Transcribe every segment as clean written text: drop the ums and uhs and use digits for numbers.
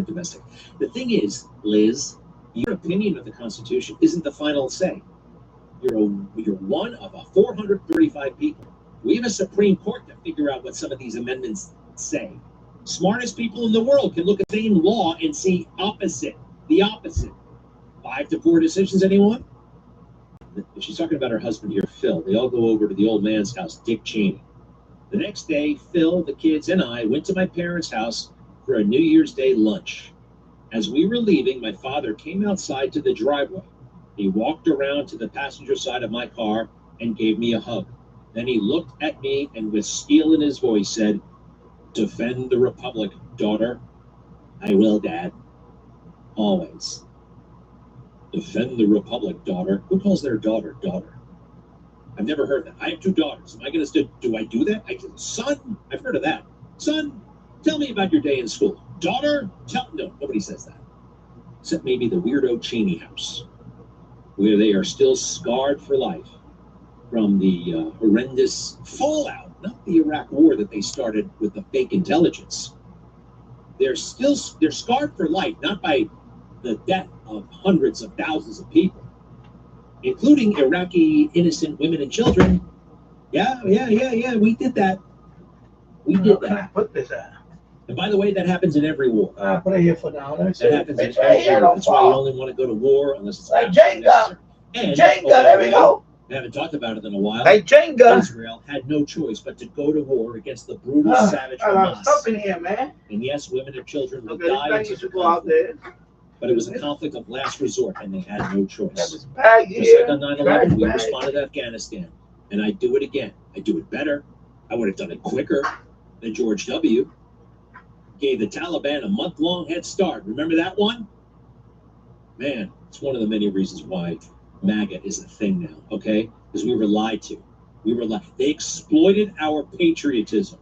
domestic. The thing is, Liz, your opinion of the Constitution isn't the final say. You're one of a 435 people. We have a Supreme Court to figure out what some of these amendments say. Smartest people in the world can look at the same law and see the opposite. 5-4 decisions, anyone? She's talking about her husband here, Phil. They all go over to the old man's house, Dick Cheney. The next day, Phil, the kids, and I went to my parents' house for a New Year's Day lunch. As we were leaving, my father came outside to the driveway. He walked around to the passenger side of my car and gave me a hug. Then he looked at me and with steel in his voice said, "Defend the Republic, daughter." "I will, Dad. Always." Defend the Republic, daughter. Who calls their daughter, daughter? I've never heard that. I have 2 daughters. Am I going to do I do that? Son? I've heard of that. Son, tell me about your day in school. Daughter, no, nobody says that. Except maybe the weirdo Cheney house, where they are still scarred for life from the horrendous fallout, not the Iraq war that they started with the fake intelligence. They're scarred for life, not by the death of hundreds of thousands of people, including Iraqi innocent women and children. Yeah, we did that. We did that. Can I put this at? And by the way, that happens in every war. Put it here for now. That happens in every war. That's why you only want to go to war unless it's like Jenga. And Jenga, there we go. We haven't talked about it in a while. Like Jenga. Israel had no choice but to go to war against the brutal, savage Hamas. Stop in here, man. And yes, women and children would die in such a conflict. But it was a conflict of last resort, and they had no choice. Just like on 9/11, we responded to Afghanistan, and I'd do it again. I'd do it better. I would have done it quicker than George W. Gave the Taliban a month-long head start. Remember that one? Man, it's one of the many reasons why MAGA is a thing now, okay? Because we were lied to. They exploited our patriotism.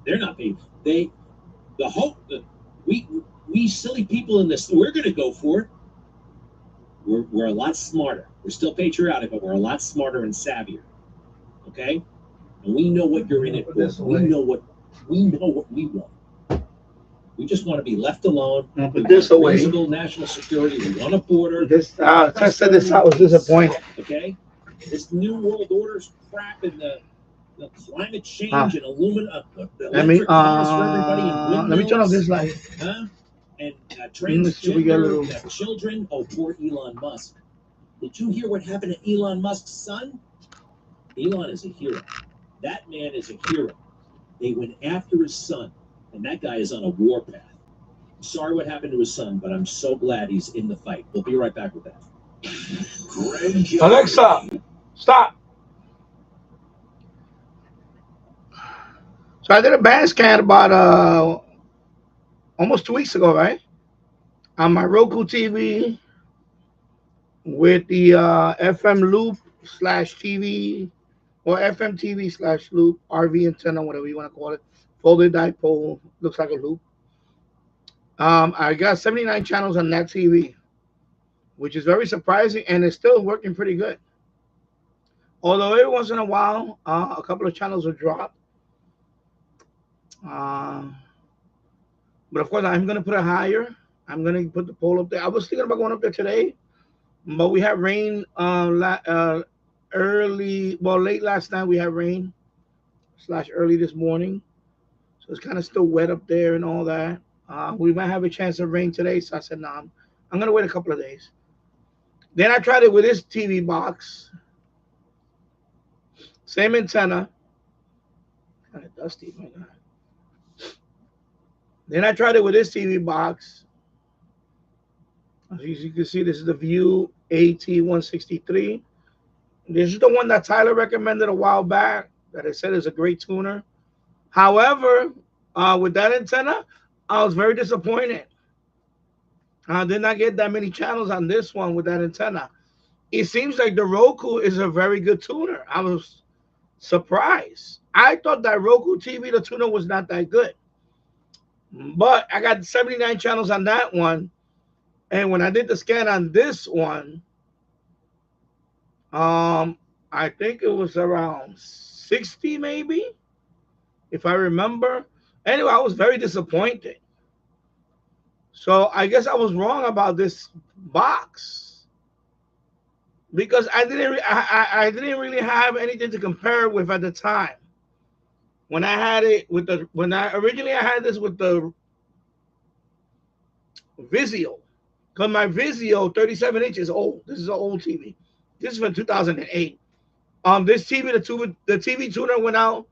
They're not being, we silly people in this, we're going to go for it. We're a lot smarter. We're still patriotic, but we're a lot smarter and savvier, okay? And we know what you're in it for. We know what we want. We just want to be left alone. Put this away. Reasonable national security. We want a border. I said this I was disappointed. Okay? This new world order's crap and the climate change and aluminum. Let me turn off this light. And transgender children. Oh, poor Elon Musk. Did you hear what happened to Elon Musk's son? Elon is a hero. That man is a hero. They went after his son. And that guy is on a warpath. Sorry what happened to his son, but I'm so glad he's in the fight. We'll be right back with that. Alexa, stop. So I did a band scan about almost 2 weeks ago, right? On my Roku TV with the FM loop / TV or FM TV / loop RV antenna, whatever you want to call it. Folded dipole, looks like a loop. I got 79 channels on that TV, which is very surprising, and it's still working pretty good. Although every once in a while, a couple of channels will drop. But of course, I'm going to put it higher. I'm going to put the pole up there. I was thinking about going up there today, but we had rain late last night. We had rain / early this morning. So it's kind of still wet up there and all that. We might have a chance of rain today. So I said, no, I'm going to wait a couple of days. Then I tried it with this TV box. Same antenna. Kind of dusty, my God. Then I tried it with this TV box. As you can see, this is the View AT163. This is the one that Tyler recommended a while back that I said is a great tuner. However, with that antenna, I was very disappointed. I did not get that many channels on this one with that antenna. It seems like the Roku is a very good tuner. I was surprised. I thought that Roku TV, the tuner, was not that good. But I got 79 channels on that one. And when I did the scan on this one, I think it was around 60 maybe, if I remember. Anyway, I was very disappointed. So I guess I was wrong about this box because I didn't really have anything to compare it with at the time. When I had it with the when I originally I had this with the Vizio, because my Vizio 37 inch is old. This is an old TV. This is from 2008. This TV, the TV tuner went out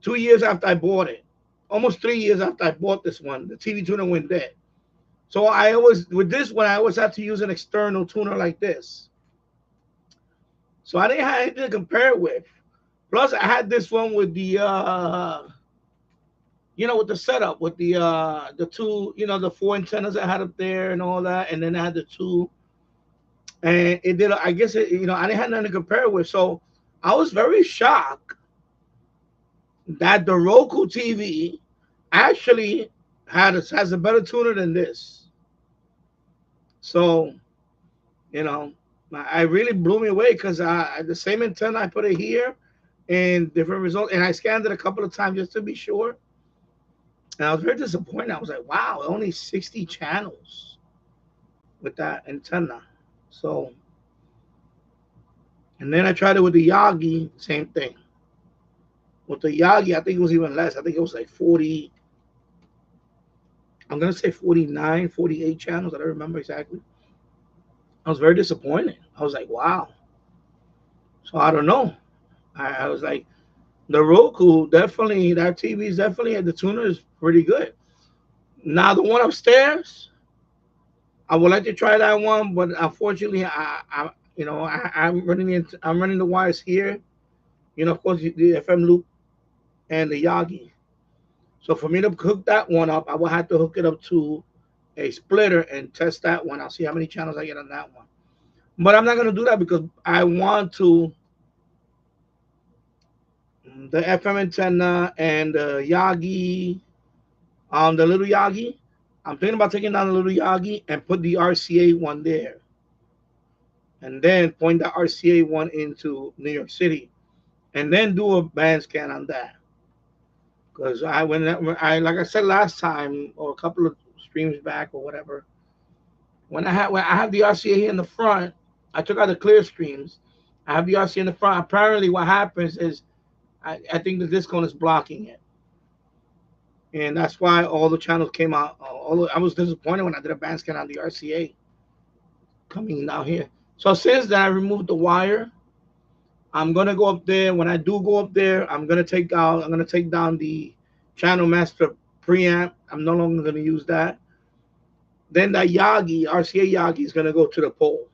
2 years after I bought it. Almost 3 years after I bought this one, the TV tuner went dead. So I always, with this one, I always had to use an external tuner like this. So I didn't have anything to compare it with. Plus, I had this one with the, with the setup, with the two, the four antennas I had up there and all that, and then I had the two, and it did. I guess I didn't have nothing to compare it with. So I was very shocked that the Roku TV actually has a better tuner than this. So, you know, I really blew me away because the same antenna I put it here and different results, and I scanned it a couple of times just to be sure. And I was very disappointed. I was like, wow, only 60 channels with that antenna. So, and then I tried it with the Yagi, same thing. With the Yagi, I think it was even less. I think it was like 40. I'm going to say 49, 48 channels. I don't remember exactly. I was very disappointed. I was like, wow. So I don't know. I was like, the Roku definitely, that TV is definitely, the tuner is pretty good. Now the one upstairs, I would like to try that one, but unfortunately, I'm running the wires here. Of course, the FM loop and the Yagi. So for me to hook that one up, I will have to hook it up to a splitter and test that one. I'll see how many channels I get on that one. But I'm not going to do that because I want to the FM antenna and the Yagi, the little Yagi. I'm thinking about taking down the little Yagi and put the RCA one there, and then point the RCA one into New York City, and then do a band scan on that. Because when I like I said last time or a couple of streams back or whatever, when I have the RCA here in the front, I took out the clear streams. I have the RCA in the front. Apparently, what happens is I think the discone is blocking it, and that's why all the channels came out. I was disappointed when I did a band scan on the RCA coming down here. So since then, I removed the wire. I'm gonna go up there. When I do go up there, I'm gonna take down the channel master preamp. I'm no longer gonna use that. Then that Yagi RCA Yagi is gonna go to the pole,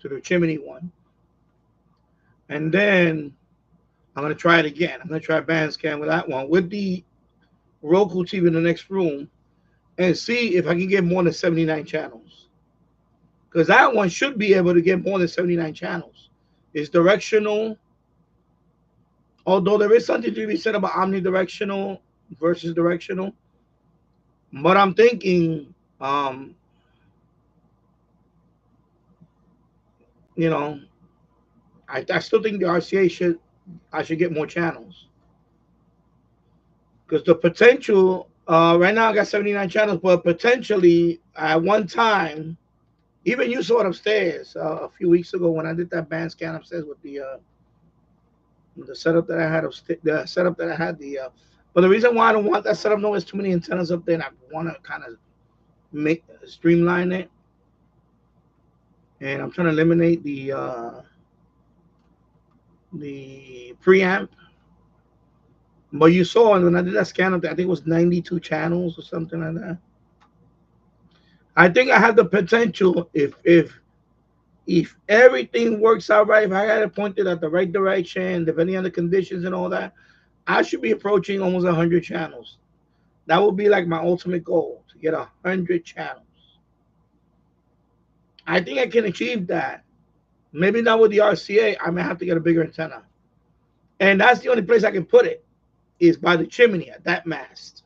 to the chimney one, and then I'm gonna try it again. I'm gonna try a band scan with that one with the Roku TV in the next room and see if I can get more than 79 channels. Because that one should be able to get more than 79 channels. It's directional, although there is something to be said about omnidirectional versus directional. But I'm thinking, you know, I still think the RCA I should get more channels because the potential right now I got 79 channels, but potentially at one time, even you saw it upstairs a few weeks ago when I did that band scan upstairs with the setup that I had upstairs, the setup that I had but the reason why I don't want that setup no is too many antennas up there, and I want to kind of make streamline it, and I'm trying to eliminate the preamp. But you saw when I did that scan up there, I think it was 92 channels or something like that. I think I have the potential if everything works out right, if I had it pointed at the right direction, depending on the conditions and all that, I should be approaching almost 100 channels. That would be like my ultimate goal to get 100 channels. I think I can achieve that. Maybe not with the RCA. I may have to get a bigger antenna, and that's the only place I can put it is by the chimney at that mast.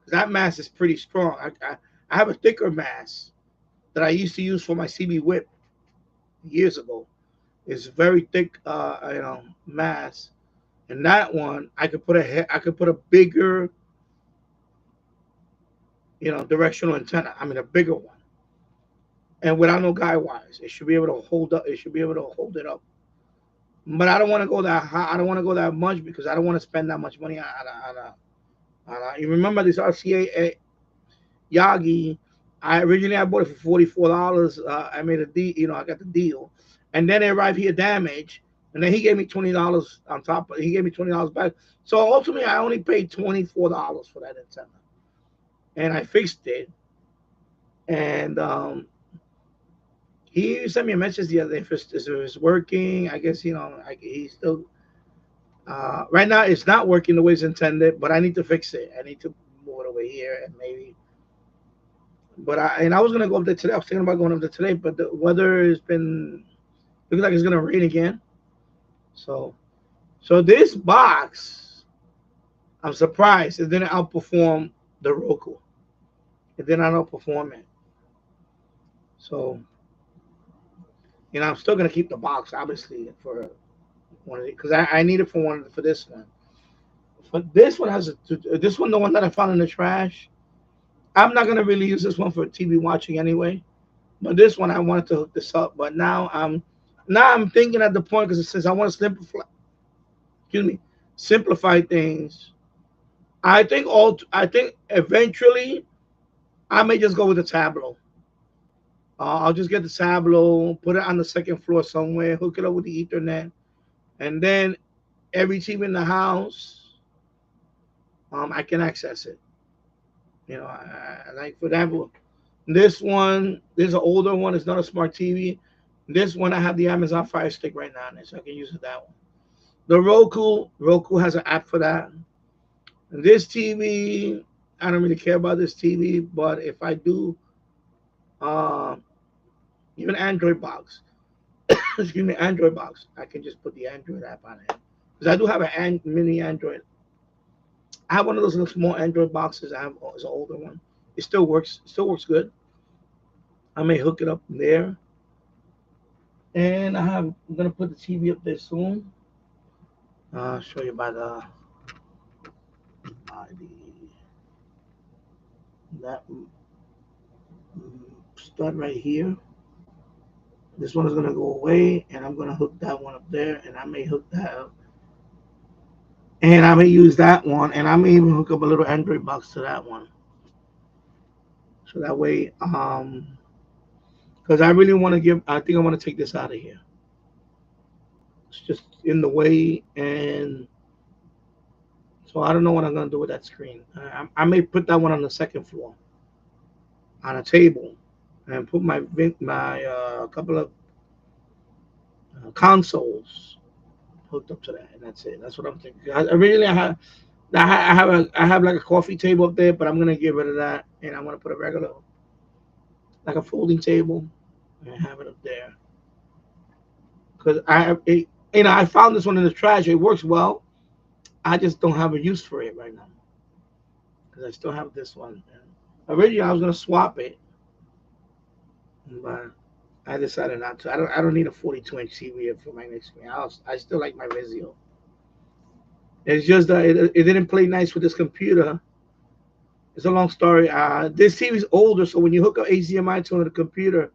That mast is pretty strong. I have a thicker mast that I used to use for my CB whip years ago. It's very thick, mast, and that one I could put a bigger directional antenna. I mean, a bigger one, and without no guide wires, it should be able to hold up. It should be able to hold it up. But I don't want to go that high. I don't want to go that much because I don't want to spend that much money on. You remember this RCA Yagi? I bought it for $44. I made a deal. I got the deal, and then it arrived here damaged, and then he gave me $20 on top. He gave me $20 back. So ultimately, I only paid $24 for that antenna, and I fixed it. And he sent me a message the other day if it's working. I guess he's still. Right now, it's not working the way it's intended, but I need to fix it. I need to move it over here and maybe. But I was gonna go up there today. I was thinking about going up there today, but the weather has been looks like it's gonna rain again. So this box, I'm surprised it didn't outperform the Roku. It did not outperform it. So I'm still gonna keep the box obviously for one of the because I need it for this one. But this one this one, the one that I found in the trash. I'm not gonna really use this one for TV watching anyway. But this one I wanted to hook this up. But now I'm thinking at the point because it says I want to simplify things. I think eventually I may just go with the Tableau. I'll just get the Tableau, put it on the second floor somewhere, hook it up with the Ethernet, and then every TV in the house, I can access it. Like for example, this is an older one. It's not a smart TV. This one, I have the Amazon Fire Stick right now, so I can use it that one. The Roku has an app for that. And this TV, I don't really care about this TV, but if I do, uh, even Android box, excuse me, Android box, I can just put the Android app on it. Because I do have a mini Android. I have one of those little small Android boxes. It's an older one. It still works. Still works good. I may hook it up there. And I'm gonna put the TV up there soon. I'll show you by the that stud right here. This one is gonna go away, and I'm gonna hook that one up there, and I may hook that up, and I may use that one, and I may even hook up a little Android box to that one, so that way, because I really want to give. I think I want to take this out of here. It's just in the way, and so I don't know what I'm gonna do with that screen. I may put that one on the second floor on a table, and put my couple of consoles hooked up to that, and that's it. That's what I'm thinking. Originally, I have like a coffee table up there, but I'm gonna get rid of that, and I'm gonna put a regular, like a folding table, and have it up there. Because I found this one in the trash. It works well. I just don't have a use for it right now because I still have this one. Originally, I was gonna swap it, but I decided not to. I don't need a 42-inch TV for my next screen. I still like my Vizio. It's just that it didn't play nice with this computer. It's a long story. This TV is older, so when you hook up HDMI to the computer,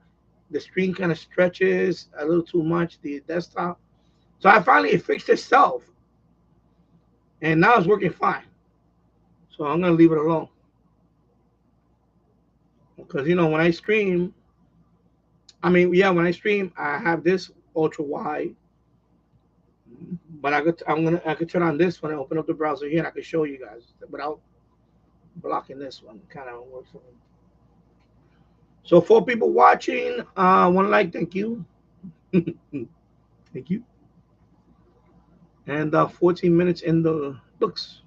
the screen kind of stretches a little too much. The desktop. So it fixed itself, and now it's working fine. So I'm gonna leave it alone because when I stream, when I stream, I have this ultra wide, but I could turn on this one and open up the browser here, and I could show you guys without blocking this one. Kind of works for me. So for people watching, one like, thank you, thank you, and 14 minutes in the books.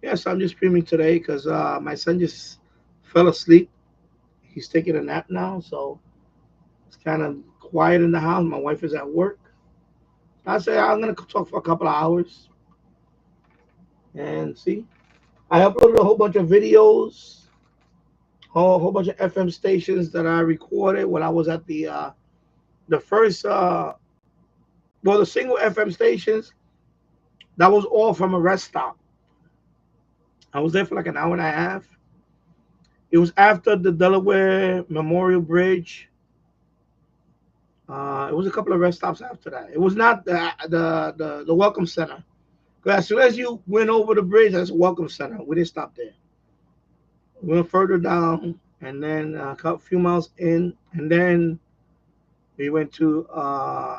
Yes, I'm just streaming today because my son just fell asleep. He's taking a nap now, so it's kind of quiet in the house. My wife is at work. I say I'm gonna talk for a couple of hours and see. I uploaded a whole bunch of videos, a whole bunch of FM stations that I recorded when I was at the first the single FM stations. That was all from a rest stop. I was there for like an hour and a half, It was after the Delaware Memorial Bridge. It was a couple of rest stops after that. It was not the Welcome Center. Because as soon as you went over the bridge, that's a Welcome Center. We didn't stop there. We went further down, and then a few miles in, and then we went to,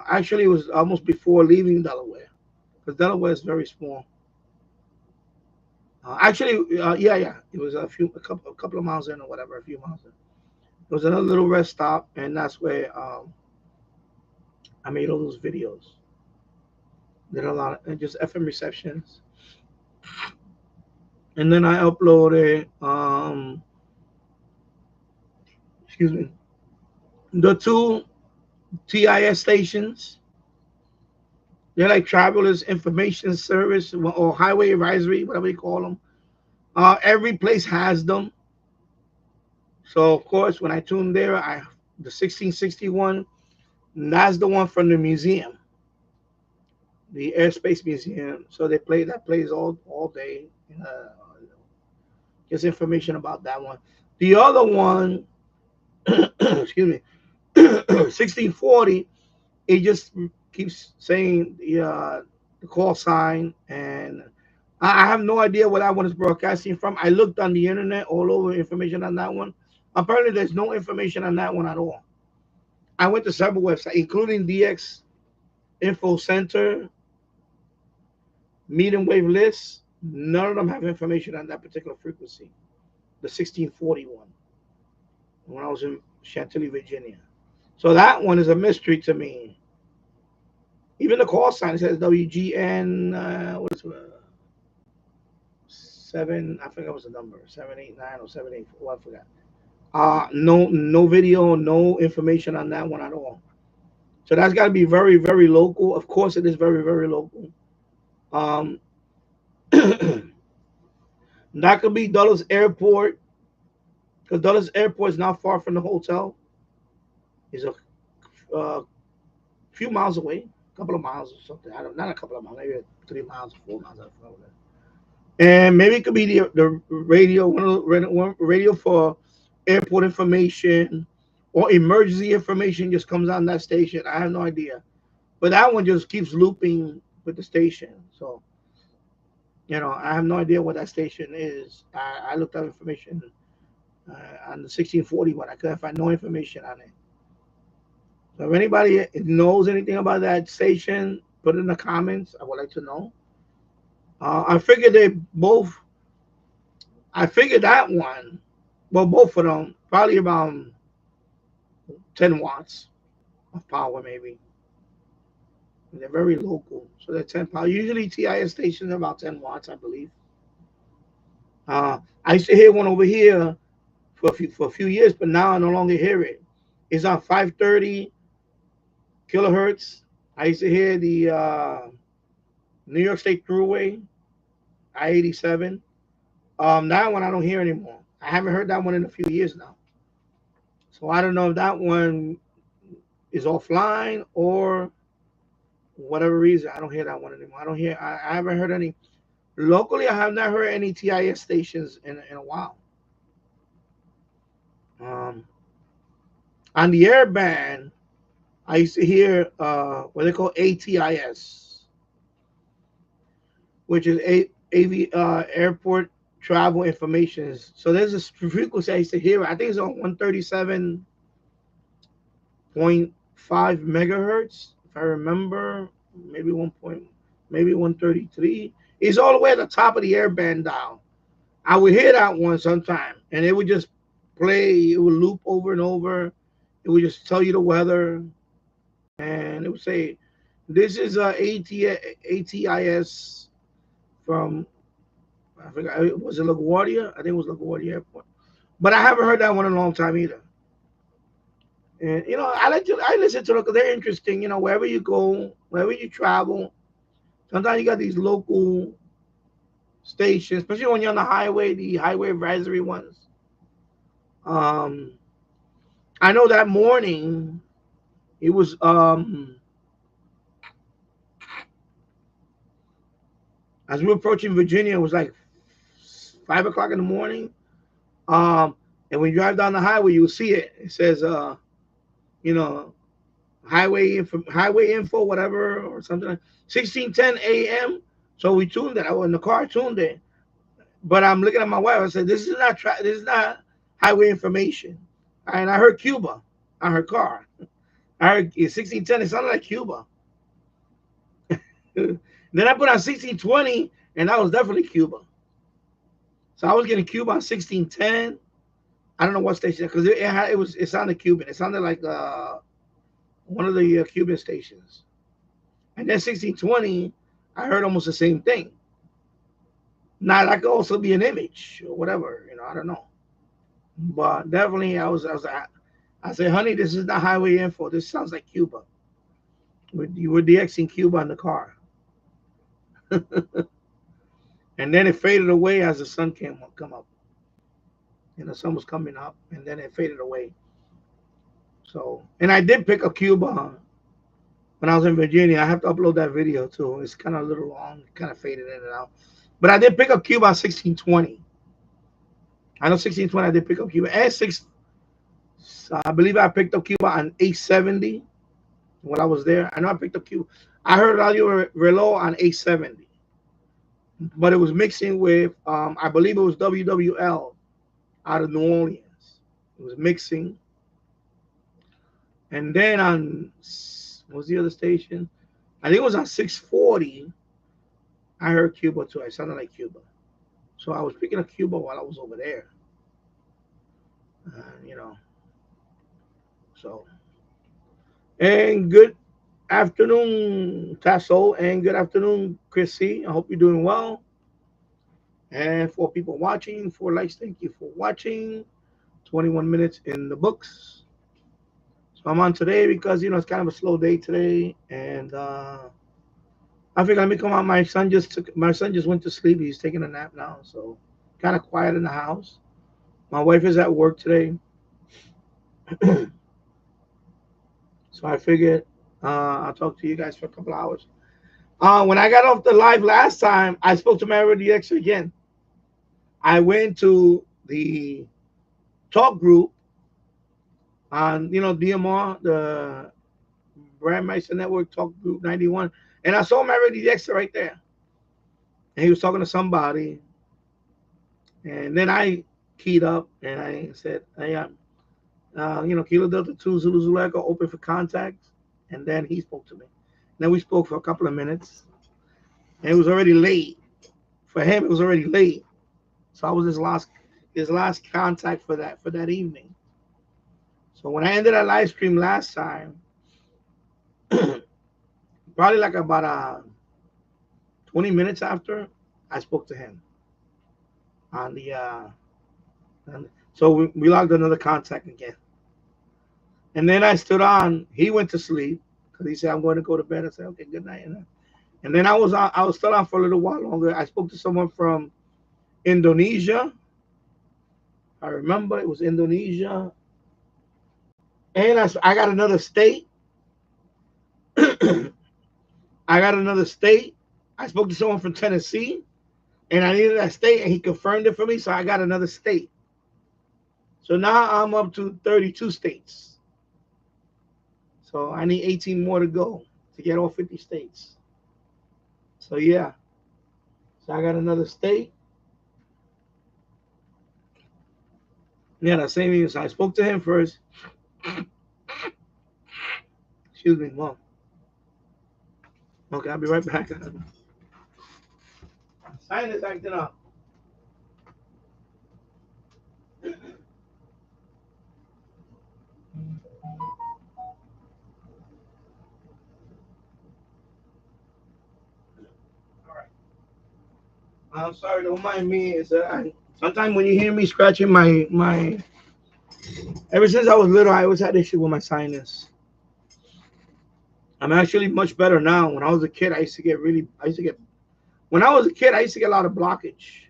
actually, it was almost before leaving Delaware, because Delaware is very small. Yeah, it was a couple of miles in or whatever, a few miles in. It was another little rest stop, and that's where I made all those videos. Did a lot of just FM receptions, and then I uploaded, excuse me, the two TIS stations. They're like Travelers Information Service or Highway Advisory, whatever you call them. Every place has them. So of course, when I tuned there, the 1661, that's the one from the museum, the Airspace Museum. So they play that plays all day. Uh, just information about that one. The other one, excuse me, 1640. It just keeps saying the call sign, and I have no idea where that one is broadcasting from. I looked on the internet all over information on that one. Apparently, there's no information on that one at all. I went to several websites, including DX Info Center, Medium Wave Lists. None of them have information on that particular frequency, the 1641, when I was in Chantilly, Virginia. So that one is a mystery to me. Even the call sign says WGN, what is it? 7, I forgot what's the number, 789 or 784, I forgot. No video, no information on that one at all. So that's got to be very, very local. Of course, it is very, very local. Um, that could be Dulles Airport, because Dulles Airport is not far from the hotel. It's a few miles away, a couple of miles or something. I don't, not a couple of miles, maybe 3 miles or 4 miles. I don't know. And maybe it could be the radio, one radio for airport information or emergency information just comes on that station. I have no idea. But that one just keeps looping with the station. So, I have no idea what that station is. I looked up information on the 1640 one. I couldn't find no information on it. So if anybody knows anything about that station, put it in the comments. I would like to know. I figured I figured that one, well, both of them, probably about 10 watts of power, maybe. And they're very local, so they're 10 power. Usually TIS stations are about 10 watts, I believe. I used to hear one over here for a few years, but now I no longer hear it. It's on 530 kilohertz. I used to hear the New York State Thruway, I-87. That one I don't hear anymore. I haven't heard that one in a few years now. So I don't know if that one is offline or whatever reason. I don't hear that one anymore. I haven't heard any. Locally, I have not heard any TIS stations in a while. On the air band, I used to hear what they call ATIS, which is Airport Travel Information. So there's a frequency I used to hear. I think it's on 137.5 megahertz, if I remember. Maybe 133. It's all the way at the top of the air band dial. I would hear that one sometime, and it would just play. It would loop over and over. It would just tell you the weather, and it would say, "This is ATIS from." I forgot. Was it LaGuardia? I think it was LaGuardia Airport. But I haven't heard that one in a long time either. And I listen to them because they're interesting. Wherever you go, wherever you travel, sometimes you got these local stations, especially when you're on the highway, the highway advisory ones. I know that morning it was as we were approaching Virginia, it was like 5 o'clock in the morning. And And when you drive down the highway, you'll see it. It says, you know, highway info, whatever, or something like 1610 a.m. So we tuned it. I was in the car, tuned it. But I'm looking at my wife. I said, "This is not this is not highway information." And I heard Cuba on her car. I heard 1610. It sounded like Cuba. Then I put on 1620, and that was definitely Cuba. So I was getting Cuba on 1610. I don't know what station because it sounded Cuban. It sounded like one of the Cuban stations. And then 1620, I heard almost the same thing. Now that could also be an image or whatever, you know, I don't know. But definitely, I said, honey, this is not highway info. This sounds like Cuba. You were DXing Cuba in the car. And then it faded away as the sun come up. And the sun was coming up, and then it faded away. So, and I did pick up Cuba when I was in Virginia. I have to upload that video too. It's kind of a little long, kind of faded in and out. But I did pick up Cuba on 1620. I know 1620 I did pick up Cuba. And I believe I picked up Cuba on 870 when I was there. I know I picked up Cuba. I heard Radio Relo on 870. But it was mixing with, I believe it was WWL out of New Orleans. It was mixing. And then on, what was the other station? I think it was on 640. I heard Cuba too. I sounded like Cuba. So I was picking up Cuba while I was over there. You know. So. And good afternoon, Tasso. And good afternoon, Chrissy. I hope you're doing well. And for people watching, 4 likes, thank you for watching. 21 minutes in the books. So I'm on today because, you know, it's kind of a slow day today. And I figured let me come on. My son just went to sleep. He's taking a nap now. So kind of quiet in the house. My wife is at work today. So I figured I'll talk to you guys for a couple hours. When I got off the live last time, I spoke to Mario DX again. I went to the talk group on, you know, DMR, the Brandmeister Network Talk Group 91. And I saw Mario DX right there. And he was talking to somebody. And then I keyed up and I said, hey, you know, Kilo Delta 2 Zulu Zulu Echo open for contact. And then he spoke to me. And then we spoke for a couple of minutes. And it was already late. For him, it was already late. So I was his last contact for that evening. So when I ended that live stream last time, probably like about 20 minutes after, I spoke to him on the so we logged another contact again. And then I stood on. He went to sleep because he said, I'm going to go to bed. I said, okay, good night. And then I was still on for a little while longer. I spoke to someone from Indonesia. I remember it was Indonesia. And I got another state. I got another state. I spoke to someone from Tennessee. And I needed that state, and he confirmed it for me. So I got another state. So now I'm up to 32 states. So I need 18 more to go to get all 50 states. So yeah. So I got another state. Yeah, the same thing. So I spoke to him first. Excuse me, Mom. Okay, I'll be right back. Sinus acting up. All right. I'm sorry, don't mind me. It's sometimes when you hear me scratching my ever since I was little, I always had issue with my sinus. I'm actually much better now. When I was a kid, when I was a kid, I used to get a lot of blockage.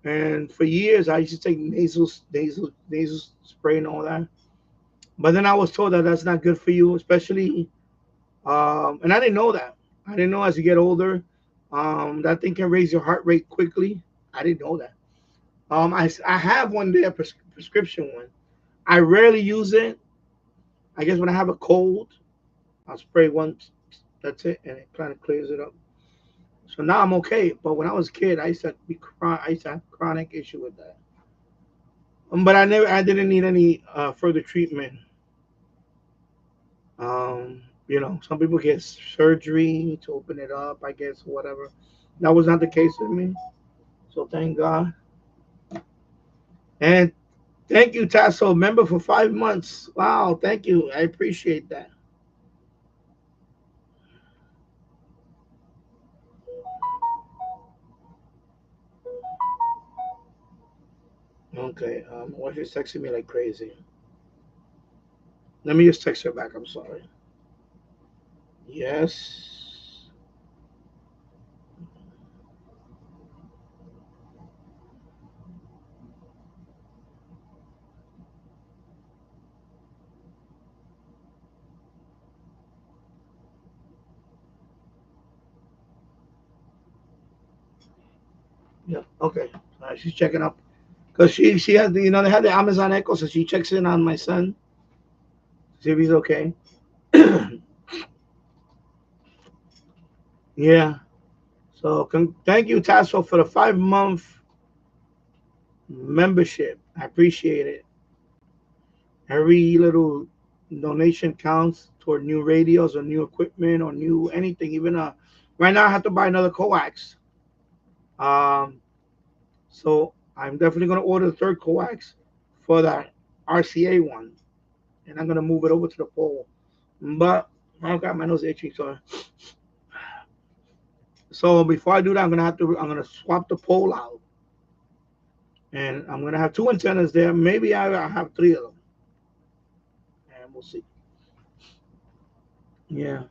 And for years, I used to take nasal spray and all that. But then I was told that that's not good for you, especially, and I didn't know that. I didn't know as you get older, that thing can raise your heart rate quickly. I didn't know that. I have one there prescription one. I rarely use it. I guess when I have a cold, I'll spray once. That's it, and it kind of clears it up. So now I'm okay. But when I was a kid, I used to I used to have chronic issue with that. But I didn't need any further treatment. Some people get surgery to open it up, I guess, whatever. That was not the case with me. So thank God. And thank you, Tasso, member for 5 months. Wow, thank you. I appreciate that. Okay, wife is texting me like crazy. Let me just text her back. I'm sorry. Yes. Yeah. Okay. She's checking up because she has they have the Amazon Echo, so she checks in on my son, see if he's okay. Yeah. So thank you, Tasso, for the 5 month membership. I appreciate it. Every little donation counts toward new radios or new equipment or new anything. Even right now I have to buy another coax. Um, so I'm definitely gonna order the third coax for that RCA one, and I'm gonna move it over to the pole. But I got my nose itchy, so before I do that, I'm gonna swap the pole out, and I'm gonna have two antennas there. Maybe I have three of them, and we'll see. Yeah.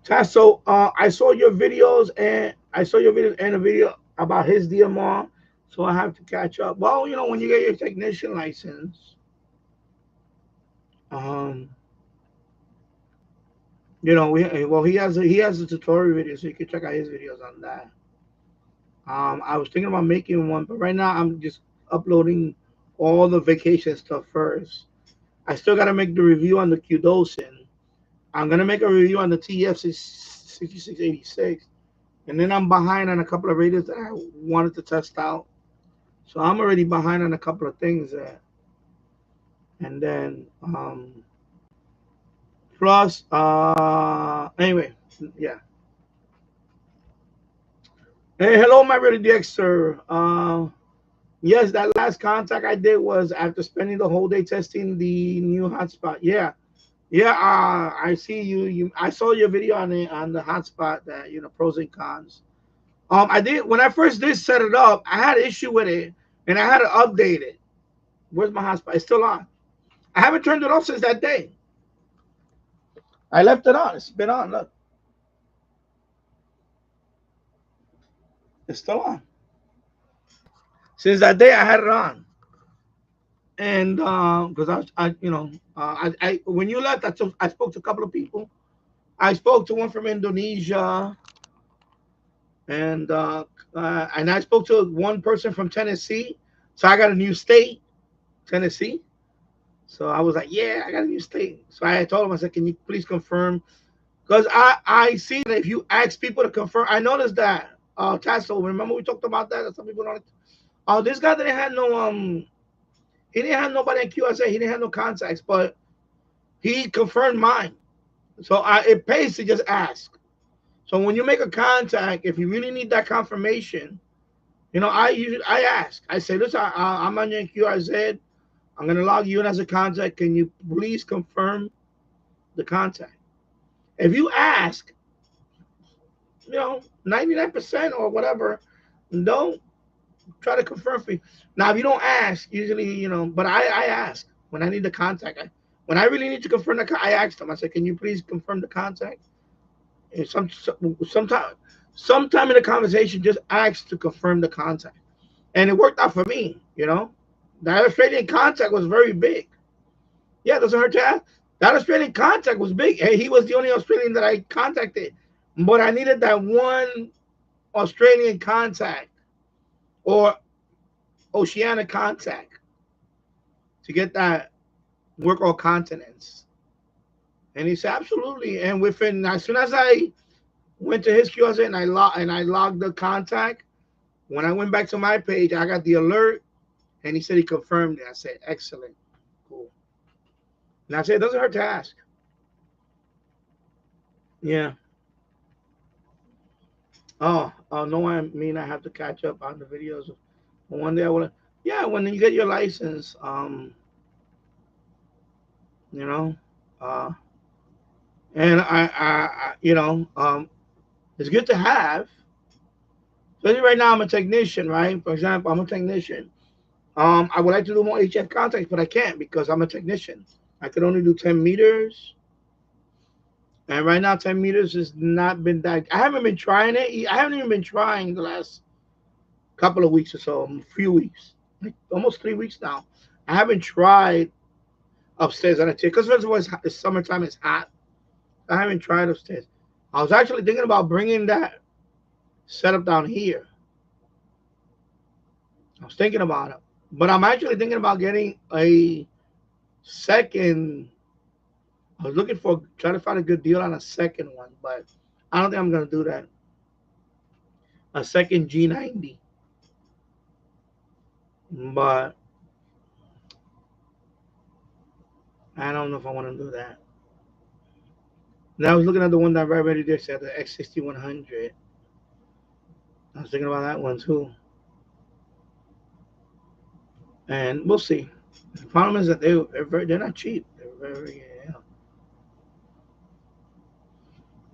Tasso, I saw your videos and a video about his DMR, so I have to catch up. Well, when you get your technician license, um, he has a tutorial video, so you can check out his videos on that. I was thinking about making one, but right now I'm just uploading all the vacation stuff first. I still got to make the review on the QDosin. I'm gonna make a review on the TF 6686. And then I'm behind on a couple of radios that I wanted to test out. So I'm already behind on a couple of things there. And then plus anyway, yeah. Hey, hello, my brother Dexter. Yes, that last contact I did was after spending the whole day testing the new hotspot. Yeah. Yeah, I see you. I saw your video on the hotspot that pros and cons. I did when I first did set it up. I had an issue with it, and I had to update it. Where's my hotspot? It's still on. I haven't turned it off since that day. I left it on. It's been on. Look, it's still on. Since that day, I had it on, and because I when you left, I spoke to a couple of people. I spoke to one from Indonesia, and I spoke to one person from Tennessee. So I got a new state, Tennessee. So I was like, yeah, I got a new state. So I told him, I said, can you please confirm? Because I see that if you ask people to confirm, I noticed that Tasso, remember we talked about that? Some people don't. This guy didn't have he didn't have nobody in QSA. He didn't have no contacts, but he confirmed mine. So it pays to just ask. So when you make a contact, if you really need that confirmation, I ask. I say, listen, I'm on your QRZ. I'm gonna log you in as a contact. Can you please confirm the contact? If you ask, 99% or whatever, don't try to confirm for you. Now, if you don't ask, usually, but I ask when I need the contact. When I really need to confirm I ask them. I say, can you please confirm the contact? And sometime in the conversation, just ask to confirm the contact, and it worked out for me. That Australian contact was very big. Yeah, it doesn't hurt to ask. That Australian contact was big. Hey, he was the only Australian that I contacted, but I needed that one Australian contact, or oceanic contact to get that work all continents. And he said, absolutely. And within, as soon as I went to his QSA and I logged the contact, when I went back to my page, I got the alert, and he said he confirmed it. I said, excellent, cool. And I said, it doesn't hurt to ask. Yeah. Oh, no, I mean I have to catch up on the videos. But one day I will. Yeah, when you get your license, you know, uh, and it's good to have. Especially right now, I'm a technician, right? For example, I'm a technician. I would like to do more HF contacts, but I can't because I'm a technician. I can only do 10 meters. And right now, 10 meters has not been that. I haven't been trying it. I haven't even been trying the last couple of weeks or so, a few weeks, like almost 3 weeks now. I haven't tried upstairs on a chair because first of all, it's summertime, it's hot. I haven't tried upstairs. I was actually thinking about bringing that setup down here. I was thinking about it, but I'm actually thinking about getting a second. I was looking for trying to find a good deal on a second one, but I don't think I'm gonna do that. A second G90, but I don't know if I want to do that. Now I was looking at the one that right already there said the X6100. I was thinking about that one too, and we'll see. The problem is that they're not cheap. They're very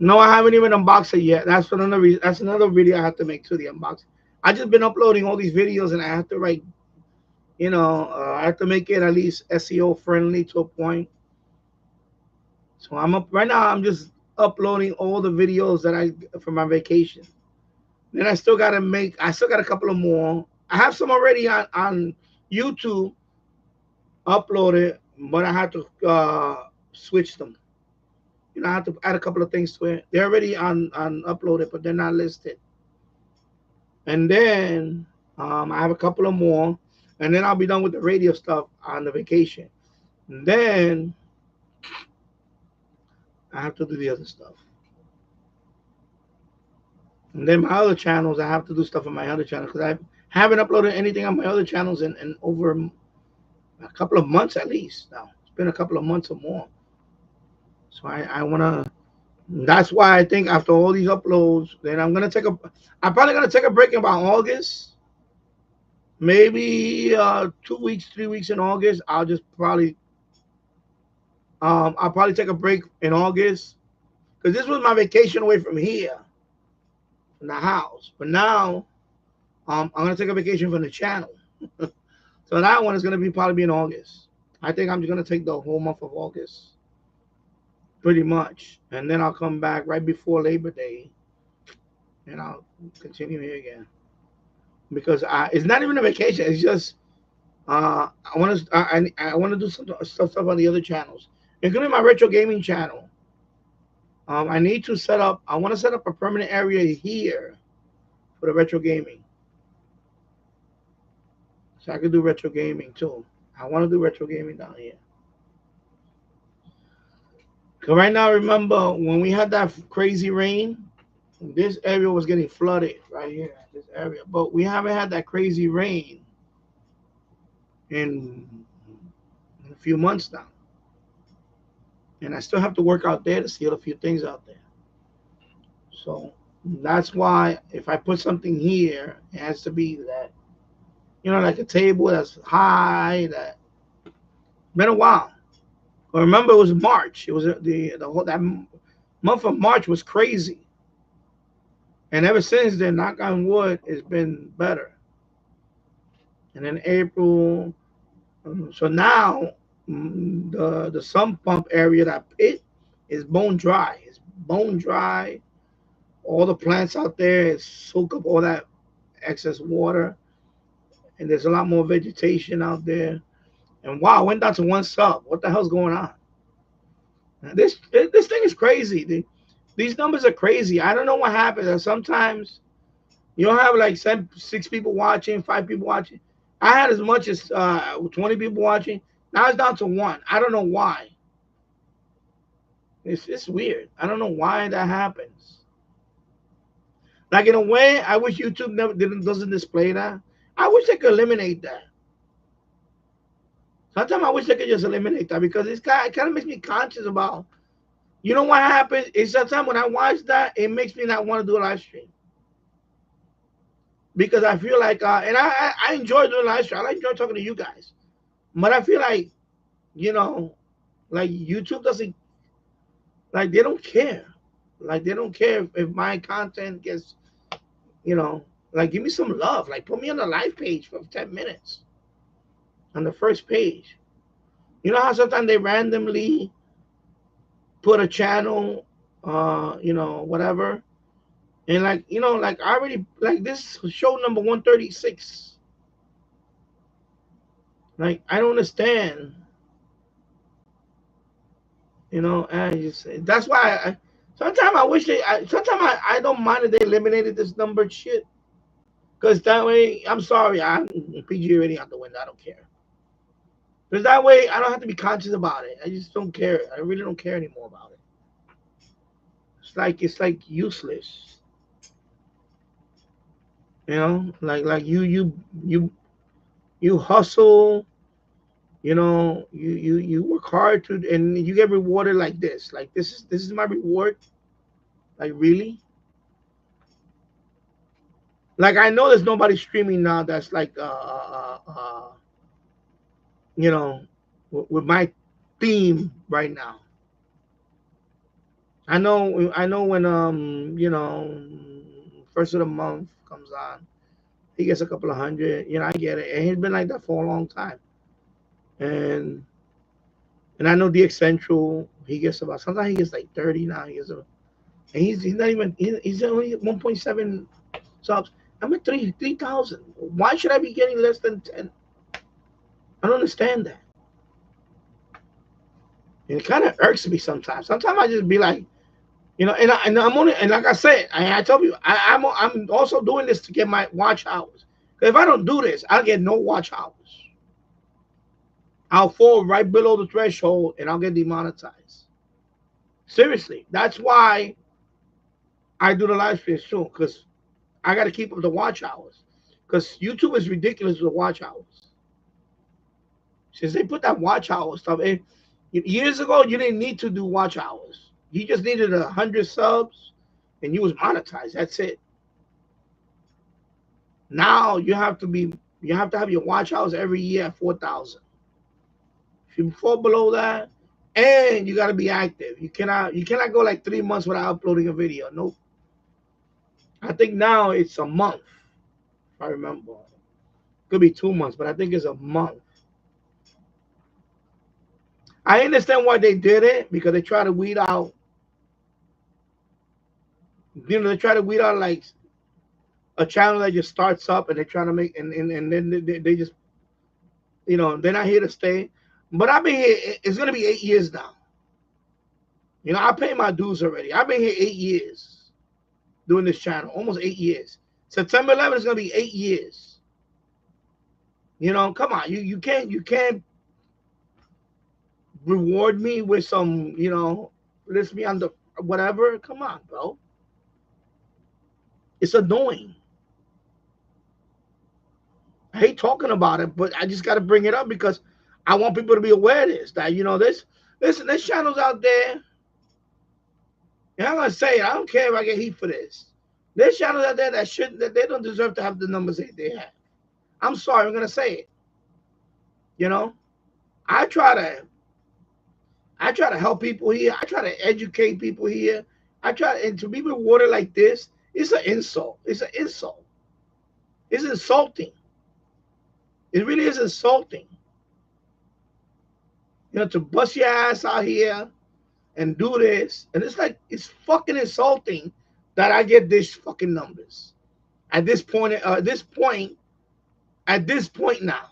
No, I haven't even unboxed it yet. That's another reason. That's another video I have to make too. The unboxing. I just been uploading all these videos, and I have to write. I have to make it at least SEO friendly to a point. So I'm up right now. I'm just uploading all the videos that I from my vacation. Then I still got to make. I still got a couple of more. I have some already on YouTube uploaded, but I have to switch them. I have to add a couple of things to it. They're already on uploaded, but they're not listed. And then I have a couple of more, and then I'll be done with the radio stuff on the vacation. And then I have to do the other stuff. And then my other channels, I have to do stuff on my other channel because I haven't uploaded anything on my other channels in over a couple of months at least. Now it's been a couple of months or more. So I want to. That's why I think after all these uploads, then I'm probably gonna take a break in about August. Maybe 2 weeks, 3 weeks in August. I'll probably take a break in August because this was my vacation away from here, from the house. But now I'm gonna take a vacation from the channel. So that one is gonna probably be in August. I think I'm just gonna take the whole month of August. Pretty much, and then I'll come back right before Labor Day, and I'll continue here again because it's not even a vacation. It's just I want to do some stuff on the other channels, including my retro gaming channel. I need to set up. I want to set up a permanent area here for the retro gaming, so I could do retro gaming too. I want to do retro gaming down here. So right now, remember when we had that crazy rain, this area was getting flooded right here, this area. But we haven't had that crazy rain in a few months now. And I still have to work out there to seal a few things out there. So that's why if I put something here, it has to be that, like a table that's high, that been a while. But remember, it was March. It was that month of March was crazy, and ever since then, knock on wood, it's been better. And then April, so now the sump pump area, that pit, is bone dry. It's bone dry. All the plants out there soak up all that excess water, and there's a lot more vegetation out there. And wow, I went down to one sub. What the hell's going on? This thing is crazy. These numbers are crazy. I don't know what happens. Sometimes you'll have like 6 people watching, 5 people watching, I had as much as 20 people watching. Now it's down to 1. I don't know why. It's weird. I don't know why that happens. Like in a way, I wish YouTube never doesn't display that. I wish they could eliminate that. Sometimes I wish they could just eliminate that because it kind of makes me conscious about. You know what happens? Is sometimes when I watch that, it makes me not want to do a live stream because I feel like, and I enjoy doing live stream. I enjoy talking to you guys, but I feel like, you know, like YouTube doesn't, like they don't care, like they don't care if my content gets, you know, like give me some love, like put me on the live page for 10 minutes on the first page. You know how sometimes they randomly put a channel, you know, whatever. And like, you know, like I already like this show number 136. Like I don't understand. You know, and I just that's why sometimes I wish sometimes I don't mind if they eliminated this numbered shit. Cause that way, I'm sorry, I'm PG already out the window. I don't care. Cause that way I don't have to be conscious about it. I just don't care. I really don't care anymore about it. It's like useless. You know, like you hustle, you know, you work hard to and you get rewarded like this. Like this is my reward. Like really? Like I know there's nobody streaming now that's like you know, with my theme right now. I know when you know, first of the month comes on, he gets a couple of hundred, you know, I get it. And he's been like that for a long time. And I know DX Central, he gets about sometimes he gets like 30 now. He gets a and he's not even he's only 1.7 subs. I'm at 3,000. Why should I be getting less than 10? I don't understand that. And it kind of irks me sometimes. Sometimes I just be like, you know, and I'm only and like I said, I tell you, I'm also doing this to get my watch hours. If I don't do this, I'll get no watch hours. I'll fall right below the threshold and I'll get demonetized. Seriously, that's why I do the live stream soon because I got to keep up the watch hours. Because YouTube is ridiculous with the watch hours. Since they put that watch hour stuff in, years ago you didn't need to do watch hours. You just needed 100 subs, and you was monetized. That's it. Now you have to have your watch hours every year at 4,000. If you fall below that, and you got to be active. You cannot go like 3 months without uploading a video. Nope. I think now it's a month, if I remember. Could be 2 months, but I think it's a month. I understand why they did it because they try to weed out. You know, they try to weed out like a channel that just starts up and they're trying to make and then they just, you know, they're not here to stay. But I've been here. It's gonna be 8 years now. You know, I paid my dues already. I've been here 8 years doing this channel, almost 8 years. September 11th is gonna be 8 years. You know, come on, you can't reward me with some, you know, list me on the whatever. Come on, bro. It's annoying. I hate talking about it, but I just got to bring it up because I want people to be aware of this. That, you know, there's channels out there. And I'm gonna say it. I don't care if I get heat for this. There's channels out there that they don't deserve to have the numbers that they have. I'm sorry. I'm gonna say it. You know, I try to help people here. I try to educate people here. And to be rewarded like this, it's an insult. It's an insult. It's insulting. It really is insulting. You know, to bust your ass out here and do this. And it's like, it's fucking insulting that I get these fucking numbers. At this point now.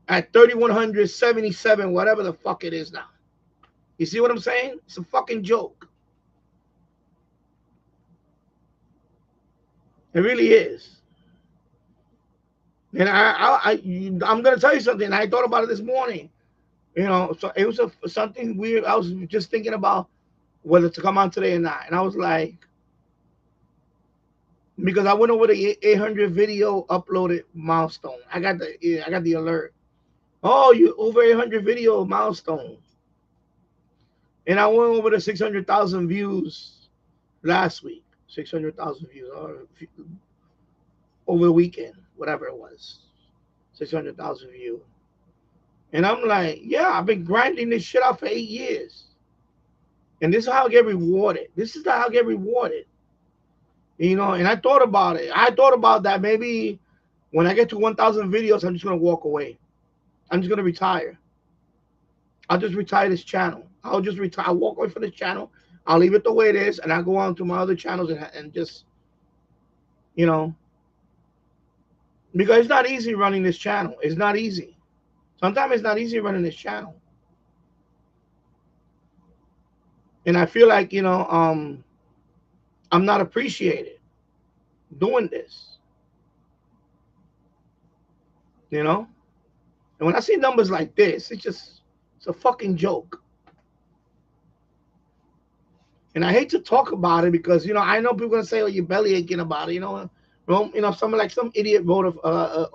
At 3,177, whatever the fuck it is now. You see what I'm saying? It's a fucking joke. It really is. And I'm gonna tell you something. I thought about it this morning. So it was something weird. I was just thinking about whether to come on today or not, and I was like, because I went over the 800 video uploaded milestone. I got the alert. Oh, you over 800 video milestone, and I went over the 600,000 views last week. 600,000 views over the weekend, whatever it was, 600,000 views. And I'm like, yeah, I've been grinding this shit out for 8 years. And this is how I get rewarded. This is how I get rewarded. And I thought about it. I thought about that maybe when I get to 1,000 videos, I'm just going to walk away. I'm just going to retire. I'll just retire this channel. I'll just retire. I'll walk away from this channel. I'll leave it the way it is. And I'll go on to my other channels and just, because it's not easy running this channel. It's not easy. Sometimes it's not easy running this channel. And I feel like, I'm not appreciated doing this. And when I see numbers like this, it's a fucking joke. And I hate to talk about it because, I know people are going to say, oh, you're belly aching about it. Someone like some idiot wrote a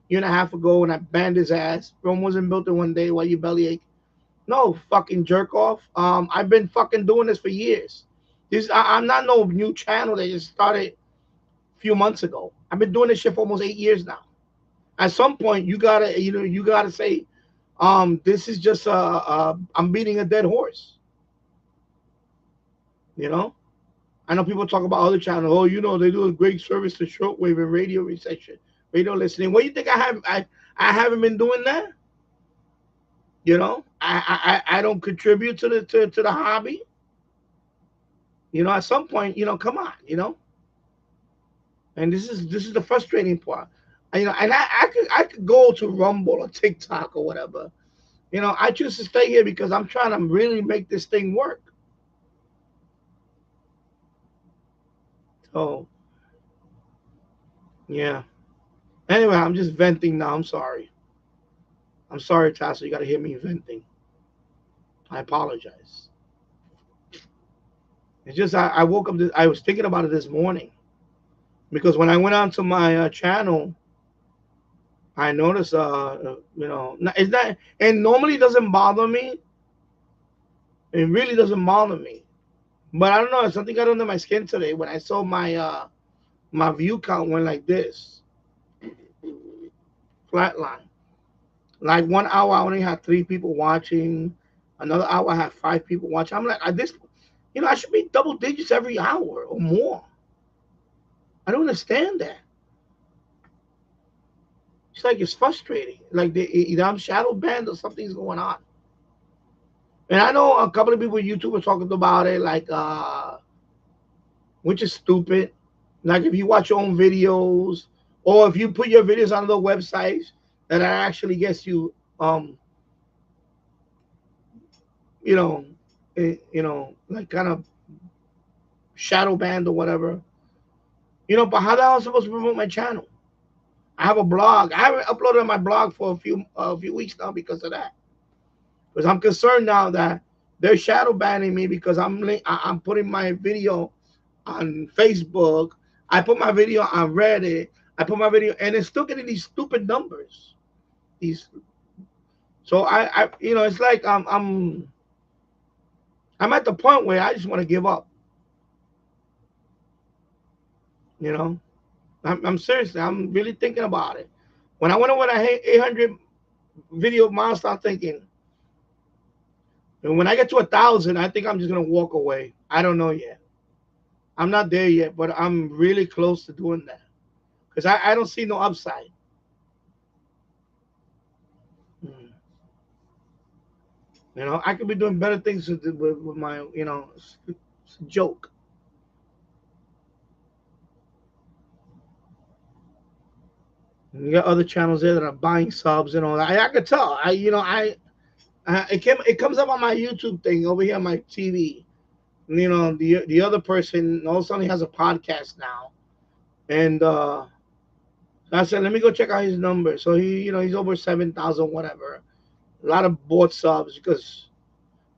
year and a half ago and I banned his ass. Rome wasn't built in one day. Why you belly ache? No, fucking jerk off. I've been fucking doing this for years. I'm not no new channel that just started a few months ago. I've been doing this shit for almost 8 years now. At some point, you gotta say, this is just I'm beating a dead horse. I know people talk about other channels. Oh, they do a great service to shortwave and radio reception, radio listening. What do you think I have? I haven't been doing that. I don't contribute to the hobby. At some point, come on, And this is the frustrating part. And I could go to Rumble or TikTok or whatever. I choose to stay here because I'm trying to really make this thing work. So, yeah. Anyway, I'm just venting now. I'm sorry. I'm sorry, Tasso. You got to hear me venting. I apologize. It's just I woke up. I was thinking about it this morning because when I went onto my channel, I noticed, it's not, and normally it doesn't bother me. It really doesn't bother me. But I don't know. Something got under my skin today when I saw my view count went like this, flatline. Like 1 hour, I only had 3 people watching. Another hour, I had 5 people watching. I'm like, I should be double digits every hour or more. I don't understand that. It's like it's frustrating. Like either I'm shadow banned or something's going on. And I know a couple of people on YouTube are talking about it, like, which is stupid. Like if you watch your own videos, or if you put your videos on the websites, that actually gets you, like kind of shadow banned or whatever. But how the hell am I supposed to promote my channel? I have a blog. I haven't uploaded my blog for a few weeks now because of that. Because I'm concerned now that they're shadow banning me because I'm putting my video on Facebook. I put my video on Reddit. I put my video, and it's still getting these stupid numbers. So it's like I'm at the point where I just want to give up. I'm seriously, I'm really thinking about it. When I went over that 800 video milestone, I'm thinking, and when I get to 1,000, I think I'm just gonna walk away. I don't know yet. I'm not there yet, but I'm really close to doing that because I don't see no upside. I could be doing better things with my, it's a joke. And you got other channels there that are buying subs and all that. I could tell. It comes up on my YouTube thing over here on my TV. The other person all of a sudden has a podcast now, and So I said, let me go check out his number. So he's over 7,000, whatever. A lot of bought subs because,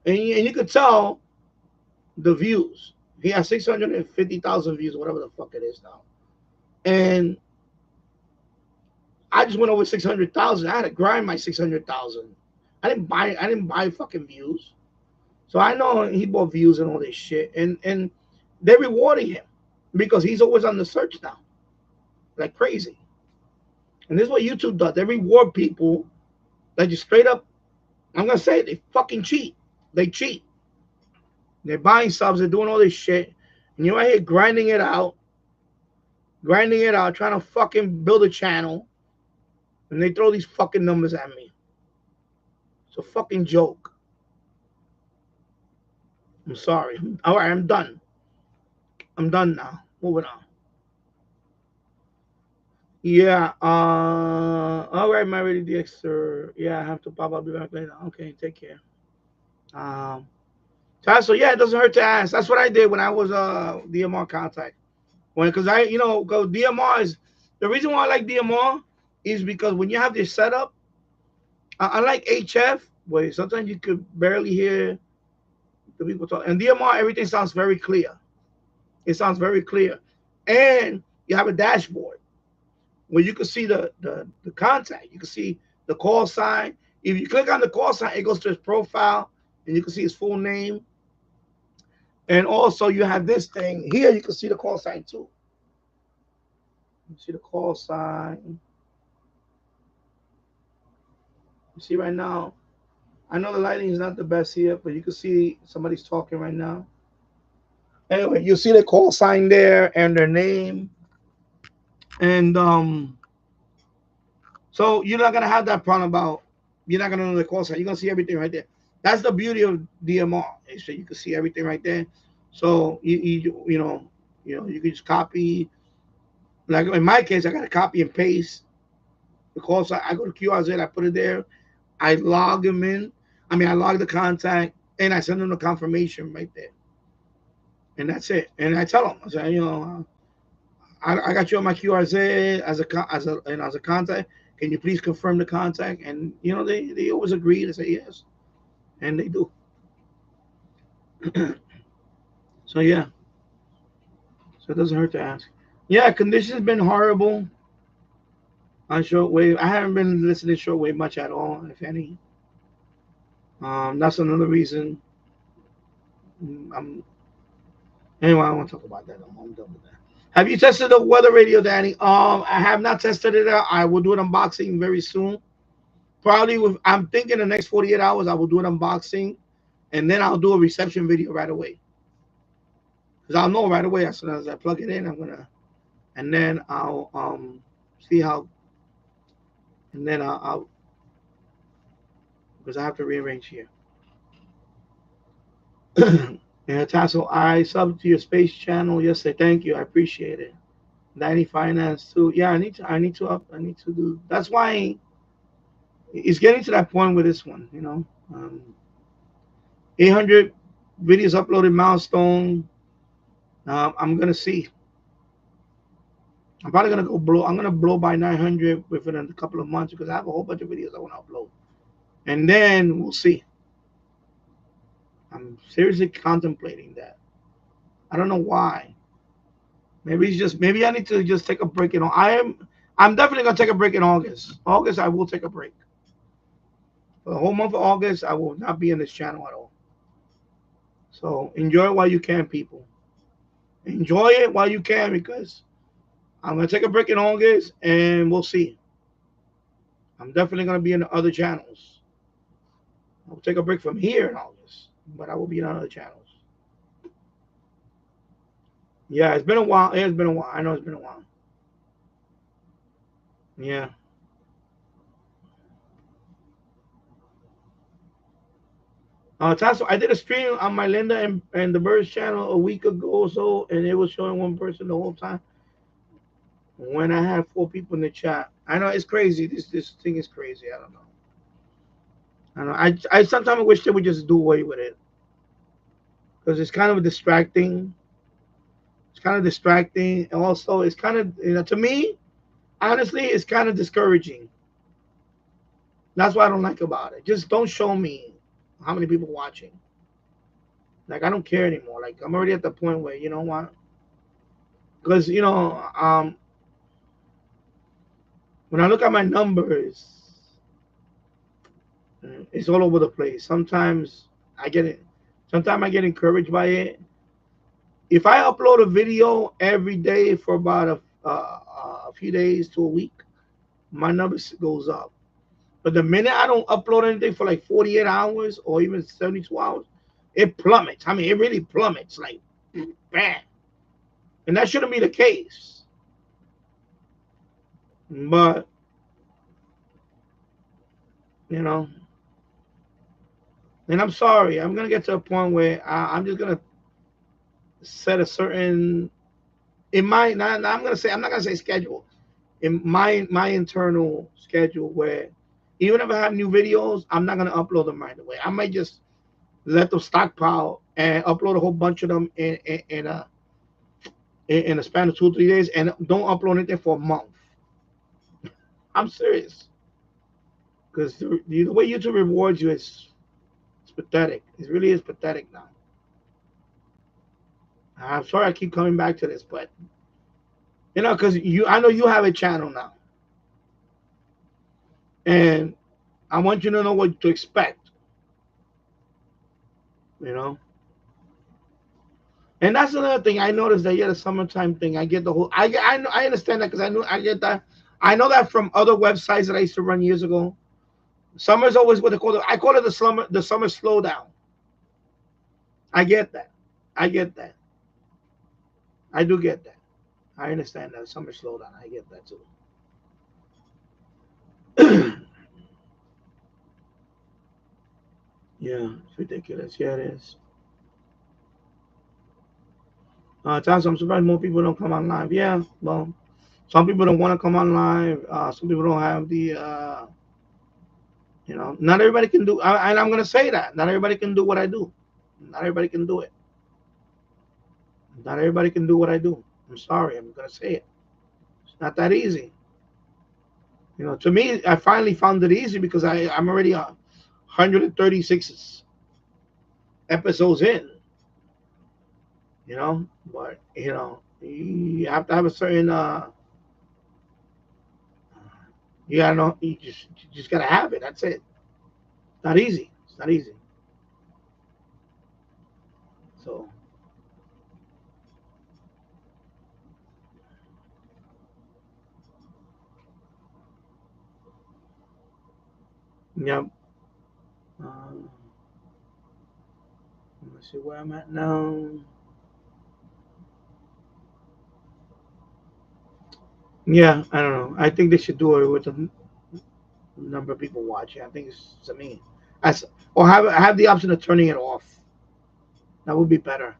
and you could tell the views. He has 650,000 views, whatever the fuck it is now. And I just went over 600,000. I had to grind my 600,000. I didn't buy fucking views. So I know he bought views and all this shit. And they're rewarding him because he's always on the search now. Like crazy. And this is what YouTube does. They reward people that just straight up, I'm gonna say it, they fucking cheat. They cheat. They're buying subs, they're doing all this shit. And you're right here grinding it out, trying to fucking build a channel. And they throw these fucking numbers at me. It's a fucking joke. I'm sorry. All right, I'm done. I'm done now. Moving on. Yeah. All right, my ready Dexter. Yeah, I have to pop. I'll be back later. Okay, take care. So yeah, it doesn't hurt to ask. That's what I did when I was DMR contact. Because go DMR is the reason why I like DMR is because when you have this setup, unlike HF, where sometimes you could barely hear the people talk, and DMR everything sounds very clear. It sounds very clear, and you have a dashboard where you can see the contact. You can see the call sign. If you click on the call sign, it goes to his profile, and you can see his full name. And also, you have this thing here. You can see the call sign too. You see the call sign. You see right now. I know the lighting is not the best here, but you can see somebody's talking right now. Anyway, you see the call sign there and their name. And so you're not gonna have that problem about you're not gonna know the call sign. You're gonna see everything right there. That's the beauty of DMR. So you can see everything right there. So you can just copy. Like in my case, I got to copy and paste the call sign. I go to QRZ, I put it there. I log them in. I log the contact, and I send them the confirmation right there. And that's it. And I tell them, I say, I got you on my QRZ as a contact. Can you please confirm the contact? And they always agree. They say yes, and they do. So yeah. So it doesn't hurt to ask. Yeah, conditions been horrible on shortwave. I haven't been listening to shortwave much at all, if any. That's another reason. Anyway, I don't want to talk about that. I'm done with that. Have you tested the weather radio, Danny? I have not tested it out. I will do an unboxing very soon. Probably I'm thinking the next 48 hours I will do an unboxing, and then I'll do a reception video right away. Because I'll know right away as soon as I plug it in, and then I'll see how, and then I'll because I have to rearrange here. And Tassel, I sub to your space channel yesterday. Thank you, I appreciate it. Danny Finance too. Yeah, I need to do. That's why it's getting to that point with this one. 800 videos uploaded milestone. I'm gonna see. I'm probably gonna go blow. I'm gonna blow by 900 within a couple of months because I have a whole bunch of videos I want to upload, and then we'll see. I'm seriously contemplating that. I don't know why. Maybe I need to just take a break. I'm definitely gonna take a break in August. August I will take a break. For the whole month of August, I will not be in this channel at all. So enjoy it while you can, people. Enjoy it while you can because I'm going to take a break in August and we'll see. I'm definitely going to be in the other channels. I'll take a break from here in August, but I will be in other channels. Yeah, it's been a while. It's been a while. I know it's been a while. Yeah. Tasso, I did a stream on my Linda and the Birds channel a week ago or so, and it was showing one person the whole time. When I had 4 people in the chat, I know it's crazy. This thing is crazy. I don't know. I sometimes wish they would just do away with it because it's kind of distracting. It's kind of distracting, and also it's kind of to me, honestly, it's kind of discouraging. That's what I don't like about it. Just don't show me how many people watching. Like I don't care anymore. Like I'm already at the point where you know what? Because when I look at my numbers, it's all over the place. Sometimes I get it. Sometimes I get encouraged by it. If I upload a video every day for about a few days to a week, my numbers goes up. But the minute I don't upload anything for like 48 hours or even 72 hours, it plummets. I mean, it really plummets like bam. And that shouldn't be the case. But, you know, and I'm sorry. I'm going to get to a point where I'm just going to set a certain, in my, not, I'm going to say, I'm not going to say schedule, in my internal schedule where even if I have new videos, I'm not going to upload them right away. I might just let them stockpile and upload a whole bunch of them in a span of 2 or 3 days and don't upload anything for a month. I'm serious. Because the way YouTube rewards you is it's pathetic. It really is pathetic now. I'm sorry I keep coming back to this, but because I know you have a channel now. And I want you to know what to expect. You know? And that's another thing I noticed that the summertime thing. I get the whole I understand that because I get that. I know that from other websites that I used to run years ago. Summer's always what they call it. I call it the summer slowdown. I get that. I get that. I do get that. I understand that summer slowdown. I get that too. Yeah, it's ridiculous. Yeah, it is. Times I'm surprised more people don't come on live. Yeah, well, some people don't want to come on live. Some people don't have the. Not everybody can do. And I'm gonna say that not everybody can do what I do. Not everybody can do it. Not everybody can do what I do. I'm sorry. I'm gonna say it. It's not that easy. To me, I finally found it easy because I'm already 136 episodes in. But you have to have a certain you gotta know you just gotta have it. That's it. Not easy. It's not easy. So yeah. Um, let's see where I'm at now. Yeah, I don't know. I think they should do it with the number of people watching. I think it's to me. As or have the option of turning it off. That would be better.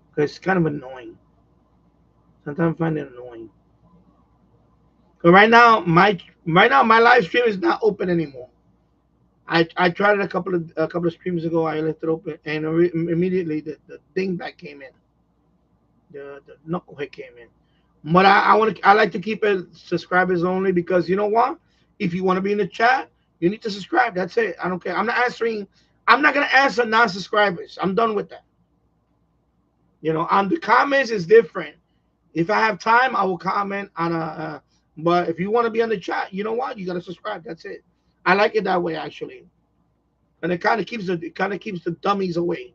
Because it's kind of annoying. Sometimes I find it annoying. But right now my live stream is not open anymore. I tried it a couple of streams ago. I left it open, and immediately the dingbat came in. The knucklehead came in. But I like to keep it subscribers only because you know what? If you want to be in the chat, you need to subscribe. That's it. I don't care. I'm not answering. I'm not gonna answer non-subscribers. I'm done with that. On the comments is different. If I have time, I will comment on a. But if you want to be on the chat, you know what? You gotta subscribe. That's it. I like it that way actually, and it kind of keeps the dummies away.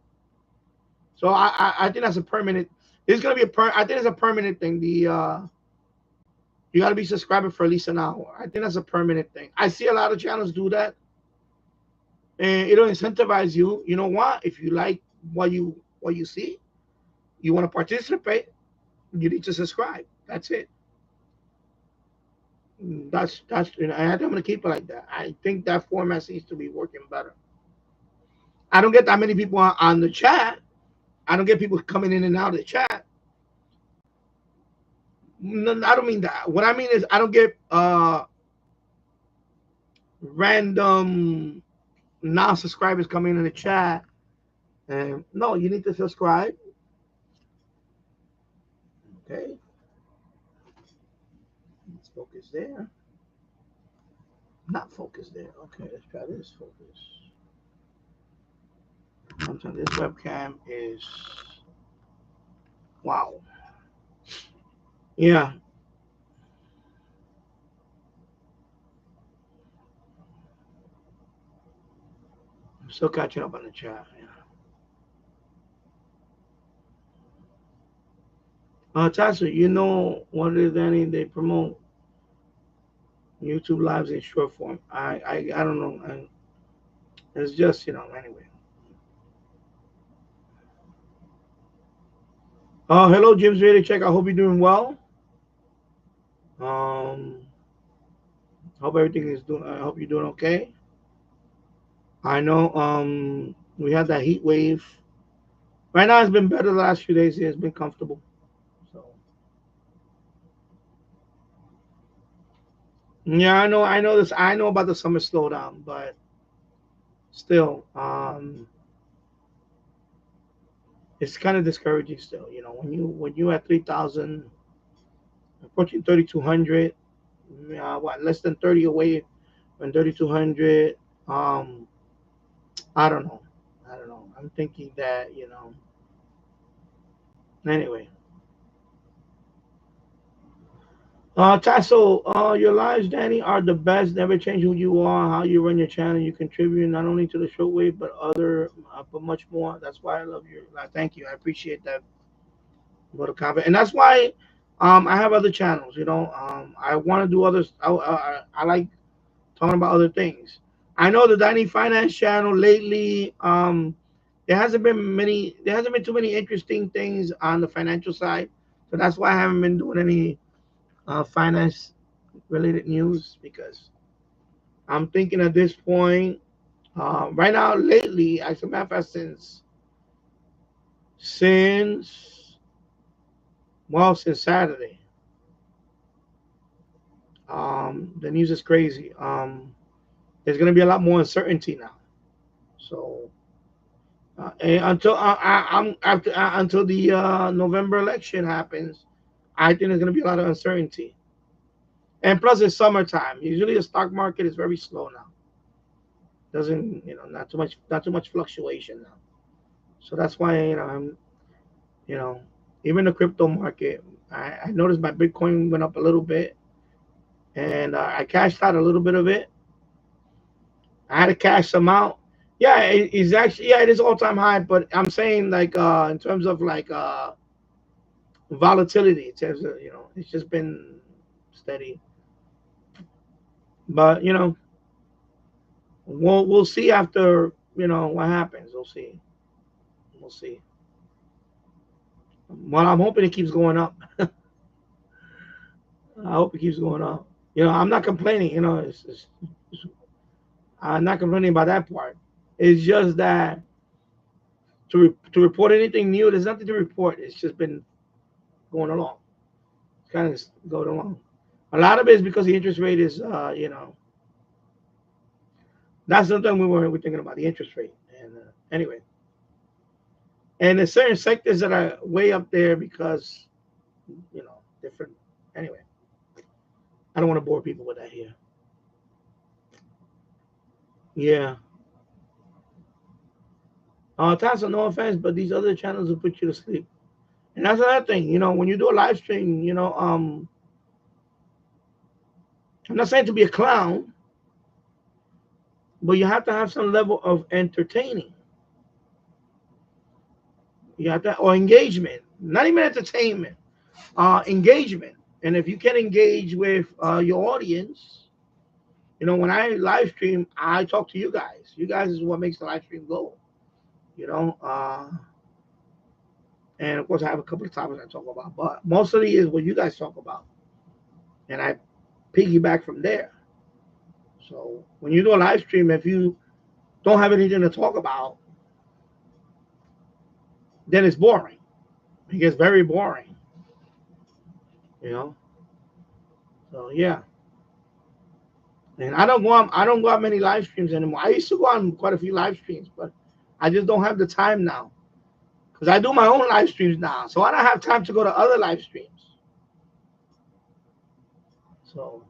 So I think that's a permanent. There's gonna be I think it's a permanent thing. You got to be subscribing for at least an hour. I think that's a permanent thing. I see a lot of channels do that, and it'll incentivize you. You know what? If you like what you see, you want to participate, you need to subscribe. That's it. That's. I think I'm gonna keep it like that. I think that format seems to be working better. I don't get that many people on the chat. I don't get people coming in and out of the chat. No, I don't mean that. What I mean is I don't get random non-subscribers coming in the chat. And no, you need to subscribe. Okay. Focus there. Not focus there. Okay, let's try this focus. I'm saying this webcam is wow. Yeah, I'm still catching up on the chat. Yeah. Tasha, you know what it is, Danny? They promote YouTube lives in short form. I don't know. It's just anyway. Hello, Jim's ready to check. I hope you're doing well. Um, hope everything is doing. I hope you're doing okay. I know. We had that heat wave. Right now, it's been better the last few days. It's been comfortable. So yeah, I know. I know this. I know about the summer slowdown, but still, it's kind of discouraging. Still, when you at 3,000, approaching 3,200, what less than 30 away from 3,200. Um, I don't know. I don't know. I'm thinking that Anyway, Tasso, your lives, Danny, are the best. Never change who you are, how you run your channel. You contribute not only to the shortwave, but much more. That's why I love you. Thank you. I appreciate that. What a comment, and that's why, I have other channels. I want to do others. I like talking about other things. I know the Danny Finance channel lately. There hasn't been too many interesting things on the financial side, so that's why I haven't been doing any finance related news because I'm thinking at this point, right now, lately, as a matter of fact, since since Saturday, the news is crazy. There's going to be a lot more uncertainty now. So and until I'm after until the November election happens, I think there's going to be a lot of uncertainty. And plus, it's summertime. Usually, the stock market is very slow now. Doesn't not too much fluctuation now. So that's why I'm you know even the crypto market. I noticed my Bitcoin went up a little bit, and I cashed out a little bit of it. I had to cash some out. Yeah, it's actually it is all time high. But I'm saying like in terms of like volatility, in terms of it's just been steady. But we'll see after what happens. We'll see. Well, I'm hoping it keeps going up. I hope it keeps going up. I'm not complaining. I'm not complaining about that part. It's just that to report anything new, there's nothing to report. It's just been going along. It's kind of going along. A lot of it is because the interest rate is, that's something we're thinking about the interest rate. And anyway, and there's certain sectors that are way up there because different. Anyway, I don't want to bore people with that here. Yeah. Tasso, no offense, but these other channels will put you to sleep. And that's another thing, when you do a live stream, I'm not saying to be a clown, but you have to have some level of entertaining. You have to, or engagement, not even entertainment, engagement. And if you can engage with your audience, when I live stream, I talk to you guys. You guys is what makes the live stream go. And of course, I have a couple of topics I talk about, but mostly is what you guys talk about, and I piggyback from there. So when you do a live stream, if you don't have anything to talk about, then it's boring. It gets very boring. So yeah. And I don't go on many live streams anymore. I used to go on quite a few live streams, but I just don't have the time now. Because I do my own live streams now. So I don't have time to go to other live streams. So,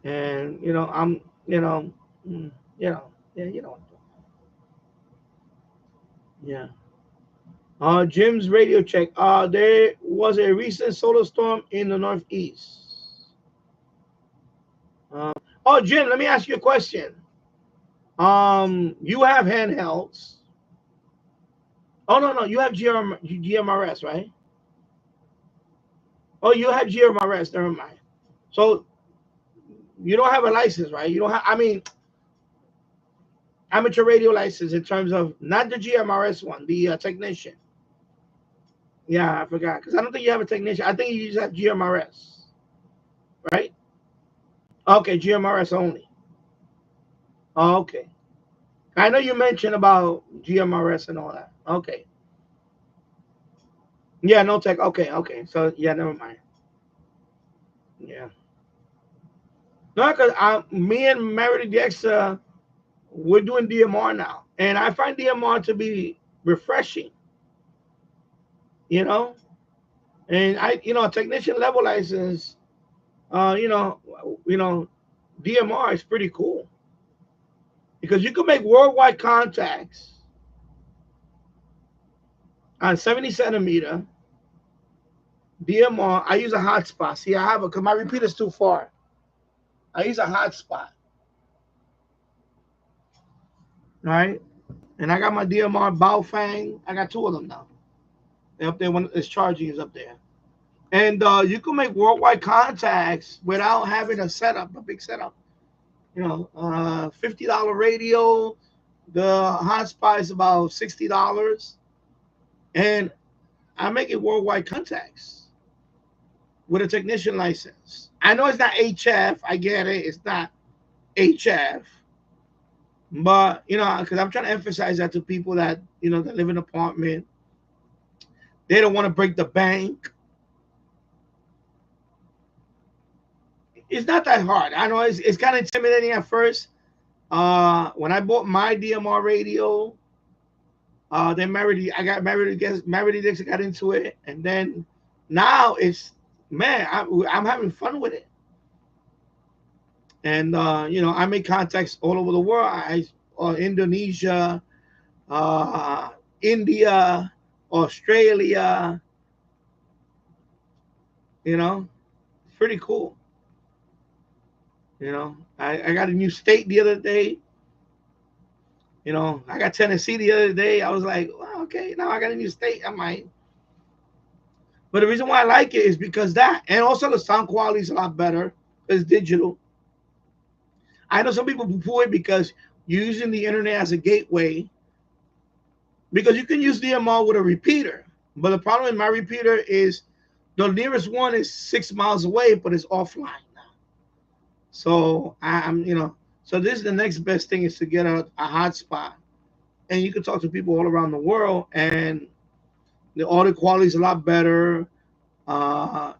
and I'm, you know, you know, yeah, yeah. Jim's radio check. There was a recent solar storm in the Northeast. Uh, oh, Jim, let me ask you a question. You have handhelds. Oh no, no, you have GMRS, right? Oh, you have GMRS. Never mind. So you don't have a license, right? You don't have. I mean, amateur radio license in terms of not the GMRS one, the technician. Yeah, I forgot because I don't think you have a technician. I think you just have GMRS, right? Okay, GMRS only. Oh, okay. I know you mentioned about GMRS and all that. Okay. Yeah, no tech. Okay, okay. So yeah, never mind. Yeah. No, because me and Meredith Dexter, we're doing DMR now, and I find DMR to be refreshing. You know, and a technician level license. You know, DMR is pretty cool because you can make worldwide contacts on 70 centimeter DMR. I use a hotspot. See, I have a because my repeater's too far. I use a hotspot, right? And I got my DMR Baofeng. I got two of them now. They're up there when it's charging is up there. And you can make worldwide contacts without having a setup, a big setup. $50 radio. The hotspot is about $60, and I make it worldwide contacts with a technician license. I know it's not HF. I get it. It's not HF, but because I'm trying to emphasize that to people that that live in an apartment, they don't want to break the bank. It's not that hard. I know it's kind of intimidating at first. When I bought my DMR radio, then I got married against married Dixon got into it, and then now it's man, I'm having fun with it. And I make contacts all over the world. Indonesia, uh, India, Australia. It's pretty cool. I got a new state the other day. I got Tennessee the other day. I was like, well, okay, now I got a new state. I might. But the reason why I like it is because that, and also the sound quality is a lot better. It's digital. I know some people poo it because you're using the internet as a gateway. Because you can use DMR with a repeater, but the problem with my repeater is the nearest one is 6 miles away, but it's offline now. So so this is the next best thing is to get a hotspot, and you can talk to people all around the world, and the audio quality is a lot better. You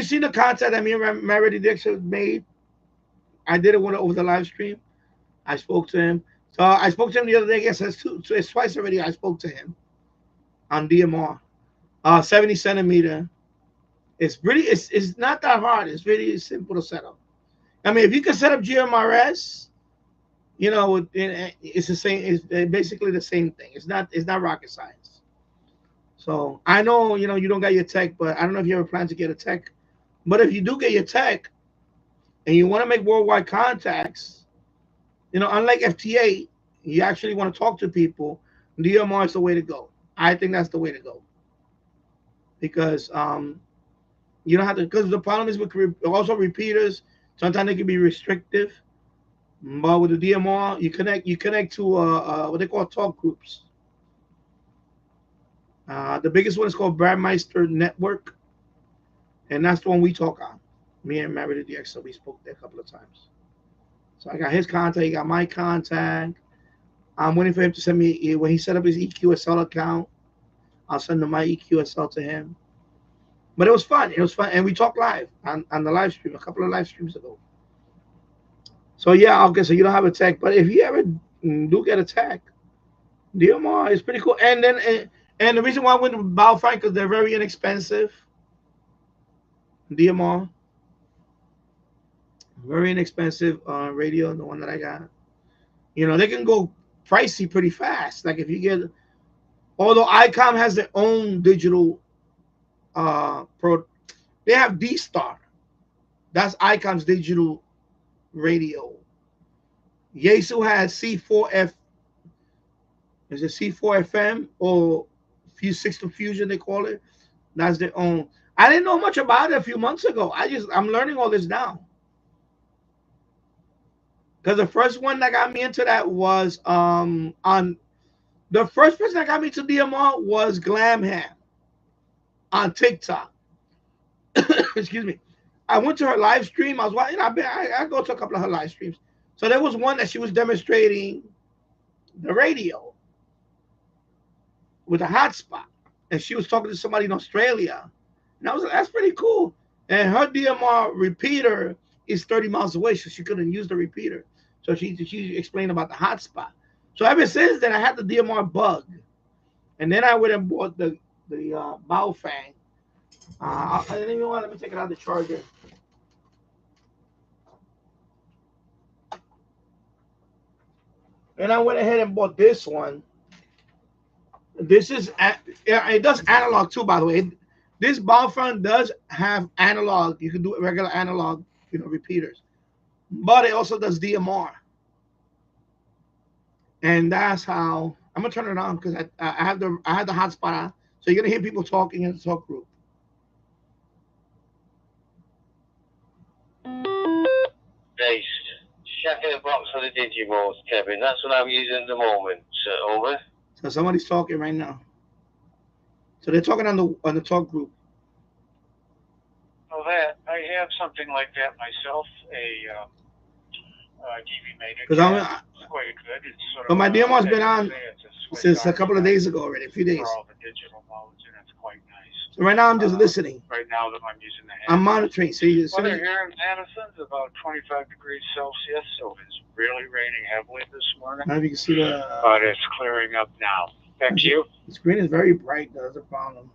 see the content that me and Meredith Dixon made. I did it over the live stream. I spoke to him. So I spoke to him the other day. I guess it's twice already. I spoke to him on DMR, 70 centimeter. It's not that hard. It's really simple to set up. I mean, if you can set up GMRS, it's the same. It's basically the same thing. It's not rocket science. So I know you don't got your tech, but I don't know if you ever plan to get a tech. But if you do get your tech and you want to make worldwide contacts, unlike FTA, you actually want to talk to people. DMR is the way to go. I think that's the way to go because you don't have to. Because the problem is with also repeaters. Sometimes they can be restrictive. But with the DMR, you connect to what they call talk groups. The biggest one is called Bradmeister Network, and that's the one we talk on. Me and Meredith DX, so we spoke there a couple of times. So I got his contact, he got my contact. I'm waiting for him to send me when he set up his EQSL account. I'll send him my EQSL to him. But it was fun. It was fun, and we talked live on the live stream a couple of live streams ago. So yeah, okay. So you don't have a tech, but if you ever do get a tech, DMR is pretty cool. And then And the reason why I went with Baofeng because they're very inexpensive. DMR, very inexpensive radio, the one that I got. You know, they can go pricey pretty fast. Like if you get, although ICOM has their own digital pro, they have D Star. That's ICOM's digital radio. Yaesu has C4F. Is it C4 FM or Fuse 6 to Fusion? They call it. That's their own. I didn't know much about it a few months ago. I'm learning all this now. Because the first one that got me into that was on the first person that got me to DMR was Glamham on TikTok. Excuse me. I went to her live stream. I was watching. I go to a couple of her live streams. So there was one that she was demonstrating the radio with a hotspot, and she was talking to somebody in Australia, and I was like, "That's pretty cool." And her DMR repeater is 30 miles away, so she couldn't use the repeater. So she explained about the hotspot. So ever since then, I had the DMR bug, and then I went and bought the Baofeng. I didn't even want. Let me take it out of the charger. And I went ahead and bought this one. This is it does analog too, by the way. This Baofeng does have analog. You can do regular analog, repeaters, but it also does DMR. And that's how I'm gonna turn it on because I have the hotspot on, so you're gonna hear people talking in the talk group. Based. Checking the box for the Digimos, Kevin. That's what I'm using at the moment. Over. So somebody's talking right now. So they're talking on the talk group. Well, I have something like that myself. A DV Matrix. Because I'm quite good. It's sort but of my DMR's been on since a couple of days ago already, a few days. for all the digital modes, and it's quite nice. So right now I'm just listening. Right now that I'm using the I'm monitoring. So weather here in Madison's about 25 degrees Celsius, so it's really raining heavily this morning. I don't know if you can see but it's clearing up now. Thank you. The screen is very bright. That's a problem.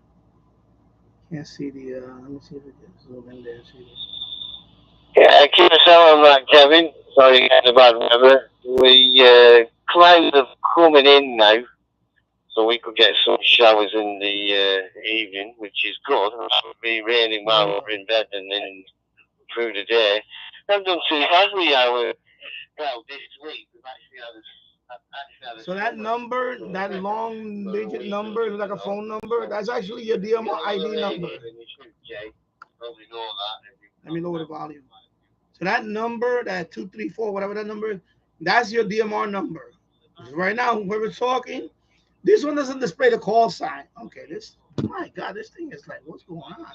Can't see the. Let me see if it gets zoom in there. See this. Yeah, keep us out on that, Kevin. Sorry again about weather. We clouds are coming in now, so we could get some showers in the evening, which is good. It would be raining while we're in bed and then through the day. I've done too bad. Well, this week we've actually had a So that number, that long digit number, like a phone number, that's actually your DMR ID number. Let me lower the volume. So that number, that 234, whatever that number is, that's your DMR number. Right now, when we're talking, this one doesn't display the call sign. Okay, my God, this thing is like, what's going on?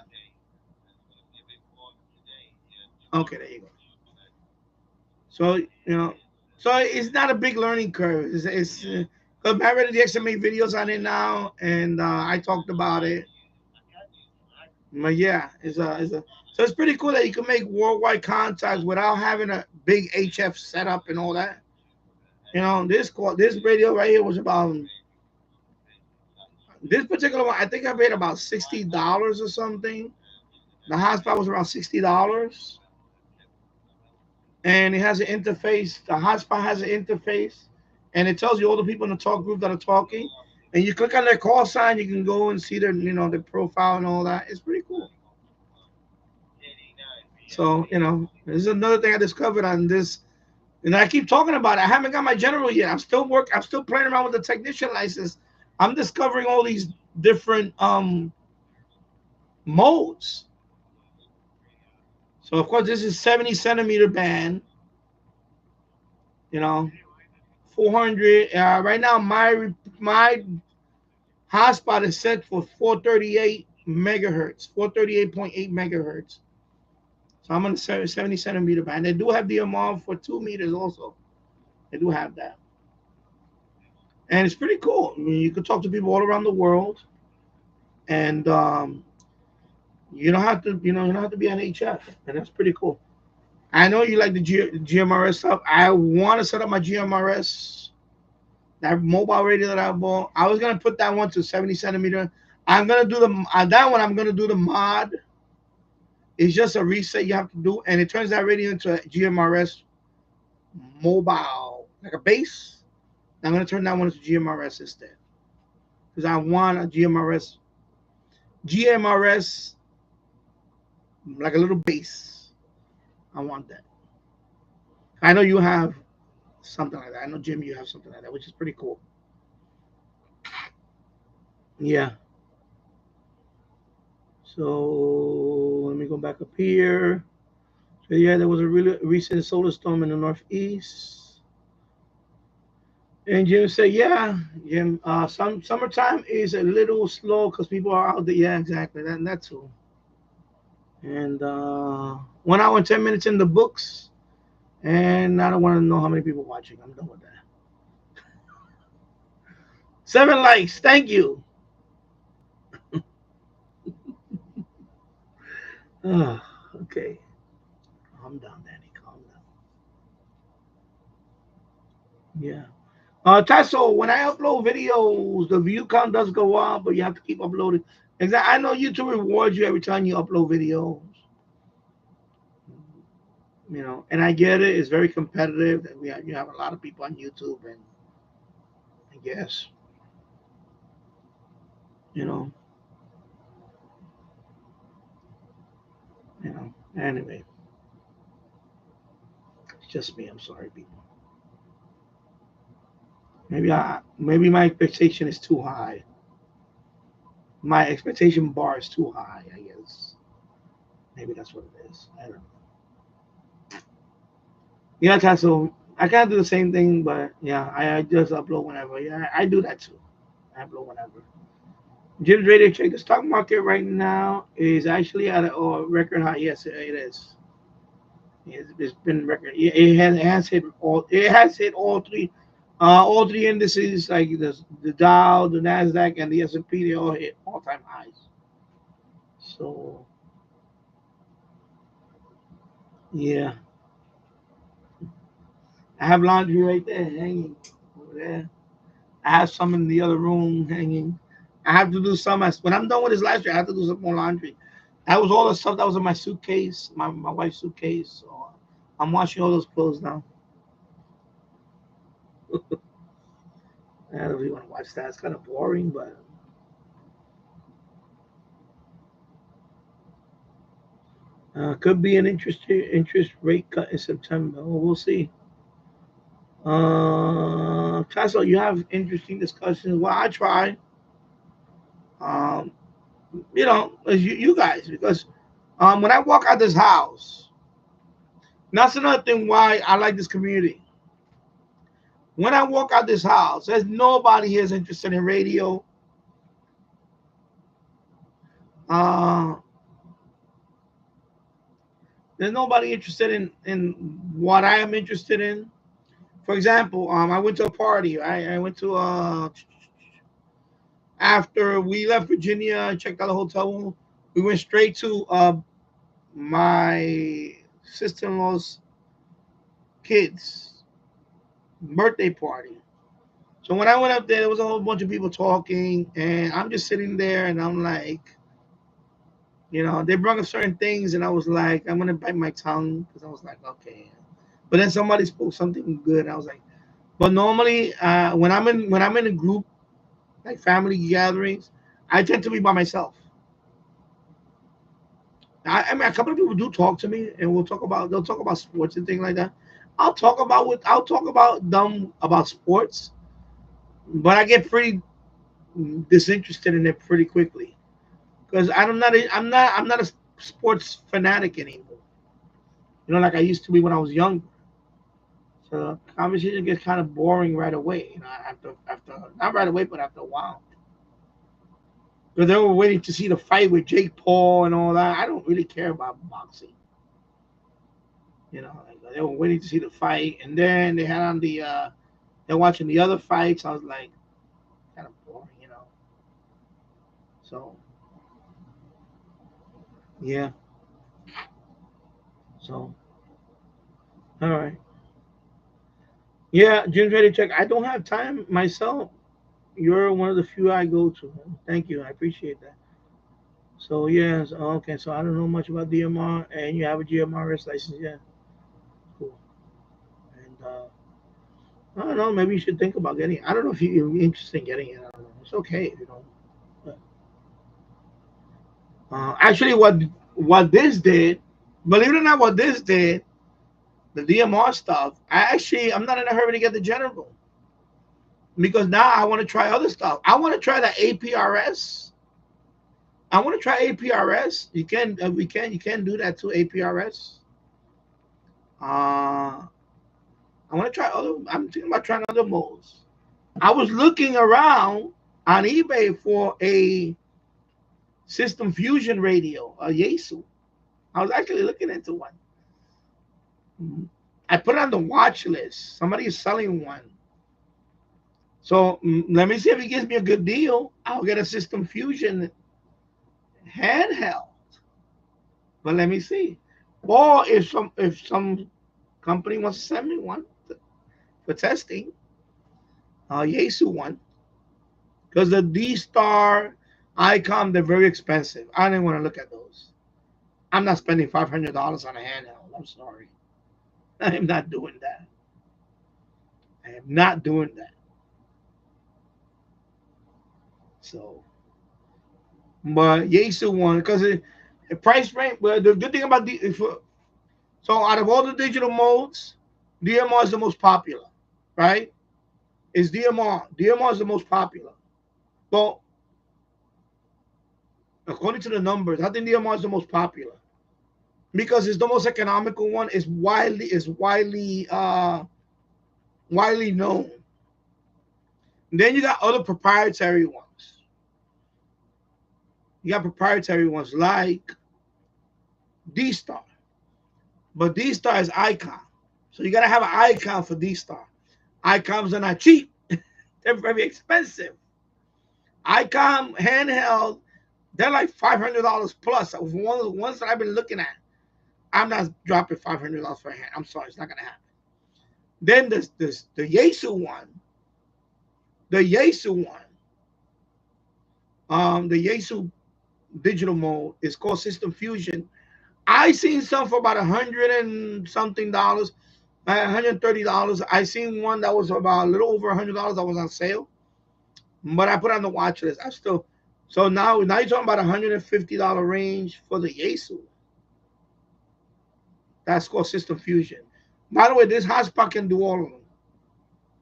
Okay, there you go. So, so it's not a big learning curve. It's I already the XMA videos on it now, and I talked about it. But yeah, so it's pretty cool that you can make worldwide contacts without having a big HF setup and all that. This radio right here was about this particular one. I think I paid about $60 or something. The hotspot was around $60. And it has an interface. The hotspot has an interface, and it tells you all the people in the talk group that are talking. And you click on their call sign, you can go and see their, their profile and all that. It's pretty cool. So, this is another thing I discovered on this. And I keep talking about it. I haven't got my general yet. I'm still playing around with the technician license. I'm discovering all these different modes. So of course this is 70 centimeter band, 400. Right now my hotspot is set for 438 megahertz, 438.8 megahertz. So I'm on the 70 centimeter band. They do have DMR for 2 meters also. They do have that, and it's pretty cool. I mean, you can talk to people all around the world, and you don't have to be an HF, and that's pretty cool. I know you like the GMRS stuff. I want to set up my GMRS. that mobile radio that I bought. I was gonna put that one to 70 centimeter. I'm gonna do that one. I'm gonna do the mod. It's just a reset you have to do, and it turns that radio into a GMRS mobile, like a base. I'm gonna turn that one into GMRS instead, because I want a GMRS, like a little base. I want that. I know you have something like that. I know, Jim, you have something like that, which is pretty cool. Yeah. So let me go back up here. So yeah, there was a really recent solar storm in the Northeast. And Jim said, yeah, Jim, summertime is a little slow because people are out there. Yeah, exactly. That's true. And 1 hour and 10 minutes in the books. And I don't want to know how many people watching. I'm done with that. 7 likes. Thank you. Okay. Calm down, Danny. Calm down. Yeah. Tasso, when I upload videos, the view count does go up, but you have to keep uploading. Exactly. I know YouTube rewards you every time you upload videos. You know, and I get it. It's very competitive. And you have a lot of people on YouTube, and I guess, you know, Anyway, it's just me. I'm sorry, people. Maybe my expectation is too high. My expectation bar is too high, I guess. Maybe that's what it is. I don't know. Yeah, Tasso, I kind of do the same thing, but yeah, I just upload whenever. Yeah, I do that too. I upload whenever. Jim's radio check. The stock market right now is actually at a record high. Yes, it is. It's been record. It has hit all. It has hit all three indices like the Dow, the Nasdaq, and the S&P. They all hit all-time highs. So yeah, I have laundry right there hanging over there. I have some in the other room hanging. I have to do some when I'm done with this live stream. I have to do some more laundry. That was all the stuff that was in my suitcase, my wife's suitcase. So I'm washing all those clothes now. I don't really want to watch that. It's kind of boring, but could be an interest rate cut in September. Well, we'll see. Tasso, you have interesting discussions. Well, I try. Um, as you guys, because when I walk out this house, that's another thing why I like this community. When I walk out this house, there's nobody here is interested in radio. Uh, there's nobody interested in what I am interested in. For example, I went to a party. I went to after we left Virginia, checked out the hotel room. We went straight to my sister-in-law's kids' birthday party. So when I went up there was a whole bunch of people talking, and I'm just sitting there, and I'm like, they brought up certain things, and I was like, I'm gonna bite my tongue because I was like, okay. But then somebody spoke something good. I was like, but normally when I'm in a group like family gatherings, I tend to be by myself. I mean, a couple of people do talk to me, and they'll talk about sports and things like that. I'll talk about them about sports, but I get pretty disinterested in it pretty quickly because I'm not a sports fanatic anymore. Like I used to be when I was young. So conversation gets kind of boring right away. After not right away, but after a while. But they were waiting to see the fight with Jake Paul and all that. I don't really care about boxing. They were waiting to see the fight, and then they had on they're watching the other fights. I was like, kind of boring. So yeah. So all right. Yeah, Jim's ready to check. I don't have time myself. You're one of the few I go to. Thank you. I appreciate that. So yes, okay. So I don't know much about DMR, and you have a GMRS license. Yeah, cool. And I don't know. Maybe you should think about getting it. I don't know if you're interested in getting it. I don't know. It's okay if you don't. But, actually, what this did, believe it or not, what this did, the DMR stuff. I'm not in a hurry to get the general because now I want to try other stuff. I want to try the APRS. I want to try APRS. You can do that too. APRS. I want to try other. I'm thinking about trying other modes. I was looking around on eBay for a System Fusion radio, a Yaesu. I was actually looking into one. I put it on the watch list. Somebody is selling one. So let me see if he gives me a good deal. I'll get a System Fusion handheld. But let me see. Or if some company wants to send me one for testing, Yaesu one. Because the D Star Icon, they're very expensive. I didn't want to look at those. I'm not spending $500 on a handheld. I'm sorry. I am not doing that. I am not doing that. So, but Yaesu one, because the price range, but the good thing about so out of all the digital modes, DMR is the most popular, right? It's DMR. DMR is the most popular. Well, according to the numbers, I think DMR is the most popular because it's the most economical one. It's widely known. And then you got other proprietary ones. You got proprietary ones like D Star, but D Star is Icon, so you gotta have an Icon for D Star. Icons are not cheap; they're very expensive. Icon handheld, they're like $500 plus. One of the ones that I've been looking at, I'm not dropping $500 for a hand. I'm sorry, it's not gonna happen. Then this the Yaesu one, the Yaesu one, the Yaesu digital mode is called System Fusion. I seen some for about 100 and something dollars, $130. I seen one that was about a little over $100 that was on sale, but I put it on the watch list. I still so now you're talking about $150 range for the Yaesu. That's called System Fusion. By the way, this hotspot can do all of them,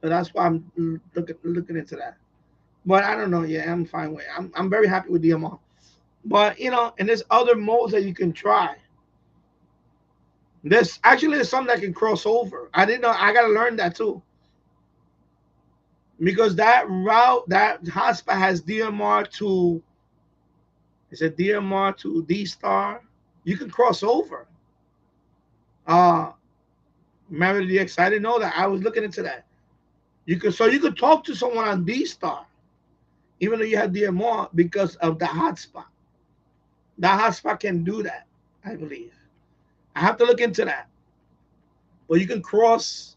so that's why I'm looking into that. But I don't know. Yeah, I'm fine with it. I'm very happy with DMR. But and there's other modes that you can try. There's some that can cross over. I didn't know. I gotta learn that too. Because that hotspot has DMR to is it DMR to D Star. You can cross over. Uh Married DX. I didn't know that. I was looking into that. You could talk to someone on D Star, even though you have DMR because of the hotspot. That hotspot can do that, I believe. I have to look into that. But you can cross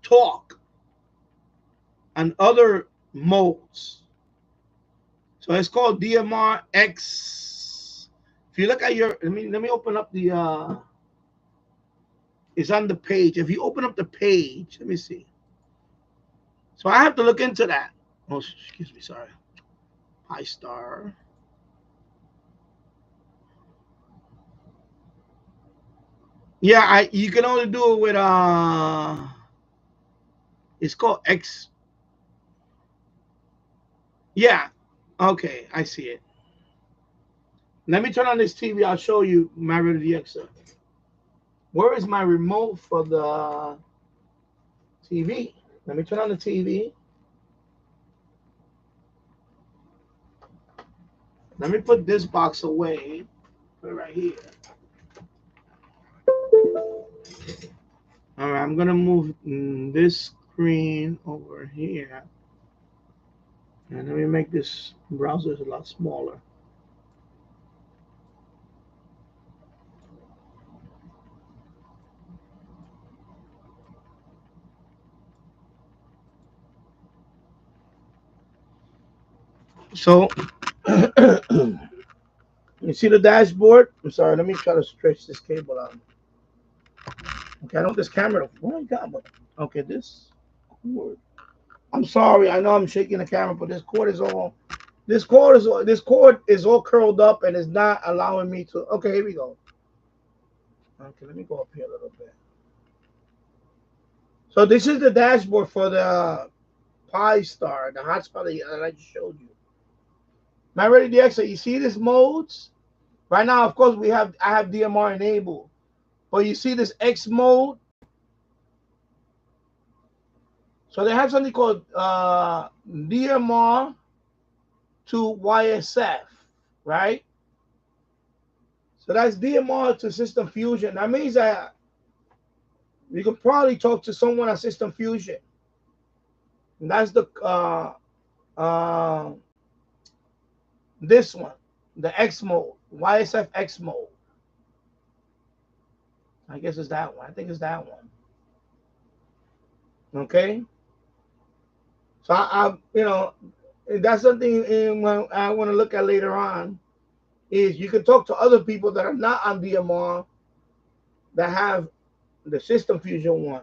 talk on other modes. So it's called DMR X. If you look at let me open up it's on the page. If you open up the page, let me see. So I have to look into that. Oh, excuse me, sorry. Pi star. Yeah, you can only do it with it's called X. Yeah. Okay, I see it. Let me turn on this TV. I'll show you my Red DX. Where is my remote for the TV? Let me turn on the TV. Let me put this box away. Put it right here. All right, I'm gonna move this screen over here, and let me make this browser a lot smaller. So you see the dashboard? I'm sorry, let me try to stretch this cable out. Okay, I know this camera. What I got? Okay, this cord. I'm sorry, I know I'm shaking the camera, but this cord is all. This cord is all curled up and is not allowing me to. Okay, here we go. Okay, let me go up here a little bit. So this is the dashboard for the Pi Star, the hotspot that I just showed you. Am I ready, DX? So you see this modes? Right now, of course, I have DMR enabled. But you see this X mode? So they have something called DMR to YSF, right? So that's DMR to System Fusion. That means that you could probably talk to someone at System Fusion. And that's the uh, this one, the X mode, YSF X mode. I guess it's that one. I think it's that one. Okay. So that's something I want to look at later on. Is you can talk to other people that are not on DMR that have the System Fusion one.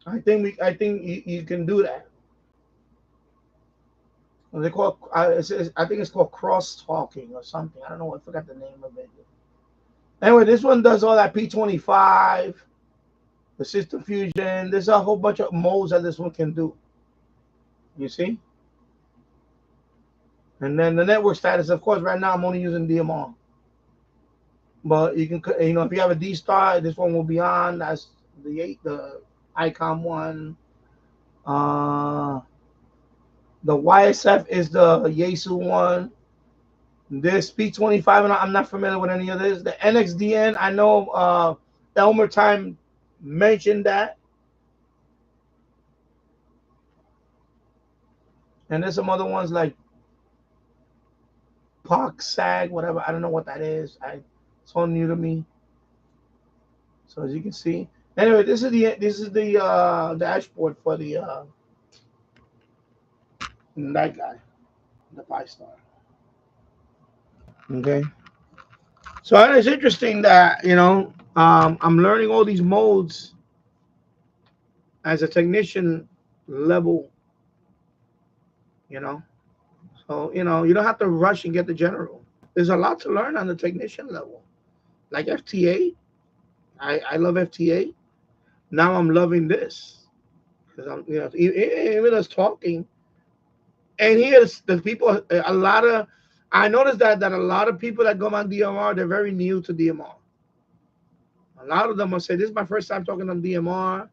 I think you can do that. They call I think it's called cross talking or something. I don't know. I forgot the name of it. Anyway, this one does all that P25, the System Fusion. There's a whole bunch of modes that this one can do. You see? And then the network status, of course, right now I'm only using DMR. But you can, if you have a D star, this one will be on. That's the ICOM one. The YSF is the Yaesu one. This P25, and I'm not familiar with any of this. The NXDN, I know Elmer Time mentioned that. And there's some other ones like POC, SAG, whatever. I don't know what that is. It's all new to me. So as you can see. Anyway, this is the dashboard for the that guy, the Pi Star. Okay. So it's interesting that I'm learning all these modes as a technician level. So you don't have to rush and get the general. There's a lot to learn on the technician level, like FTA. I love FTA. Now I'm loving this because I'm even us talking. And here's the people. I noticed that a lot of people that go on DMR, they're very new to DMR. A lot of them will say, "This is my first time talking on DMR.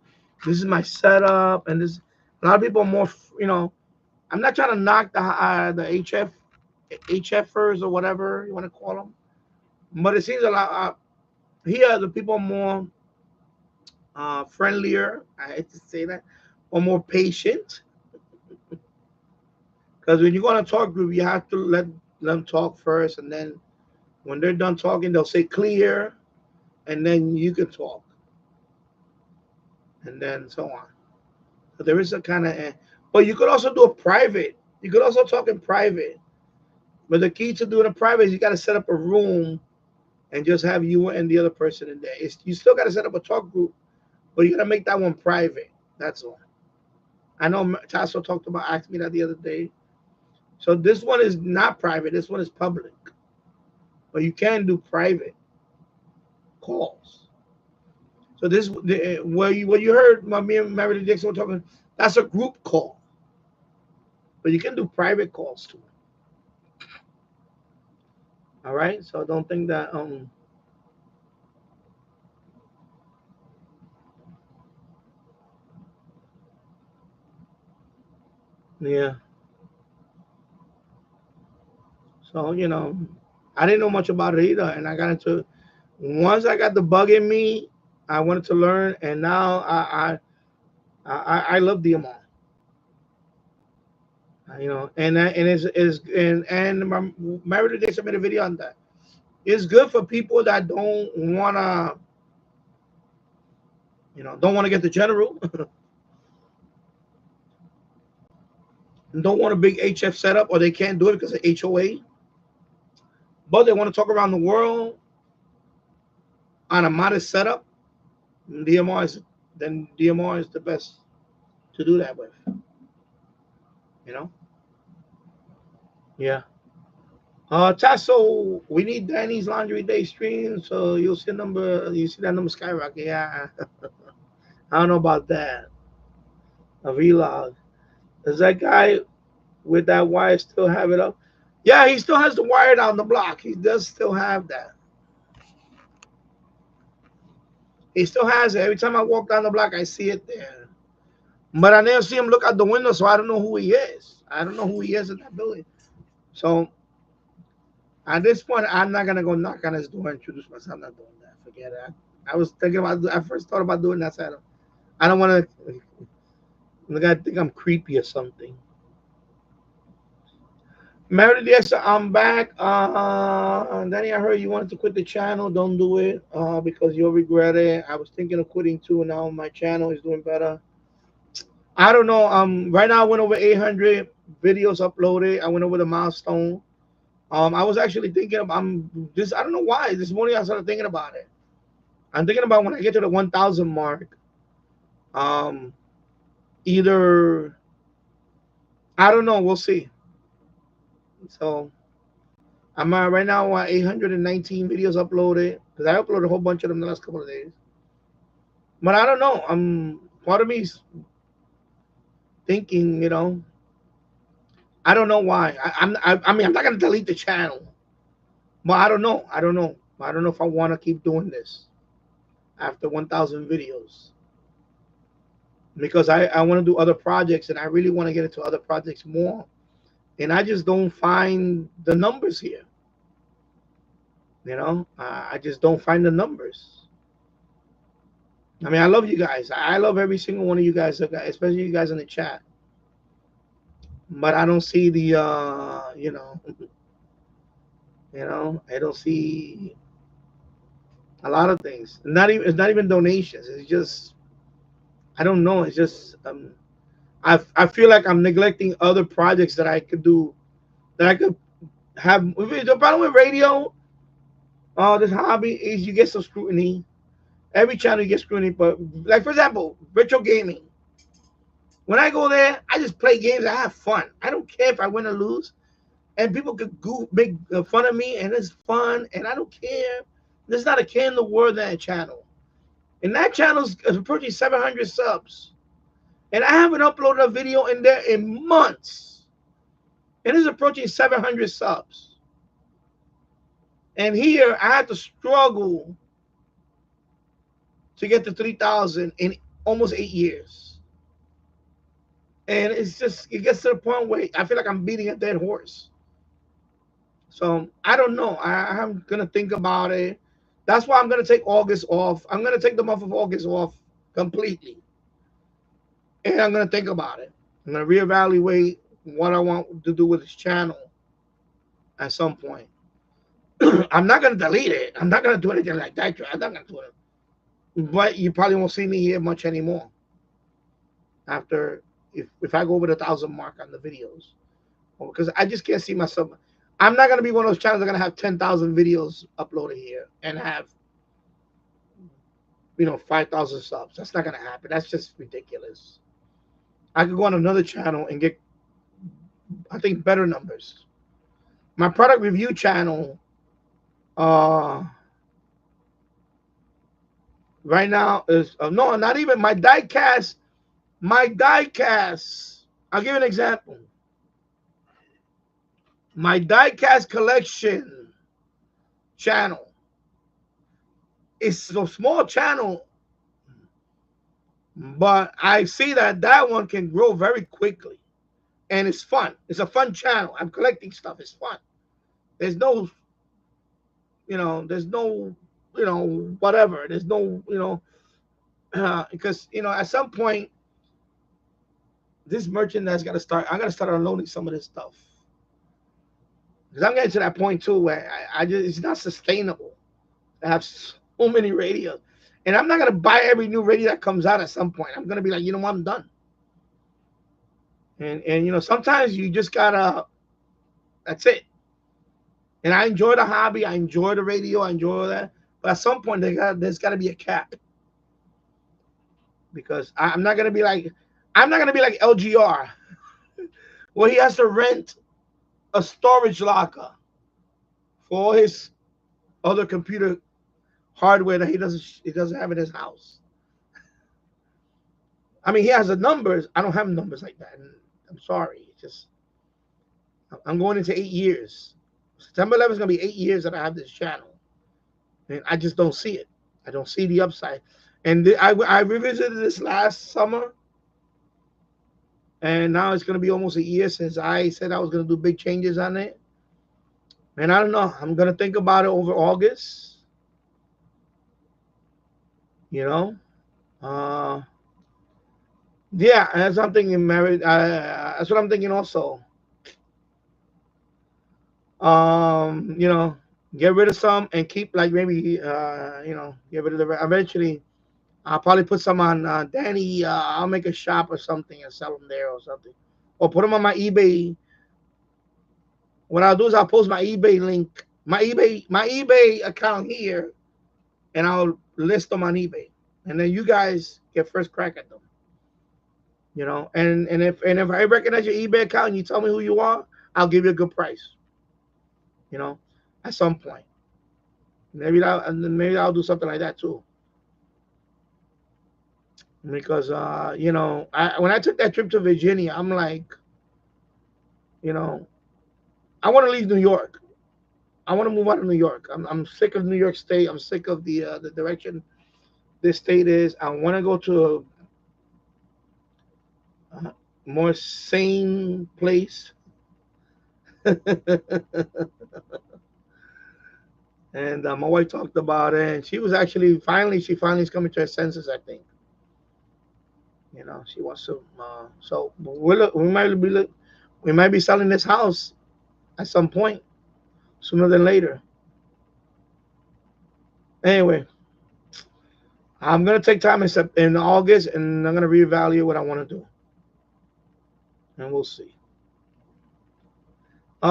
This is my setup." And this, a lot of people are more, I'm not trying to knock the HFers or whatever you want to call them, but it seems a lot here the people are more friendlier. I hate to say that, or more patient. Because when you go on a talk group, you have to let them talk first, and then when they're done talking, they'll say clear, and then you can talk, and then so on. So there is a kind of, but you could also do a private. You could also talk in private. But the key to doing a private is you got to set up a room and just have you and the other person in there. You still got to set up a talk group, but you got to make that one private. That's all. I know Tasso asked me that the other day. So this one is not private. This one is public. But you can do private calls. So what you heard me and Mary Dixon were talking, that's a group call. But you can do private calls too. All right. So don't think that yeah. So I didn't know much about it either, and I got into. Once I got the bug in me, I wanted to learn, and now I love DMR. And my Mary Dixon made a video on that. It's good for people that don't wanna don't want to get the general. and don't want a big HF setup, or they can't do it because of HOA, but they want to talk around the world on a modest setup, DMR is the best to do that with. You know? Yeah. Tasso, we need Danny's Laundry Day stream, so you see that number skyrocket. Yeah. I don't know about that. A vlog. Does that guy with that wire still have it up? Yeah, he still has the wire down the block. He does still have that. He still has it. Every time I walk down the block, I see it there. But I never see him look out the window, so I don't know who he is. I don't know who he is in that building. So at this point, I'm not gonna go knock on his door and introduce myself. I'm not doing that. Forget it. I was thinking about. I first thought about doing that. So I don't want to. The guy think I'm creepy or something. Meredith, yes, I'm back. Danny, I heard you wanted to quit the channel. Don't do it because you'll regret it. I was thinking of quitting too. Now my channel is doing better. I don't know. Right now I went over 800 videos uploaded. I went over the milestone. I was actually thinking of I don't know why. This morning I started thinking about it. I'm thinking about when I get to the 1,000 mark. Either I don't know. We'll see. So I'm right now at 819 videos uploaded because I uploaded a whole bunch of them the last couple of days. But I don't know. Part of me's thinking, I don't know why. I mean, I'm not gonna delete the channel, but I don't know. I don't know if I want to keep doing this after 1,000 videos because I want to do other projects and I really want to get into other projects more, and I just don't find the numbers here. I just don't find the numbers. I mean, I love you guys. I love every single one of you guys, especially you guys in the chat. But I don't see the, I don't see a lot of things. It's not even donations. It's just, I don't know. It's just, I feel like I'm neglecting other projects that I could do, that I could have. The problem with radio, this hobby is you get some scrutiny. Every channel you get scrutiny, but like for example, virtual gaming. When I go there, I just play games. I have fun. I don't care if I win or lose, and people could make fun of me, and it's fun, and I don't care. There's not a care in the world in that channel, and that channel's approaching 700 subs, and I haven't uploaded a video in there in months, and it's approaching 700 subs. And here I had to struggle to get to 3,000 in almost 8 years. And it's just, it gets to the point where I feel like I'm beating a dead horse. So I don't know. I'm going to think about it. That's why I'm going to take August off. I'm going to take the month of August off completely. And I'm going to think about it. I'm going to reevaluate what I want to do with this channel at some point. I'm not going to delete it. I'm not going to do anything like that. I'm not going to do it. But you probably won't see me here much anymore after if I go over the 1,000 mark on the videos, because I just can't see myself. I'm not gonna be one of those channels that are gonna have 10,000 videos uploaded here and have 5,000 subs. That's not gonna happen. That's just ridiculous. I could go on another channel and get, I think, better numbers. My product review channel, right now is no, not even my diecast. My diecast. I'll give you an example. My diecast collection channel is a small channel, but I see that one can grow very quickly, and it's fun. It's a fun channel. I'm collecting stuff. It's fun. There's no, whatever. There's no, because at some point this merchandise got to start. I got to start unloading some of this stuff. Because I'm getting to that point too where I just, it's not sustainable. I have so many radios, and I'm not gonna buy every new radio that comes out. At some point, I'm gonna be like, I'm done. And you know, sometimes you just gotta. That's it. And I enjoy the hobby. I enjoy the radio. I enjoy that. But at some point, there's got to be a cap, because I'm not gonna be like LGR, where he has to rent a storage locker for all his other computer hardware that he doesn't have in his house. I mean, he has the numbers. I don't have numbers like that. And I'm sorry. It's just I'm going into 8 years. September 11th is gonna be 8 years that I have this channel, and I just don't see it. I don't see the upside. And I revisited this last summer, and now it's gonna be almost a year since I said I was gonna do big changes on it. And I don't know. I'm gonna think about it over August. You know, yeah. That's what I'm thinking. Married. That's what I'm thinking also. You know, get rid of some and keep, like, maybe you know, get rid of the eventually. I'll probably put some on Danny. I'll make a shop or something and sell them there or something, or put them on my eBay. What I'll do is I'll post my eBay link, my eBay account here, and I'll list them on eBay, and then you guys get first crack at them. You know, and if I recognize your eBay account and you tell me who you are, I'll give you a good price. You know, at some point, maybe I'll do something like that too. Because you know, when I took that trip to Virginia, I'm like, you know, I want to leave New York. I want to move out of New York. I'm sick of New York State. I'm sick of the direction this state is. I want to go to a more sane place. And my wife talked about it, and she was actually she finally is coming to her senses, I think. You know, she wants to. So we might be selling this house at some point, sooner than later. Anyway, I'm gonna take time in August, and I'm gonna reevaluate what I want to do, and we'll see.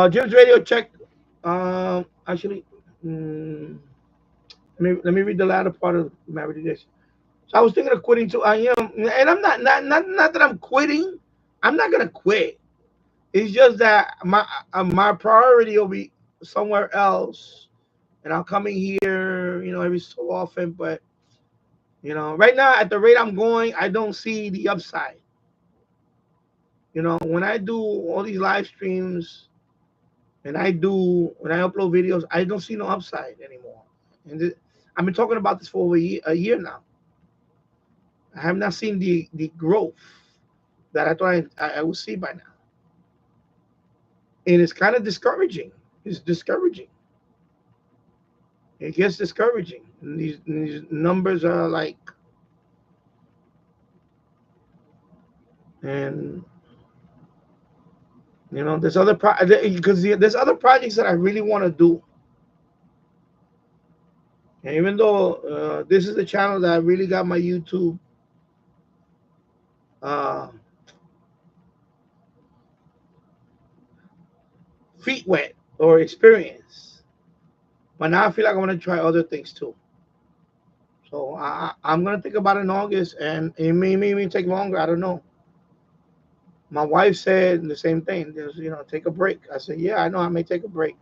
Jim's radio check. Actually, let me read the latter part of my resignation. So I was thinking of quitting too. I am, and I'm not that I'm quitting. I'm not gonna quit. It's just that my priority will be somewhere else, and I'm coming here, you know, every so often. But you know, right now at the rate I'm going, I don't see the upside. You know, when I do all these live streams and when I upload videos, I don't see no upside anymore. And I've been talking about this for over a year now. I have not seen the growth that I thought I would see by now, and it's kind of discouraging. It's discouraging. It gets discouraging. And these numbers are like, and you know, because there's other projects that I really want to do. And even though this is the channel that I really got my YouTube uh, feet wet or experience, but now I feel like I want to try other things too. So I'm gonna think about it in August, and it may take longer. I don't know. My wife said the same thing. There's, you know, take a break. I said, yeah, I know I may take a break.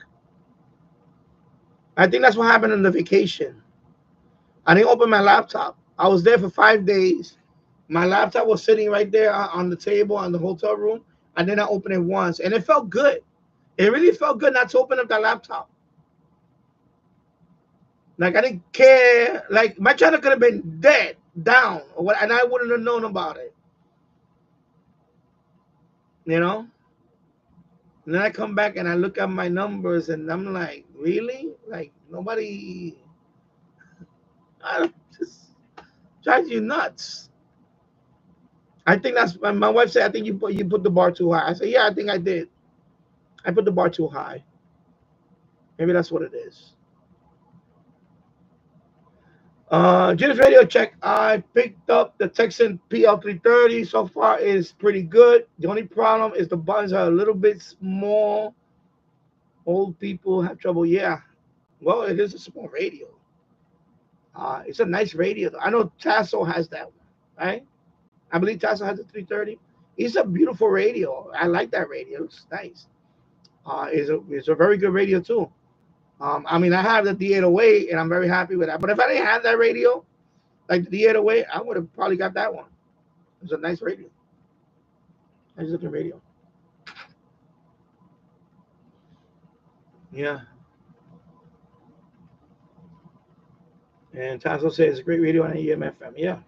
I think that's what happened on the vacation. I didn't open my laptop. I was there for 5 days. My laptop was sitting right there on the table on the hotel room. I did not open it once, and it felt good. It really felt good not to open up that laptop. Like, I didn't care. Like, my channel could have been dead, down, or what, and I wouldn't have known about it. You know? And then I come back and I look at my numbers, and I'm like, really? Like, nobody, I don't, just drives you nuts. I think that's my wife said, I think you put the bar too high. I said, yeah, I think I did. I put the bar too high. Maybe that's what it is. Jim's radio check. I picked up the Texan PL330. So far, is pretty good. The only problem is the buttons are a little bit small. Old people have trouble. Yeah. Well, it is a small radio. It's a nice radio. I know Tasso has that one, right? I believe Tasso has a 330. It's a beautiful radio. I like that radio. It's nice. It's a very good radio too. I mean, I have the D808 and I'm very happy with that. But if I didn't have that radio, like the D808, I would have probably got that one. It's a nice radio. Nice looking radio. Yeah. And Tasso says it's a great radio on EMFM. Yeah.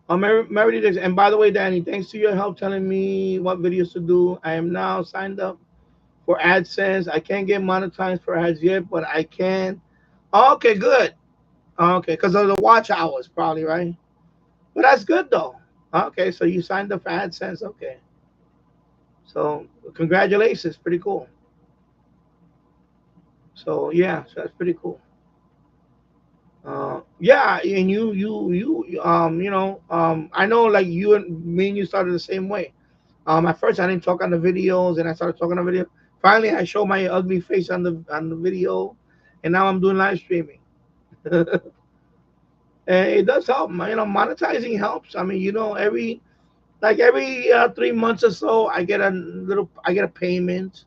Mary Dix. And by the way, Danny, thanks to your help telling me what videos to do, I am now signed up for AdSense. I can't get monetized for ads yet, but I can. Okay, good. Okay, because of the watch hours, probably, right? But that's good, though. Okay, so you signed up for AdSense. Okay. So congratulations. Pretty cool. So, yeah, so that's pretty cool. Yeah, and I know like you and me and you started the same way. At first I didn't talk on the videos, and I started talking on the video. Finally, I showed my ugly face on the video, and now I'm doing live streaming. And it does help. Monetizing helps. I mean, every 3 months or so, I get a payment.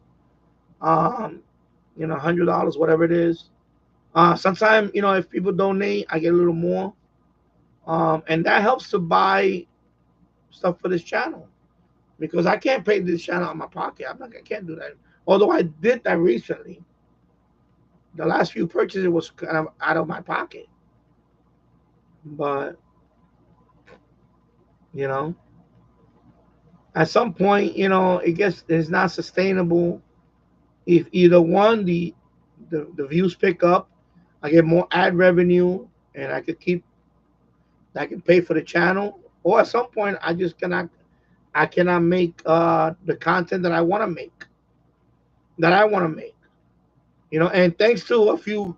$100, whatever it is. Sometimes, if people donate, I get a little more. And that helps to buy stuff for this channel because I can't pay this channel out of my pocket. I can't do that. Although I did that recently. The last few purchases was kind of out of my pocket. But, at some point, it's not sustainable. If either one, the views pick up, I get more ad revenue, and I can pay for the channel, or at some point I cannot make the content that I want to make. And thanks to a few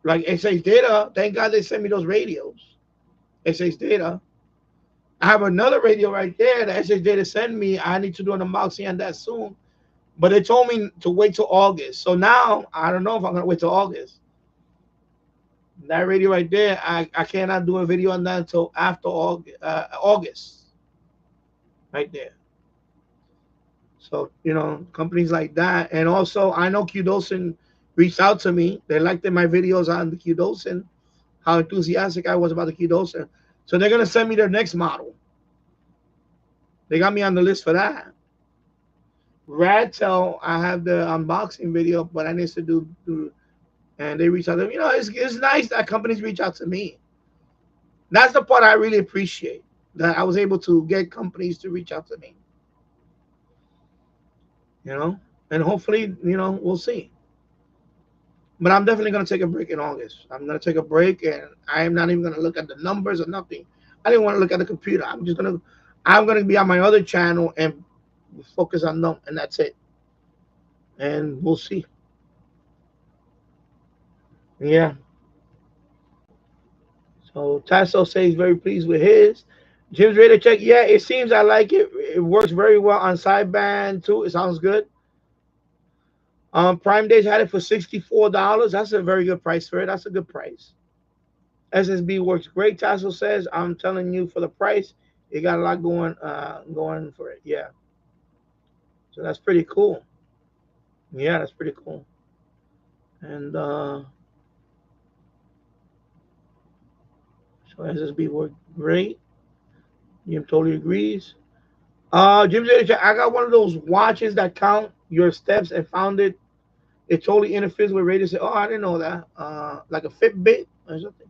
like SH Data, thank God they sent me those radios. SH Data. I have another radio right there that SH Data sent me. I need to do an unboxing on that soon. But they told me to wait till August. So now I don't know if I'm gonna wait till August. That radio right there, I cannot do a video on that until after August. Right there. So, companies like that. And also, I know QDosin reached out to me. They liked my videos on the QDosin, how enthusiastic I was about the QDosin. So they're going to send me their next model. They got me on the list for that. Radtel, I have the unboxing video, but I need to do and they reach out to me. It's nice that companies reach out to me. That's the part I really appreciate, that I was able to get companies to reach out to me. And hopefully, we'll see. But I'm definitely going to take a break in August. I'm going to take a break, and I am not even going to look at the numbers or nothing. I didn't want to look at the computer. I'm going to be on my other channel and focus on them, and that's it. And we'll see. Yeah. So Tasso says he's very pleased with his. Jim's radio check. Yeah, it seems I like it. It works very well on sideband too. It sounds good. Prime Days had it for $64. That's a very good price for it. That's a good price. SSB works great. Tasso says, I'm telling you, for the price, it got a lot going for it. Yeah. So that's pretty cool. Yeah, that's pretty cool. And so SSB worked great. Jim totally agrees. Jim said, I got one of those watches that count your steps and found it totally interferes with radio. Say, oh, I didn't know that. Like a Fitbit or something.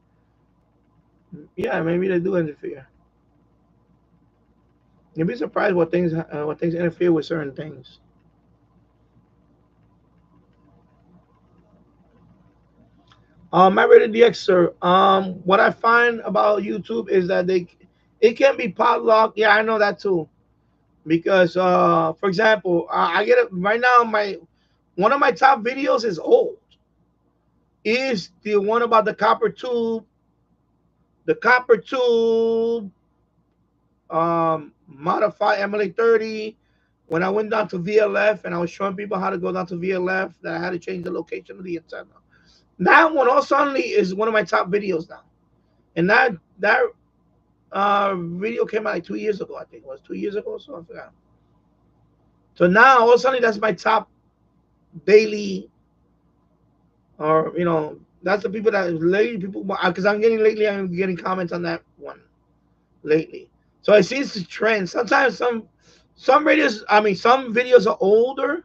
Yeah, maybe they do interfere. You'd be surprised what things interfere with certain things. My rated DX, sir. What I find about YouTube is that it can be padlocked. Yeah, I know that too. Because for example, I get it right now. One of my top videos is old. is the one about the copper tube. The copper tube modify MLA30. When I went down to VLF and I was showing people how to go down to VLF, that I had to change the location of the antenna. That one all suddenly is one of my top videos now. And that video came out like 2 years ago, I think. It was 2 years ago, so I forgot. So now all of a sudden that's my top daily, or that's the people that lately people, because I'm getting comments on that one lately. So it seems to trend. Sometimes some radios, some videos are older,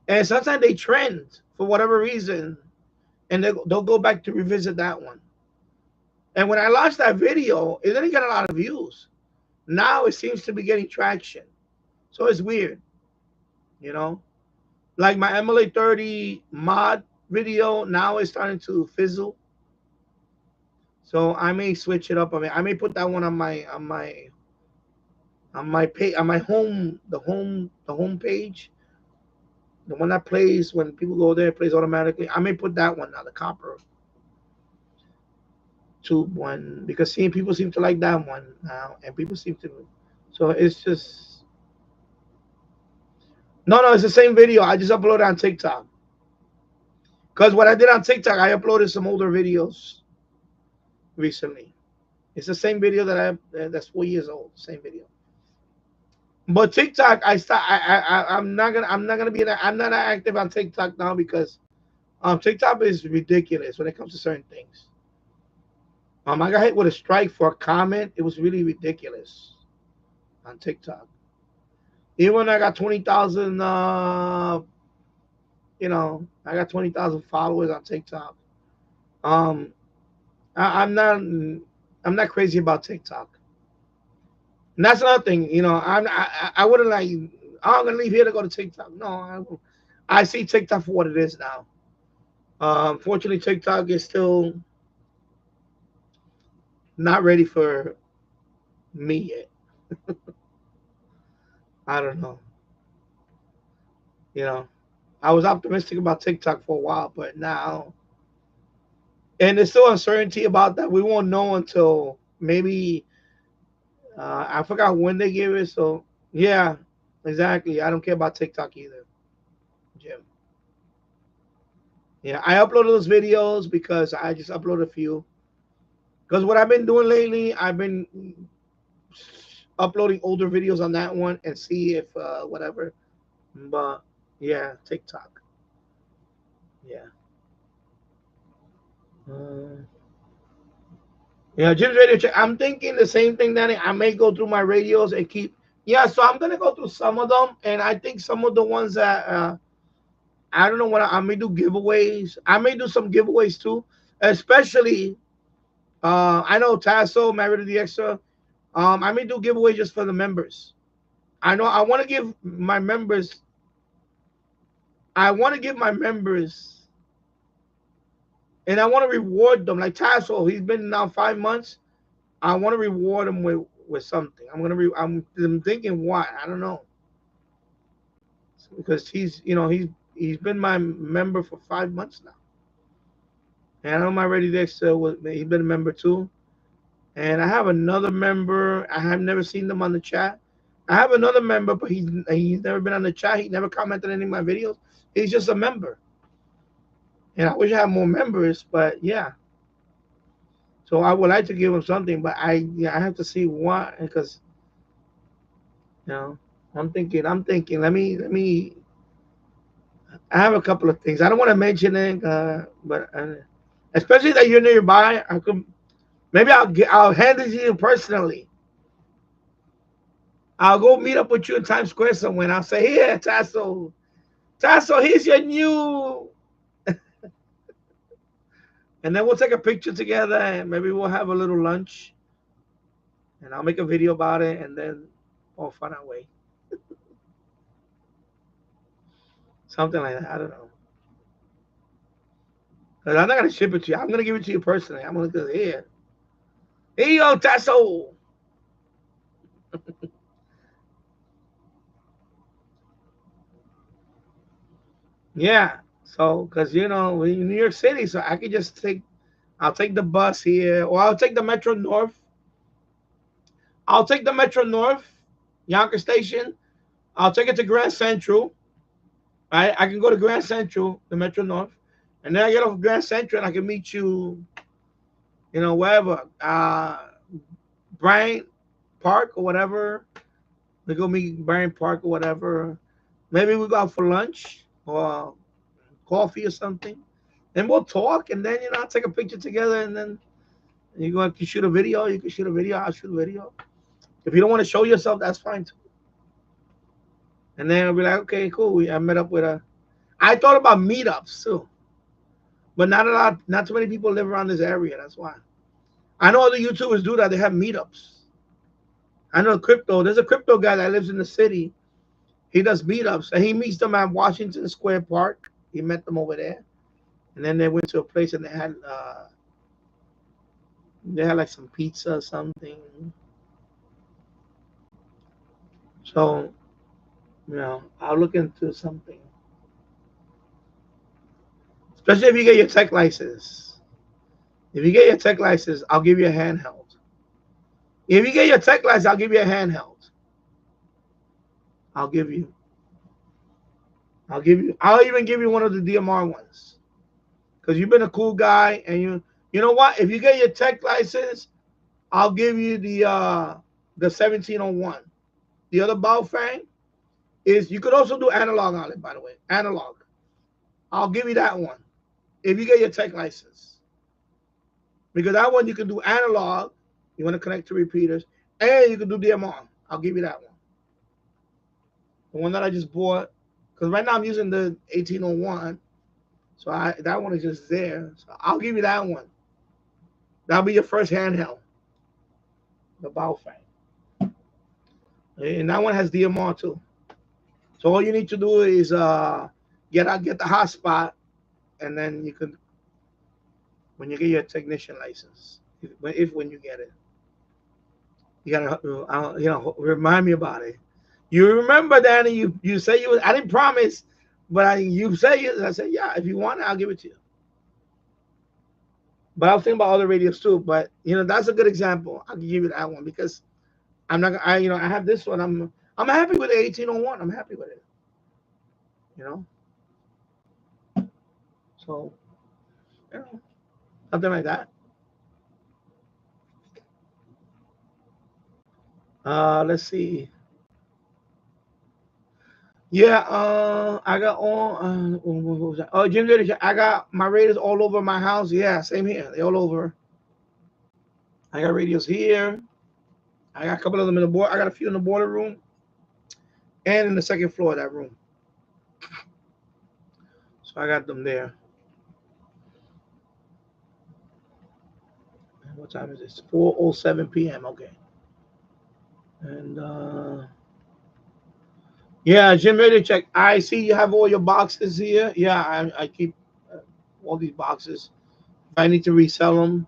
and sometimes they trend for whatever reason, and they'll go back to revisit that one. And when I launched that video, it didn't get a lot of views. Now it seems to be getting traction. So it's weird, Like my MLA30 mod video now is starting to fizzle. So I may switch it up. I may put that one on my page, on my home, the home page, the one that plays when people go there, it plays automatically. I may put that one now, the copper tube one, because people seem to like that one now, and people seem to. So it's just no, it's the same video. I just uploaded on TikTok. Because what I did on TikTok, I uploaded some older videos recently. It's the same video that's 4 years old. Same video. But TikTok, I'm not active on TikTok now because TikTok is ridiculous when it comes to certain things. I got hit with a strike for a comment. It was really ridiculous on TikTok. Even when I got 20,000, I got 20,000 followers on TikTok. I'm not crazy about TikTok. And that's another thing, I wouldn't like, I'm gonna leave here to go to TikTok. No, I see TikTok for what it is now. Unfortunately, TikTok is still not ready for me yet. I don't know. I was optimistic about TikTok for a while, but now, and there's still uncertainty about that. We won't know until maybe. I forgot when they gave it, so yeah, exactly. I don't care about TikTok either, Jim. Yeah, I uploaded those videos because I just uploaded a few. Because what I've been doing lately, I've been uploading older videos on that one and see if whatever. But yeah, TikTok. Yeah. Yeah, Jim's radio check. I'm thinking the same thing, Danny. I may go through my radios and keep. Yeah, so I'm gonna go through some of them, and I think some of the ones that I don't know what I may do giveaways. I may do some giveaways too, especially. I know Tasso, Married to the Extra. I may do giveaways just for the members. I know I want to give my members. I want to give my members, and I want to reward them. Like Tasso, he's been now 5 months. I want to reward him with something. I'm thinking what, I don't know, because he's been my member for 5 months now, and I know my Ready Dexter he's been a member too, and I have another member. I have never seen them on the chat. I have another member, but he's never been on the chat. He never commented on any of my videos. He's just a member, and I wish I had more members, but yeah. So I would like to give him something, but I have to see what, because I'm thinking. Let me. I have a couple of things. I don't want to mention it, but especially that you're nearby, I could maybe I'll hand it to you personally. I'll go meet up with you in Times Square somewhere, and I'll say, "Here, Tasso, here's your new." And then we'll take a picture together, and maybe we'll have a little lunch, and I'll make a video about it, and then off on our way. Something like that. I don't know. Because I'm not going to ship it to you. I'm going to give it to you personally. I'm going to go, here. Here you go, Tasso. Yeah. So, because we're in New York City, so I could just I'll take the bus here, or I'll take the Metro North. I'll take the Metro North, Yonkers Station. I'll take it to Grand Central. Right? I can go to Grand Central, the Metro North, and then I get off Grand Central and I can meet you, wherever. Bryant Park or whatever. We go meet Bryant Park or whatever. Maybe we go out for lunch or coffee or something. And we'll talk, and then I'll take a picture together, and then you can shoot a video. You can shoot a video. I'll shoot a video. If you don't want to show yourself, that's fine too. And then I'll be like, okay, cool. I met up with a. I thought about meetups too, but not too many people live around this area. That's why. I know other YouTubers do that. They have meetups. I know crypto. There's a crypto guy that lives in the city. He does meetups, and he meets them at Washington Square Park. He met them over there, and then they went to a place and they had like some pizza or something. So, I'll look into something. Especially if you get your tech license. If you get your tech license, I'll give you a handheld. If you get your tech license, I'll give you a handheld. I'll even give you one of the DMR ones. Because you've been a cool guy, and you know what? If you get your tech license, I'll give you the 1701. The other Baofeng is, you could also do analog on it, by the way. Analog. I'll give you that one if you get your tech license. Because that one you can do analog. You want to connect to repeaters, and you can do DMR. I'll give you that one. The one that I just bought, because right now I'm using the 1801, so that one is just there. So I'll give you that one. That'll be your first handheld, the Baofeng, and that one has DMR too. So all you need to do is get the hotspot, and then you can, when you get your technician license, when you get it, you gotta remind me about it. You remember, Danny? You say you. I didn't promise, but you say it. I said, yeah. If you want it, I'll give it to you. But I was thinking about other radios too. But that's a good example. I'll give you that one because I'm not. I have this one. I'm happy with the 1801. I'm happy with it. So something like that. Let's see. Yeah, I got all. What was that? Oh, Jim, I got my radios all over my house. Yeah, same here. They all over. I got radios here. I got a couple of them in the board. I got a few in the boiler room, and in the second floor of that room. So I got them there. What time is this? 4:07 p.m. Okay. And yeah, Jim, ready to check. I see you have all your boxes here. Yeah, I keep all these boxes. If I need to resell them,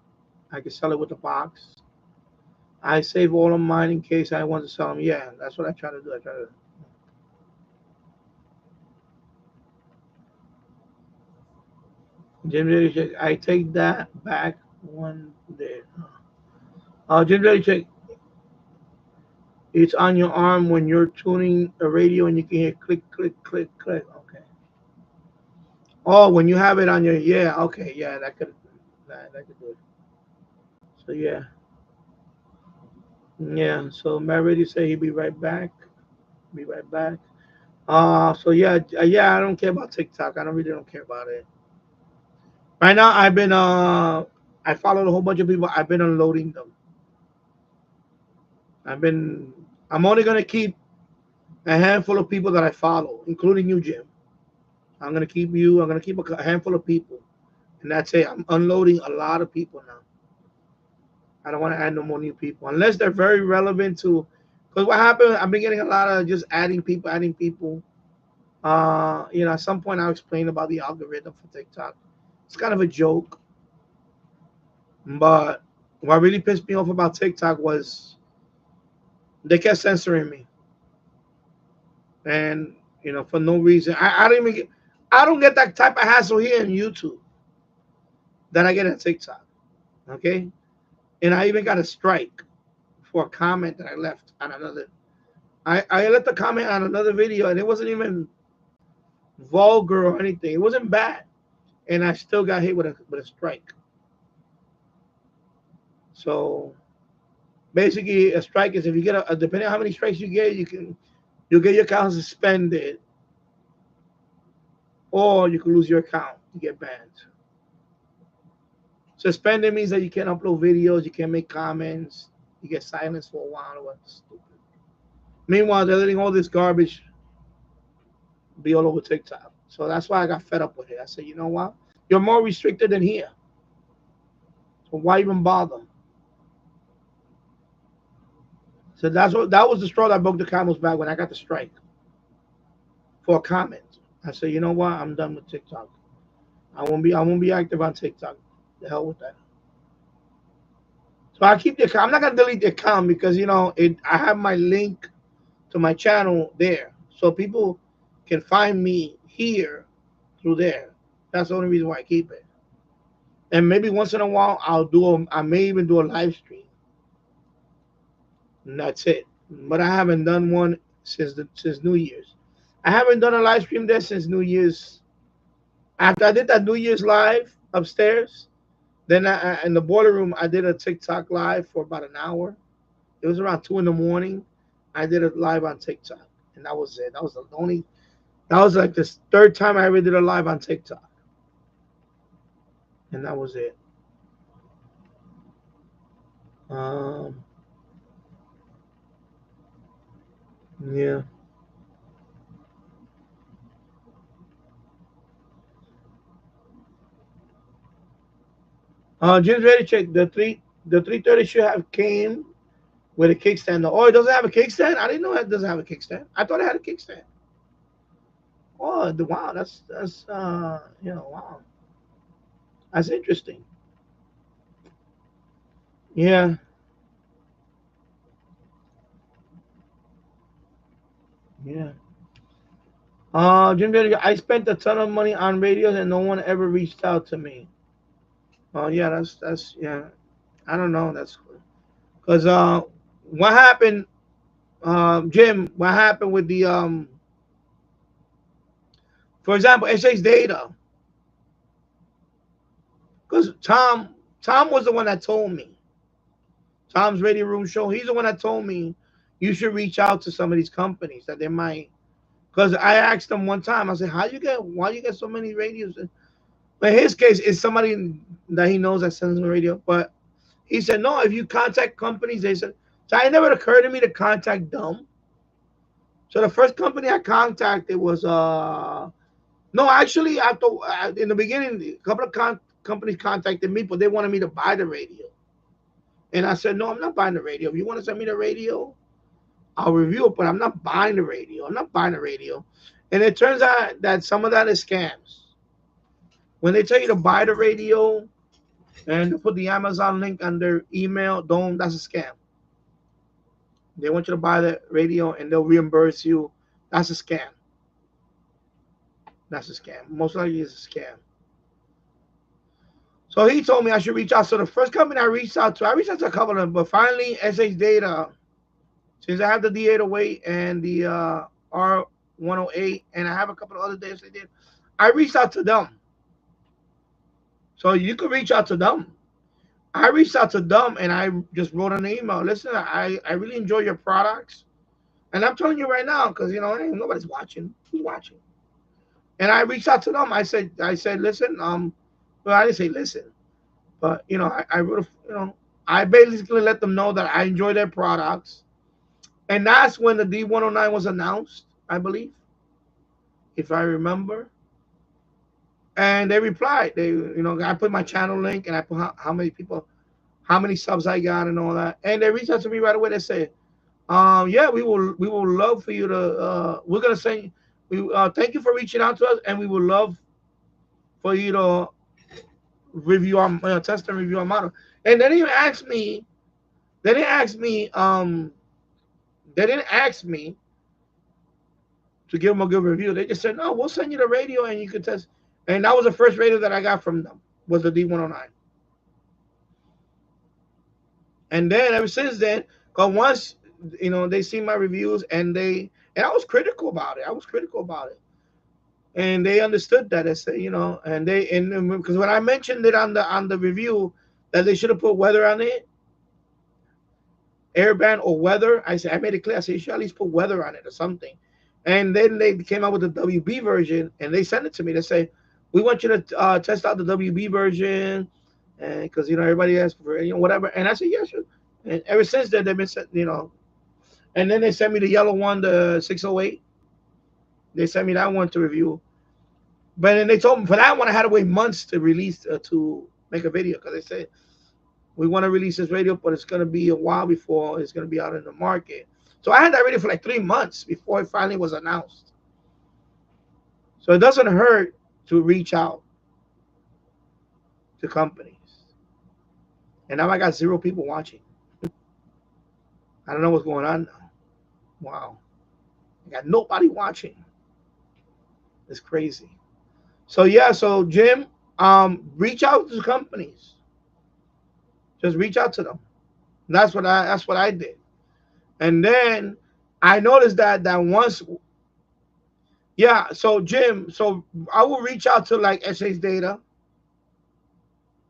I can sell it with the box. I save all of mine in case I want to sell them. Yeah, that's what I try to do. Jim, ready to check. I take that back one day. Jim, ready to check. It's on your arm when you're tuning a radio and you can hear click, click, click, click. Okay. Oh, when you have it on your, yeah, okay, yeah, that could do it. So yeah. Yeah, so Matt ready say he'll be right back. Be right back. So yeah, I don't care about TikTok. I really don't care about it. Right now I've been I followed a whole bunch of people. I've been unloading them. I'm only gonna keep a handful of people that I follow, including you, Jim. I'm gonna keep you. I'm gonna keep a handful of people, and that's it. I'm unloading a lot of people now. I don't want to add no more new people unless they're very relevant to. Because what happened? I've been getting a lot of just adding people. At some point I'll explain about the algorithm for TikTok. It's kind of a joke, but what really pissed me off about TikTok was they kept censoring me, and for no reason. I didn't even get. I don't get that type of hassle here in YouTube that I get on TikTok. Okay, and I even got a strike for a comment that I left on another. I left a comment on another video, and it wasn't even vulgar or anything. It wasn't bad, and I still got hit with a strike. So basically, a strike is if you get depending on how many strikes you get, you'll get your account suspended, or you can lose your account. You get banned. Suspended means that you can't upload videos, you can't make comments, you get silenced for a while. What's stupid. Meanwhile, they're letting all this garbage be all over TikTok. So that's why I got fed up with it. I said, you know what? You're more restricted than here. So why even bother? So that was the straw that broke the camel's back when I got the strike for a comment. I said, you know what? I'm done with TikTok. I won't be active on TikTok. The hell with that. So I keep the account. I'm not gonna delete the account because I have my link to my channel there, so people can find me here through there. That's the only reason why I keep it. And maybe once in a while I may even do a live stream. And that's it. But I haven't done one since New Year's. I haven't done a live stream there since New Year's. After I did that New Year's live upstairs, then in the boiler room I did a TikTok live for about an hour. It was around 2 in the morning. I did it live on TikTok, and that was it. That was the only. That was like the third time I ever did a live on TikTok, and that was it. Yeah. Jim's ready to check the 330 should have came with a kickstand. Oh, it doesn't have a kickstand. I didn't know it doesn't have a kickstand. I thought it had a kickstand. Oh, wow, that's wow, that's interesting. Yeah. Yeah. Jim, I spent a ton of money on radios and no one ever reached out to me. Oh yeah, that's yeah. I don't know. That's because what happened, Jim? What happened with the for example, SA's data? Because Tom was the one that told me. Tom's Radio Room Show. He's the one that told me you should reach out to some of these companies that they might. Because I asked them one time, I said, why you get so many radios? But in his case, it's somebody that he knows that sends him the radio. But he said, no, if you contact companies, they said, so it never occurred to me to contact them. So the first company I contacted was, no, actually, after in the beginning, a couple of companies contacted me, but they wanted me to buy the radio. And I said, no, I'm not buying the radio. If you want to send me the radio, I'll review it, but I'm not buying the radio. I'm not buying the radio. And it turns out that some of that is scams. When they tell you to buy the radio and to put the Amazon link on their email, that's a scam. They want you to buy the radio and they'll reimburse you. That's a scam. That's a scam. Most likely it's a scam. So he told me I should reach out. So the first company I reached out to a couple of them, but finally SH Data, since I have the D808 and the R108, and I have a couple of other days they did, I reached out to them. So you could reach out to them. I reached out to them and I just wrote an email. Listen, I really enjoy your products. And I'm telling you right now, because nobody's watching. Who's watching? And I reached out to them. I said, listen, well, I didn't say listen, but I wrote, I basically let them know that I enjoy their products. And that's when the D109 was announced, I believe, if I remember. And they replied. I put my channel link and I put how many subs I got and all that. And they reached out to me right away. They said, yeah, we will love for you to. We're gonna send. Thank you for reaching out to us, and we would love for you to review our test and review our model. And they didn't ask me. They didn't ask me. They didn't ask me to give them a good review. They just said, no, we'll send you the radio and you can test. And that was the first radio that I got from them, was the D109. And then ever since then, because once, they see my reviews and I was critical about it. And they understood that. I said, and because when I mentioned it on the review that they should have put weather on it, airband or weather, I made it clear. I said, you should at least put weather on it or something. And then they came out with the WB version and they sent it to me. They say, we want you to test out the WB version, and because everybody asks for whatever. And I said, yeah, sure. And ever since then they've been and then they sent me the yellow one, the 608. They sent me that one to review. But then they told me for that one I had to wait months to release to make a video, because they said we want to release this radio, but it's going to be a while before it's going to be out in the market. So I had that radio for like 3 months before it finally was announced. So it doesn't hurt to reach out to companies. And now I got 0 people watching. I don't know what's going on now. Wow. I got nobody watching. It's crazy. So yeah, so Jim, reach out to companies. Just reach out to them. And that's what I did. And then I noticed that once, yeah. So Jim, I will reach out to like SH Data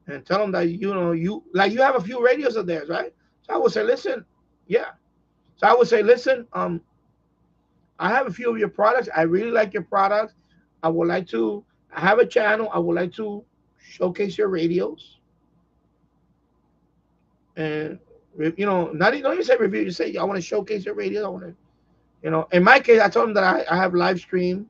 and tell them that you have a few radios of theirs, right? So I would say, listen, yeah. So I would say, listen, I have a few of your products. I really like your products. I have a channel. I would like to showcase your radios. And don't even say review. You say I want to showcase your radios. I want to, in my case, I told them that I have live stream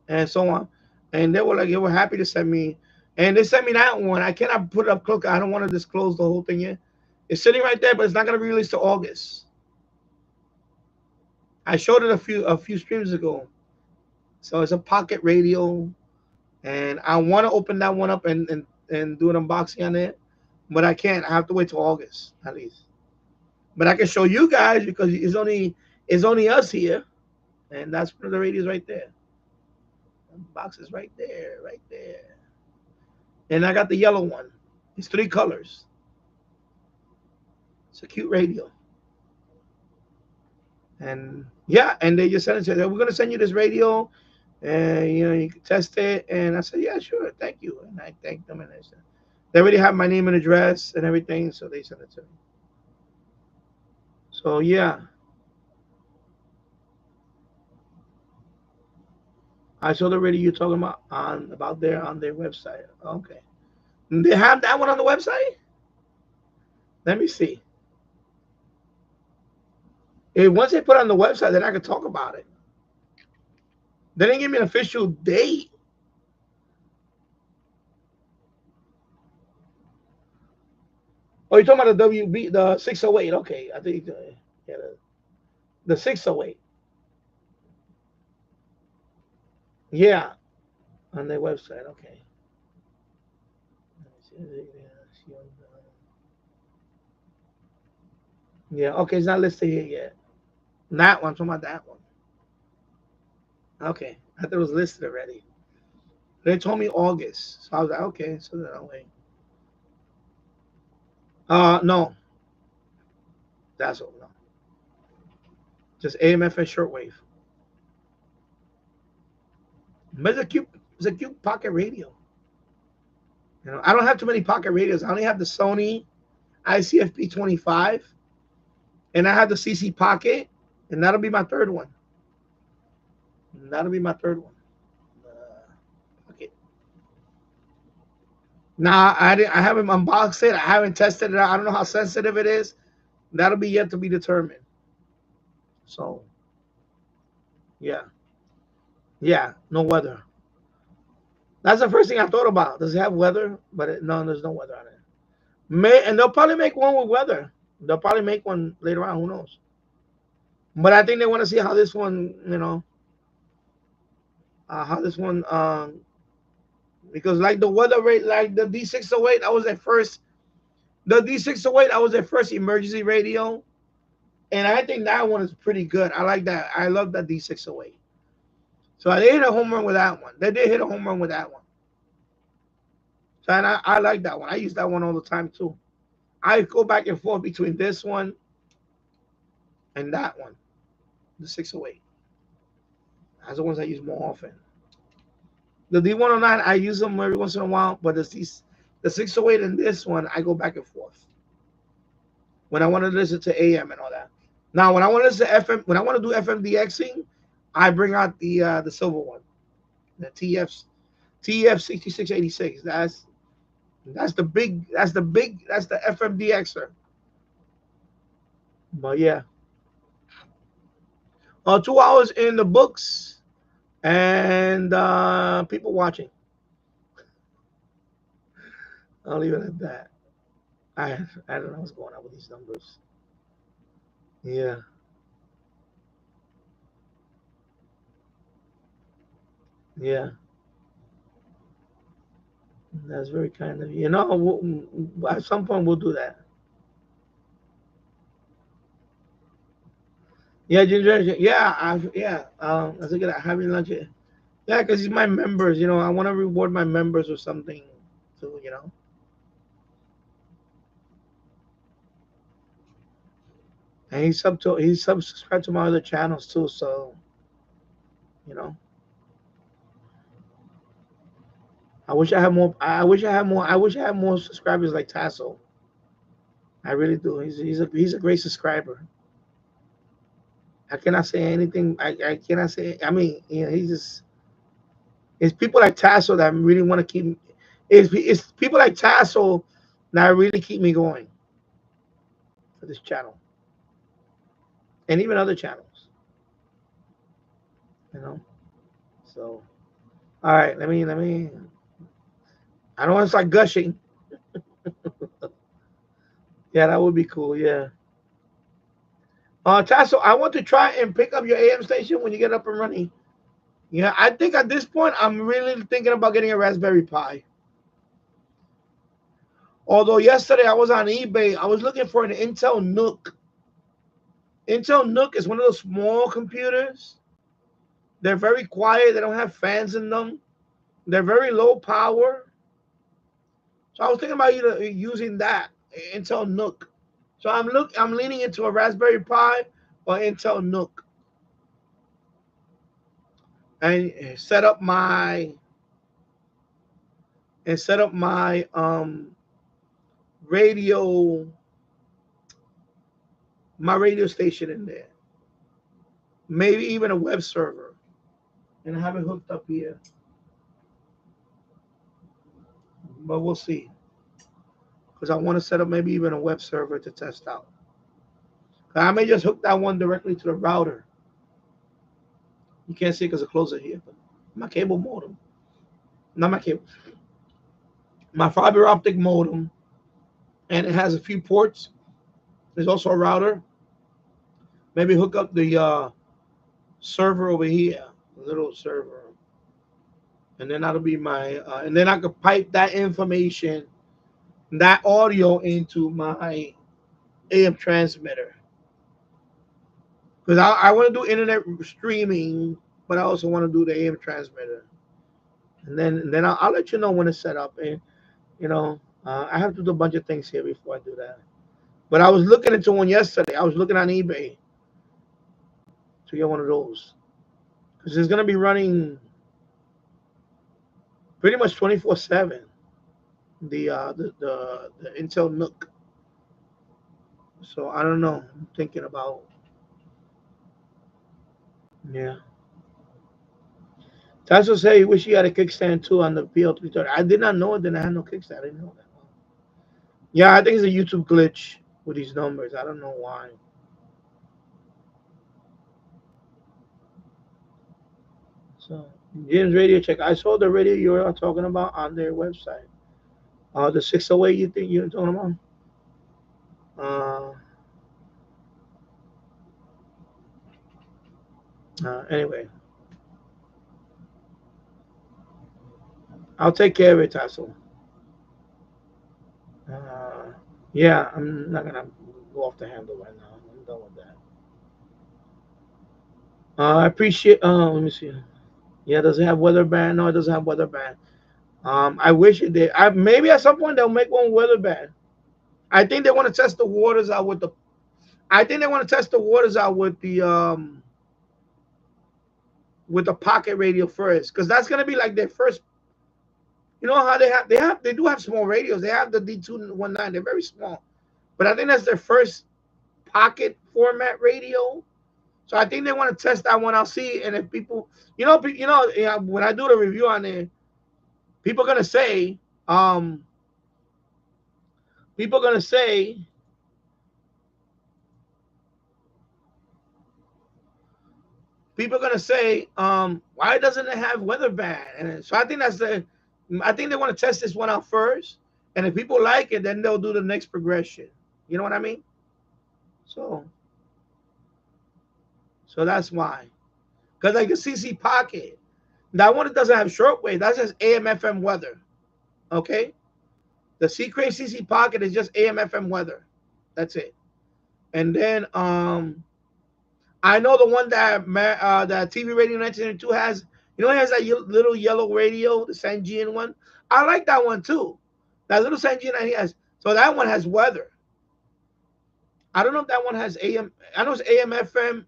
and so on, and they were happy to send me, and they sent me that one. I cannot put it up close. I don't want to disclose the whole thing yet. It's sitting right there, but it's not going to be released till August. I showed it a few streams ago. So it's a pocket radio, and I want to open that one up and do an unboxing on it, but I can't. I have to wait till August at least. But I can show you guys because it's only us here, and that's one of the radios right there. The box is right there, and I got the yellow one. It's 3 colors. It's a cute radio. And yeah, and they just sent it. Said, we're gonna send you this radio, and you can test it. And I said, yeah, sure, thank you. And I thanked them, and they already have my name and address and everything, so they sent it to me. So yeah, I saw the radio you're talking about on their website. Okay, and they have that one on the website. Let me see. Once they put it on the website, then I can talk about it. They didn't give me an official date. Oh, you're talking about the WB, the 608. Okay, I think yeah, the 608. Yeah, on their website. Okay. Yeah, okay, it's not listed here yet. That one, I'm talking about that one. Okay, I thought it was listed already. They told me August, so I was like, okay, so then I'll wait. No, that's all. No, just AMF and shortwave. But it's a cute pocket radio. I don't have too many pocket radios. I only have the Sony ICFP 25, and I have the CC Pocket, and that'll be my third one. Okay. Now I haven't unboxed it. I haven't tested it out. I don't know how sensitive it is. That'll be yet to be determined. So, yeah, no weather. That's the first thing I thought about. Does it have weather? But no, there's no weather on it. And they'll probably make one with weather. They'll probably make one later on. Who knows? But I think they want to see how this one, because like the weather rate, like the D608, that was their first. The D608, that was their first emergency radio. And I think that one is pretty good. I like that. I love that D608. So they hit a home run with that one. They did hit a home run with that one. So and I like that one. I use that one all the time too. I go back and forth between this one and that one, the 608. That's the ones I use more often. The D109, I use them every once in a while, but the 608 and this one, I go back and forth when I want to listen to AM and all that. Now, when I want to listen to FM, when I want to do FMDXing, I bring out the silver one, the TF 6686. That's the FMDXer. But yeah, 2 hours in the books and people watching. I'll leave it at that. I don't know what's going on with these numbers. Yeah, yeah, that's very kind of you. At some point we'll do that. Yeah, Ginger. Yeah, yeah. I was thinking of having lunch. Yeah, because he's my members. I want to reward my members or something. So. And he's subscribed to my other channels too. So you know, I wish I had more. I wish I had more. I wish I had more subscribers like Tasso. I really do. He's a great subscriber. I cannot say anything. I cannot say. I mean, he's just. It's people like Tasso that really want to keep. It's people like Tasso that really keep me going for this channel and even other channels. You know. So, all right. Let me. I don't want to start gushing. Yeah, that would be cool. Yeah. Tasso, I want to try and pick up your AM station when you get up and running. Yeah, I think at this point I'm really thinking about getting a Raspberry Pi. Although yesterday I was on eBay, I was looking for an Intel Nook. Intel Nook is one of those small computers. They're very quiet. They don't have fans in them. They're very low power. So I was thinking about using that Intel Nook. So I'm leaning into a Raspberry Pi or Intel Nook and set up my radio station in there. Maybe even a web server and have it hooked up here. But we'll see. Because I want to set up maybe even a web server to test out. I may just hook that one directly to the router. You can't see because I close it here. But my cable modem. Not my cable. My fiber optic modem. And it has a few ports. There's also a router. Maybe hook up the server over here. A little server. And then that'll be my, and then I could pipe that information, that audio into my AM transmitter. Because I want to do internet streaming, but I also want to do the AM transmitter. And then I'll let you know when it's set up. And, I have to do a bunch of things here before I do that. But I was looking into one yesterday. I was looking on eBay to get one of those. Because it's going to be running pretty much 24/7. The Intel Nook. So I don't know. I'm thinking about, yeah. Tasso say he wish he had a kickstand too on the PL330. I did not know it. Then I had no kickstand. I didn't know that. Yeah, I think it's a YouTube glitch with these numbers. I don't know why. So James Radio Check. I saw the radio you were talking about on their website. The 608 you think you're talking about? Anyway, I'll take care of it, Tasso. Yeah, I'm not gonna go off the handle right now. done with that. I appreciate. Let me see. Yeah, does it have weather band? No, it doesn't have weather band. I wish it did. Maybe at some point they'll make one weather band. I think they want to test the waters out with the. I think they want to test the waters out with the pocket radio first, because that's gonna be like their first. You know how they do have small radios. They have the D219. They're very small, but I think that's their first pocket format radio. So I think they want to test that one. I'll see, and if people, yeah, when I do the review on it, people are gonna say, um, people are gonna say, why doesn't it have weather band? And so I think I think they want to test this one out first, and if people like it, then they'll do the next progression. You know what I mean? So that's why. Because like the CC Pocket, that one doesn't have shortwave. That's just AM/FM weather. Okay. The C-Crane CC Pocket is just AM/FM weather. That's it. And then I know the one that TV Radio 1992 has. It has that little yellow radio, the Sangean one. I like that one too. That little Sangean that he has. So that one has weather. I don't know if that one has AM. I know it's AM/FM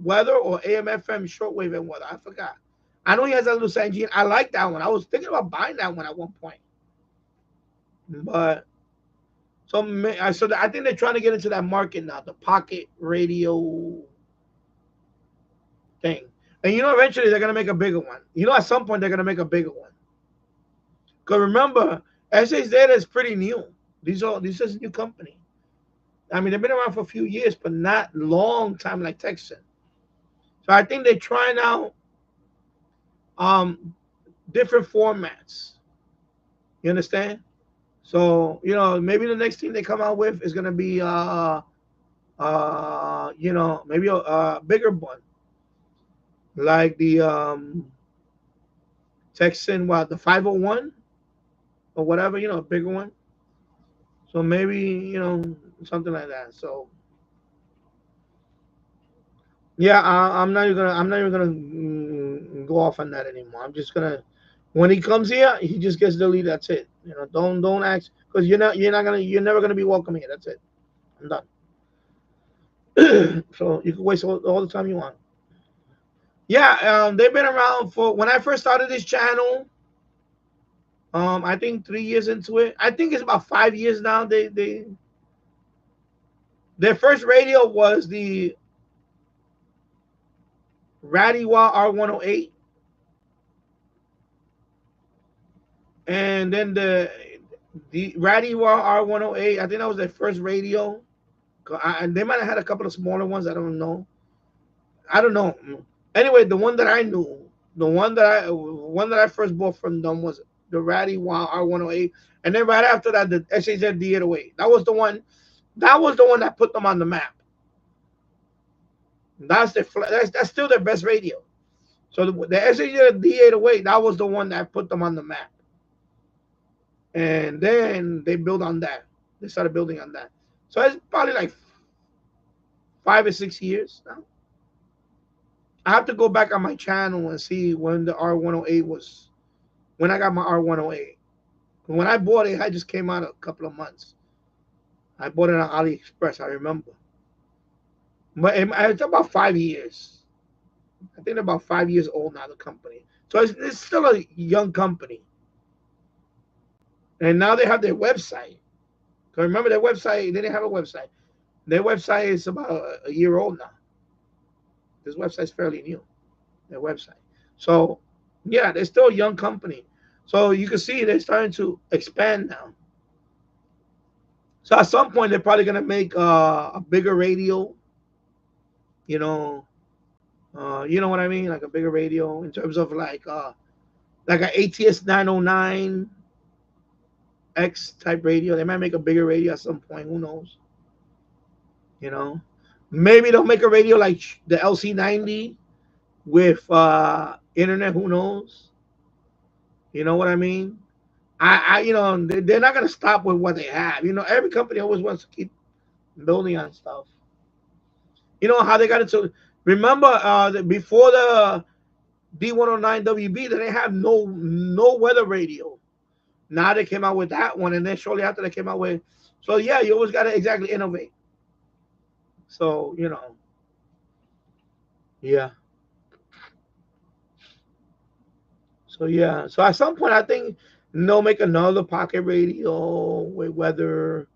weather or AM/FM shortwave and weather. I forgot. I know he has that little Sangean. I like that one. I was thinking about buying that one at one point. But so I think they're trying to get into that market now, the pocket radio thing. And eventually they're gonna make a bigger one. At some point they're gonna make a bigger one. Because remember, SH Data is pretty new. This is a new company. I mean, they've been around for a few years, but not long time like Texan. So I think they're trying out different formats. You understand? So, maybe the next thing they come out with is gonna be maybe a bigger one. Like the Texan, the 501 or whatever, a bigger one. So maybe, something like that. So yeah, I'm not even gonna go off on that anymore. I'm just gonna, when he comes here, he just gets deleted. That's it. Don't ask, because you're never gonna be welcome here. That's it. I'm done. So you can waste all the time you want. Yeah, they've been around for when I first started this channel. I think 3 years into it. I think it's about 5 years now. Their first radio was the Radiwa R108, and then the Radiwa R108. I think that was their first radio. They might have had a couple of smaller ones. I don't know. Anyway, the one that I knew, the one that I first bought from them was the Radiwa R108, and then right after that, the SHZ D808. That was the one that put them on the map. That's still their best radio. So the SHZ D808, that was the one that put them on the map. And then they built on that. They started building on that. So it's probably like 5 or 6 years now. I have to go back on my channel and see when the R108 was, when I got my R108. When I bought it, I just came out a couple of months. I bought it on AliExpress, I remember. But it's about 5 years. I think they're about 5 years old now, the company. So it's still a young company. And now they have their website. Because remember their website, they didn't have a website. Their website is about a year old now. This website's fairly new, their website. So, yeah, they're still a young company. So you can see they're starting to expand now. So at some point, they're probably going to make a bigger radio. You know what I mean? Like a bigger radio in terms of like an ATS 909 X type radio. They might make a bigger radio at some point. Who knows? Maybe they'll make a radio like the LC90 with internet. Who knows? You know what I mean? They're not gonna stop with what they have. Every company always wants to keep building on stuff. You know how they got into? Remember, before the D109WB, they didn't have no weather radio. Now they came out with that one, and then shortly after they came out with. So yeah, you always got to exactly innovate. So yeah. So yeah. So at some point, I think they'll make another pocket radio with weather.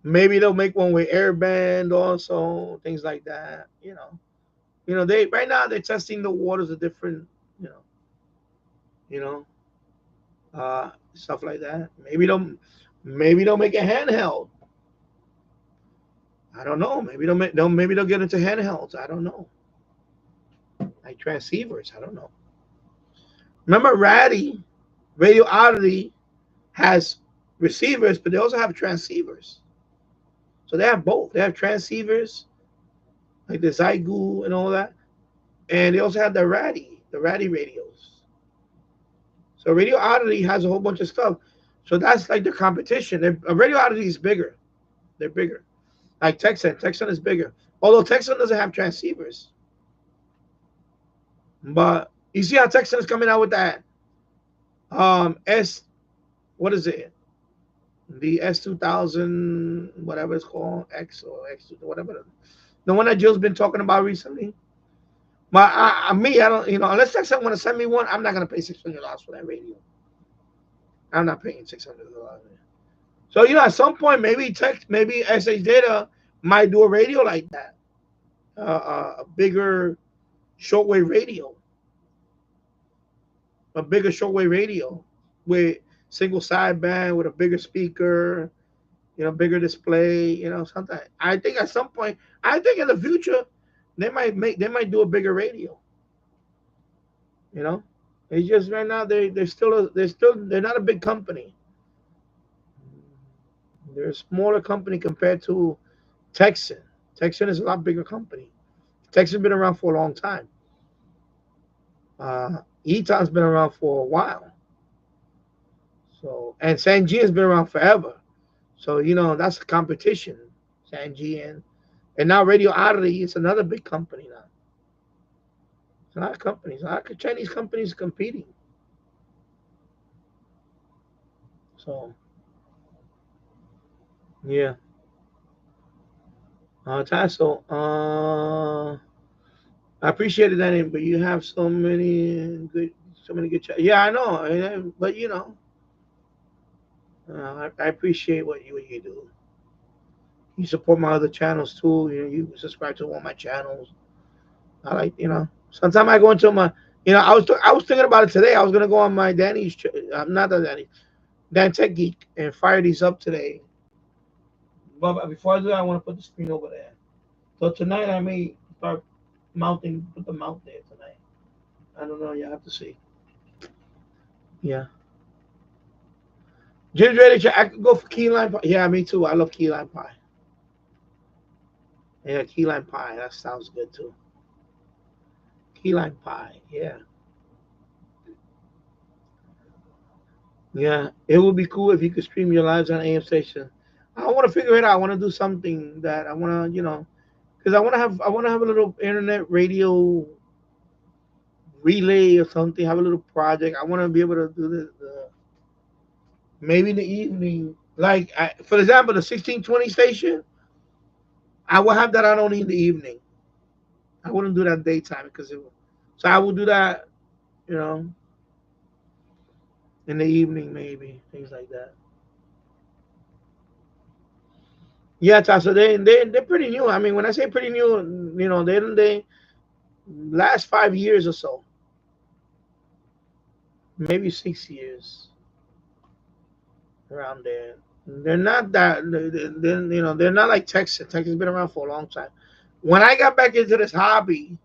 Maybe they'll make one with airband also, things like that. They right now they're testing the waters of different, you know, you know, stuff like that. Maybe they'll make a handheld. I don't know. Maybe they'll get into handhelds. I don't know. Like transceivers. I don't know. Remember, Radio Oddity has receivers, but they also have transceivers. So they have both. They have transceivers like the Zygu and all that, and they also have the Ratty radios. So Radio Oddity has a whole bunch of stuff. So that's like the competition. Radio Oddity is bigger. They're bigger. Like Texan. Texan is bigger. Although Texan doesn't have transceivers. But you see how Texan is coming out with that what is it? The S2000, whatever it's called, X or X, whatever. The one that Jill's been talking about recently. But I don't, unless Texan want to send me one, I'm not going to pay $600 for that radio. I'm not paying $600. So, at some point, maybe SH Data might do a radio like that. A bigger shortwave radio. A bigger shortwave radio with single sideband, with a bigger speaker, bigger display, something. I think at some point, I think in the future, they might do a bigger radio. It's just right now they're not a big company. They're a smaller company compared to Texan. Texan is a lot bigger company. Texan's been around for a long time. Eton's been around for a while. So, and Sanji has been around forever. So, that's a competition. Sanji and now Radio Oddity is another big company now. It's a lot of companies, a lot of Chinese companies competing. So, yeah. Tasso, I appreciate it, Danny, but you have so many good chats. Yeah, I know, but I appreciate what you do. You support my other channels too. You subscribe to all my channels. I like, Sometimes I go into my, I was thinking about it today. I was gonna go on my Danny's, not the Danny, Dan Tech Geek, and fire these up today. But before I do that, I want to put the screen over there. So tonight I may start put the mount there tonight. I don't know. You have to see. Yeah. Jim's ready. I could go for key lime pie. Yeah, me too. I love key lime pie. Yeah, key lime pie. That sounds good too. Key lime pie. Yeah. Yeah. It would be cool if you could stream your lives on AM station. I want to figure it out. I want to do something that I want to, because I want to have a little internet radio relay or something. Have a little project. I want to be able to do this. Maybe in the evening, like for example, the 1620 station. I will have that on only in the evening. I wouldn't do that daytime because so I will do that, in the evening maybe, things like that. Yeah, so they're pretty new. I mean, when I say pretty new, they last 5 years or so, maybe 6 years, around there. They're not that. They're not like Texas. Texas has been around for a long time. When I got back into this hobby,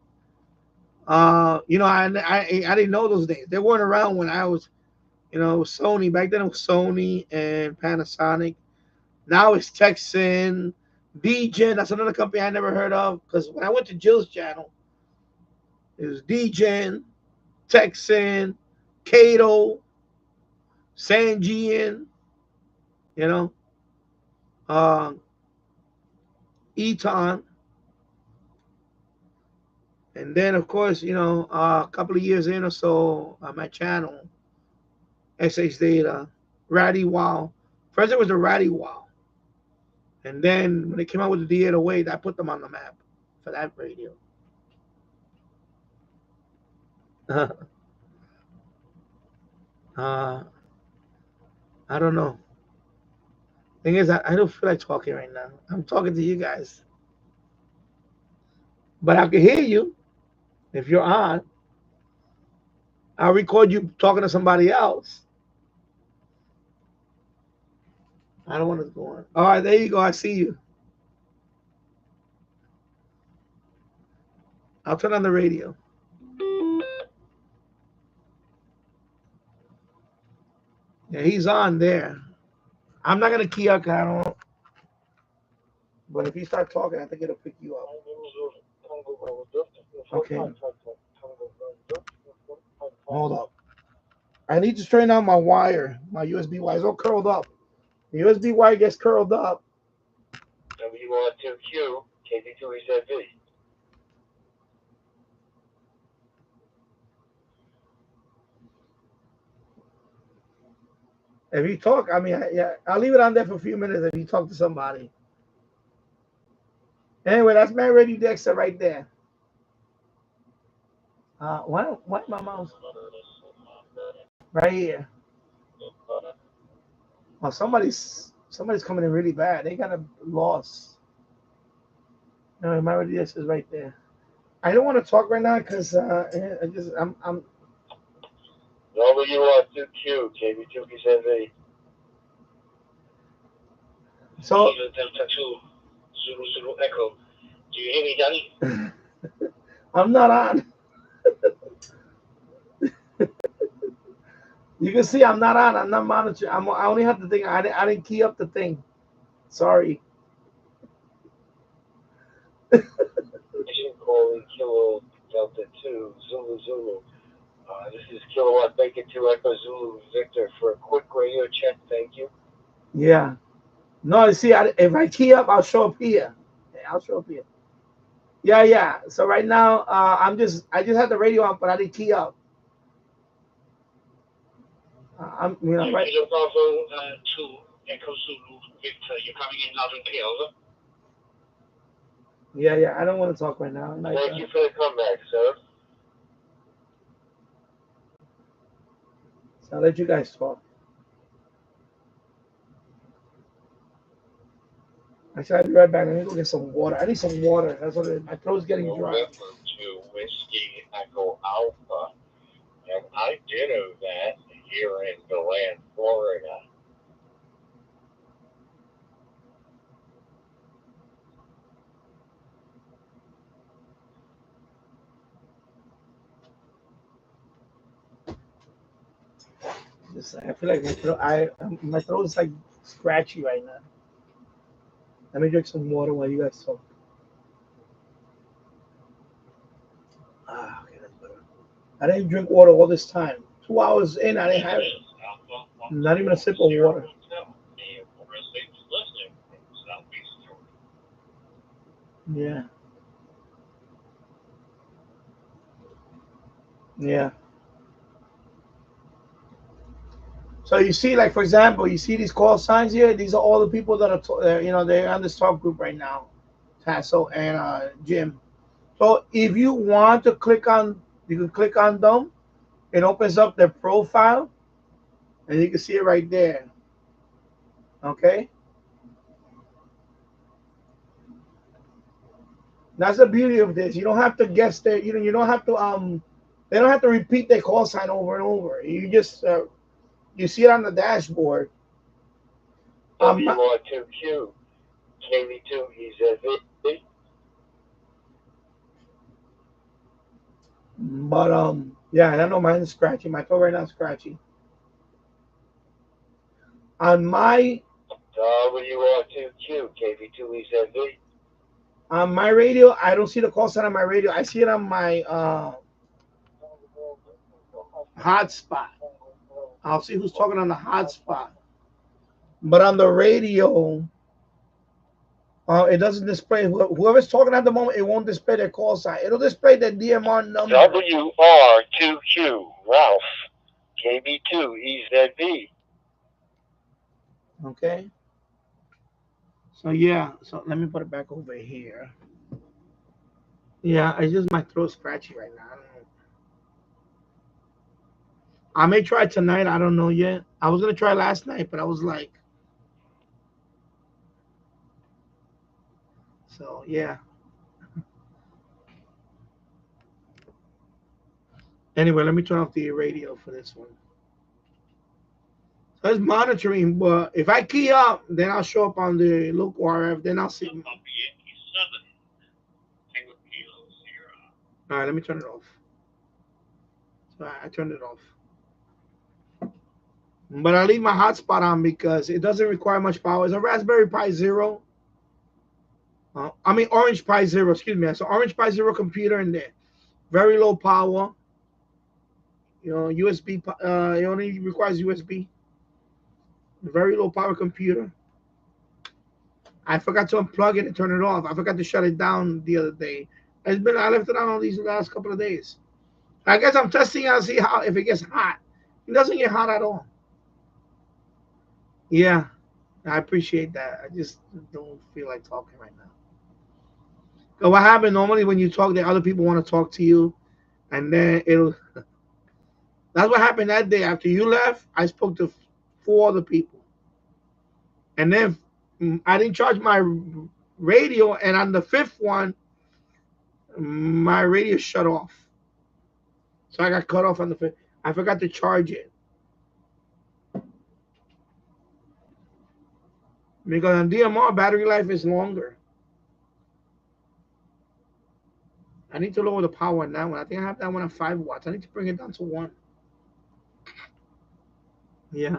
I didn't know those days. They weren't around when I was, it was Sony. Back then it was Sony and Panasonic. Now it's Texan, DGen. That's another company I never heard of because when I went to Jill's channel, it was DGen, Texan, Kato, Sanjian, Eton. And then, of course, you know, a couple of years in or so, my channel, SH Data, Ratty Wow. First, it was the Ratty Wow. And then when they came out with the D808, I put them on the map for that radio. I don't know. Thing is, I don't feel like talking right now. I'm talking to you guys. But I can hear you if you're on. I'll record you talking to somebody else. I don't want to go on. All right, there you go. I see you. I'll turn on the radio. Yeah, he's on there. I'm not gonna key up, 'cause I don't. But if you start talking, I think it'll pick you up. Okay. Hold up. I need to straighten out my wire. My USB wire is all curled up. The USB wire gets curled up. W2Q, KB2EZV. If you talk, I mean, yeah, I'll leave it on there for a few minutes if you talk to somebody. Anyway, that's my Ready Dexter right there. Why my mouse? Right here. Well, somebody's coming in really bad. They got a loss. No, my Ready Dexter is right there. I don't want to talk right now because I'm W2Q, KB2EZV. so. Zulu Echo. Do you hear me, Danny? I'm not on. You can see I'm not on. I'm not monitoring. I only have the thing. I didn't key up the thing. Sorry. Mission calling Kilo Delta 2, Zulu. This is Kilowatt Bacon 2 Echo Zulu Victor for a quick radio check. Thank you. Yeah. No, you see, if I key up, I'll show up here. Yeah, I'll show up here. Yeah. So right now, I just had the radio on, but I didn't key up. I'm, you know, right. Kilo Bravo 2 Echo Zulu Victor. You're coming in loud and clear, over. Yeah. I don't want to talk right now. Thank you for the comeback, sir. So I'll let you guys talk. Actually, I'll be right back. I need to go get some water. I need some water. That's what it is. My throat's getting dry. November 2 Whiskey Echo Alpha. And I ditto that here in DeLand, Florida. I feel like my throat is like scratchy right now. Let me drink some water while you guys talk. Okay, that's better. I didn't drink water all this time. 2 hours in, I didn't have not even a sip of water. Yeah. So you see, like for example, you see these call signs here. These are all the people that are, they're on this talk group right now, Tasso and Jim. So if you want to click on, you can click on them. It opens up their profile, and you can see it right there. Okay. That's the beauty of this. You don't have to guess their, you don't have to they don't have to repeat their call sign over and over. You just you see it on the dashboard. W2Q, KB2EZV. But yeah, I know mine is scratchy. My throat right now is scratchy. On my W2Q, KB2EZV. On my radio, I don't see the call sign on my radio. I see it on my hotspot. I'll see who's talking on the hotspot. But on the radio, It doesn't display whoever's talking at the moment. It won't display their call sign. It'll display the DMR number. WR2Q, Ralph. KB2, EZV. Okay. So yeah. So let me put it back over here. Yeah, it's just my throat scratchy right now. I don't know. I may try tonight. I don't know yet. I was gonna try last night, but I was like, so yeah. Anyway, let me turn off the radio for this one. So it's monitoring, but if I key up, then I'll show up on the local RF. Then I'll see. All right, let me turn it off. So I turned it off. But I leave my hotspot on because it doesn't require much power. It's a Raspberry Pi Zero. Orange Pi Zero. Excuse me. It's an Orange Pi Zero computer in there. Very low power. USB. It only requires USB. Very low power computer. I forgot to unplug it and turn it off. I forgot to shut it down the other day. I left it on all these last couple of days. I guess I'm testing out to see how if it gets hot. It doesn't get hot at all. Yeah, I appreciate that. I just don't feel like talking right now. So what happened normally when you talk, the other people want to talk to you, and then it'll. That's what happened that day. After you left, I spoke to 4 other people, and then I didn't charge my radio, and on the 5th one, my radio shut off. So I got cut off on the 5th. I forgot to charge it. Because on DMR, battery life is longer. I need to lower the power on that one. I think I have that one at 5 watts. I need to bring it down to 1. Yeah.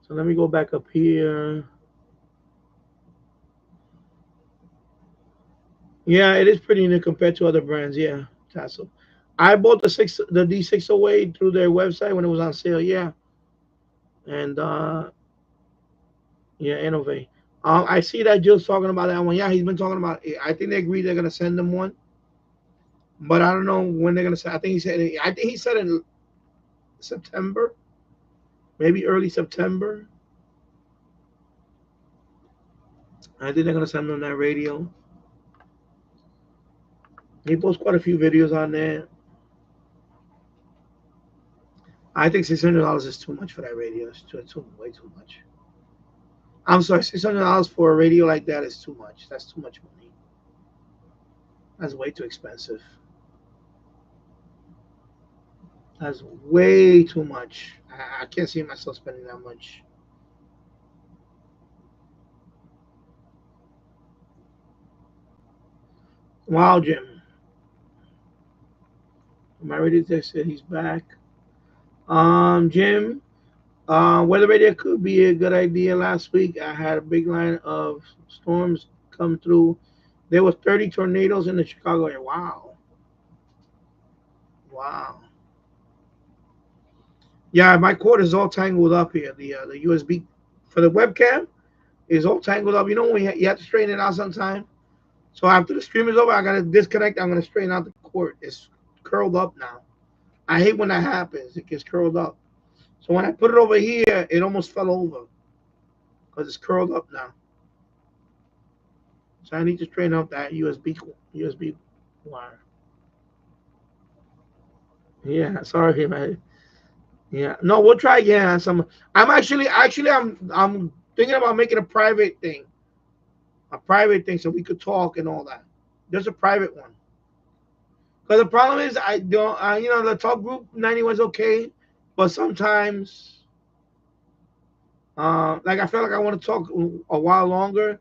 So let me go back up here. Yeah, it is pretty new compared to other brands. Yeah, Tassel. I bought the D608 through their website when it was on sale. Yeah, and yeah, Innovate. I see that Jill's talking about that one. Yeah, he's been talking about it. I think they agreed they're gonna send them one, but I don't know when they're gonna send. I think he said. I think he said in September, maybe early September. I think they're gonna send them that radio. He posts quite a few videos on there. I think $600 is too much for that radio. It's way too much. I'm sorry, $600 for a radio like that is too much. That's too much money. That's way too expensive. That's way too much. I can't see myself spending that much. Wow, Jim. Am I ready to say he's back? Jim, weather radio could be a good idea. Last week, I had a big line of storms come through. There was 30 tornadoes in the Chicago area. Wow. Wow. Yeah, my cord is all tangled up here. The USB for the webcam is all tangled up. You know when you have to straighten it out sometime. So after the stream is over, I gotta disconnect. I'm gonna straighten out the cord. It's curled up now. I hate when that happens. It gets curled up. So when I put it over here, it almost fell over because it's curled up now. So I need to straighten out that USB wire. Yeah, sorry, man. Yeah, no, we'll try again. I'm actually I'm thinking about making a private thing, so we could talk and all that. Just a private one. Because the problem is, I don't, the talk group 91 is okay, but sometimes, like I feel like I want to talk a while longer,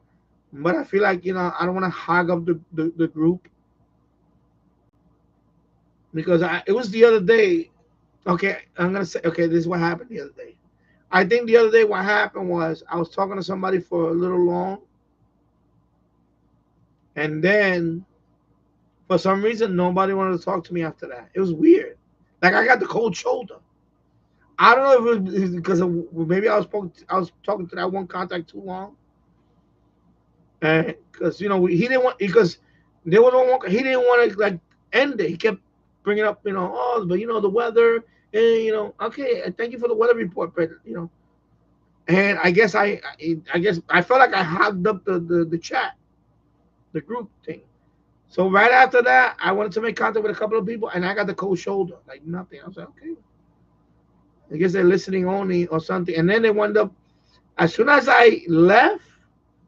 but I feel like I don't want to hog up the group because it was the other day. Okay, I'm gonna say okay. This is what happened the other day. I think the other day what happened was I was talking to somebody for a little long, and then for some reason nobody wanted to talk to me after that. It was weird. Like I got the cold shoulder. I don't know if it was because maybe I was talking to that one contact too long. and because he didn't want because there was one he didn't want to like end it. He kept bringing up oh but the weather and okay thank you for the weather report but and I guess I felt like I hogged up the chat the group thing. So right after that I wanted to make contact with a couple of people and I got the cold shoulder like nothing. I was like okay I guess they're listening only or something and then they wound up as soon as I left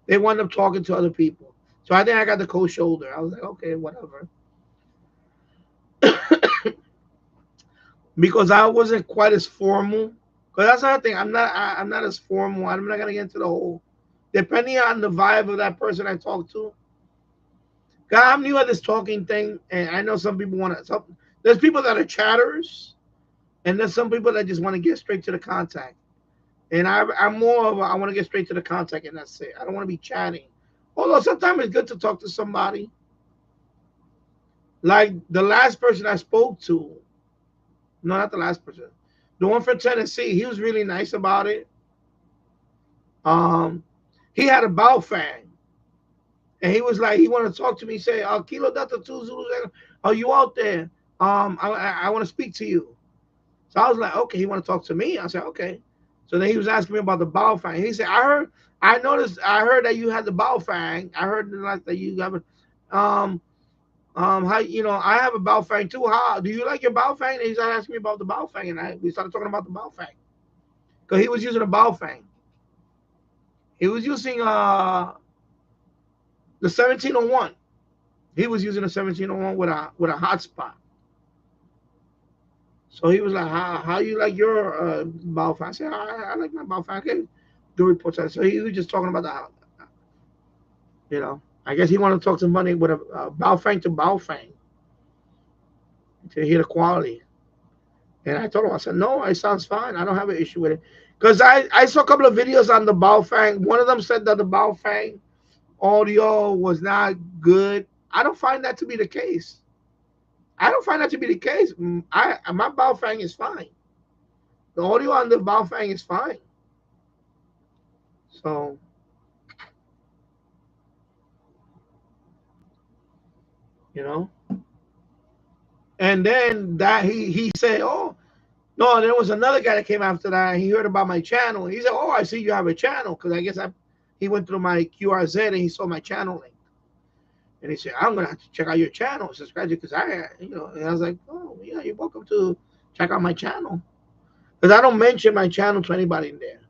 they wound up talking to other people. So I think I got the cold shoulder. I was like, okay, whatever. Because I wasn't quite as formal. Because that's another thing. I'm not as formal. I'm not gonna get into the whole. Depending on the vibe of that person I talk to. God, I'm new at this talking thing, and I know some people want to. There's people that are chatters, and there's some people that just want to get straight to the contact. And I'm more of I want to get straight to the contact, and that's it. I don't want to be chatting. Although sometimes it's good to talk to somebody. Like the last person I spoke to, no, not the last person, the one from Tennessee, he was really nice about it. Um, he had a bow fan, and he was like, he wanted to talk to me. Say, Kilo Delta Two Zulu, are you out there? I want to speak to you. So I was like, okay, he want to talk to me. I said, okay. So then he was asking me about the bow fang. He said, I heard that you had the bow fang. I heard that you have a, how I have a bow fang too. How do you like your bow fang? And he started asking me about the bow fang, and we started talking about the bow fang because he was using a bow fang. He was using the 1701. He was using a 1701 with a hotspot. So he was like, how you like your bow fang? I said, I like my bow fang. Okay, do reports. So he was just talking about I guess he wanted to talk to money with a bow fang to bow fang to hear the quality. And I told him, I said, no, it sounds fine. I don't have an issue with it. Because I saw a couple of videos on the Baofeng. One of them said that the Baofeng audio was not good. I don't find that to be the case. I don't find that to be the case. My Baofeng is fine. The audio on the Baofeng is fine. So, And then that he said, oh, no, there was another guy that came after that. And he heard about my channel. He said, oh, I see you have a channel. Because I guess he went through my QRZ and he saw my channel link. And he said, I'm going to have to check out your channel, subscribe to because and I was like, oh, yeah, you're welcome to check out my channel. Because I don't mention my channel to anybody in there.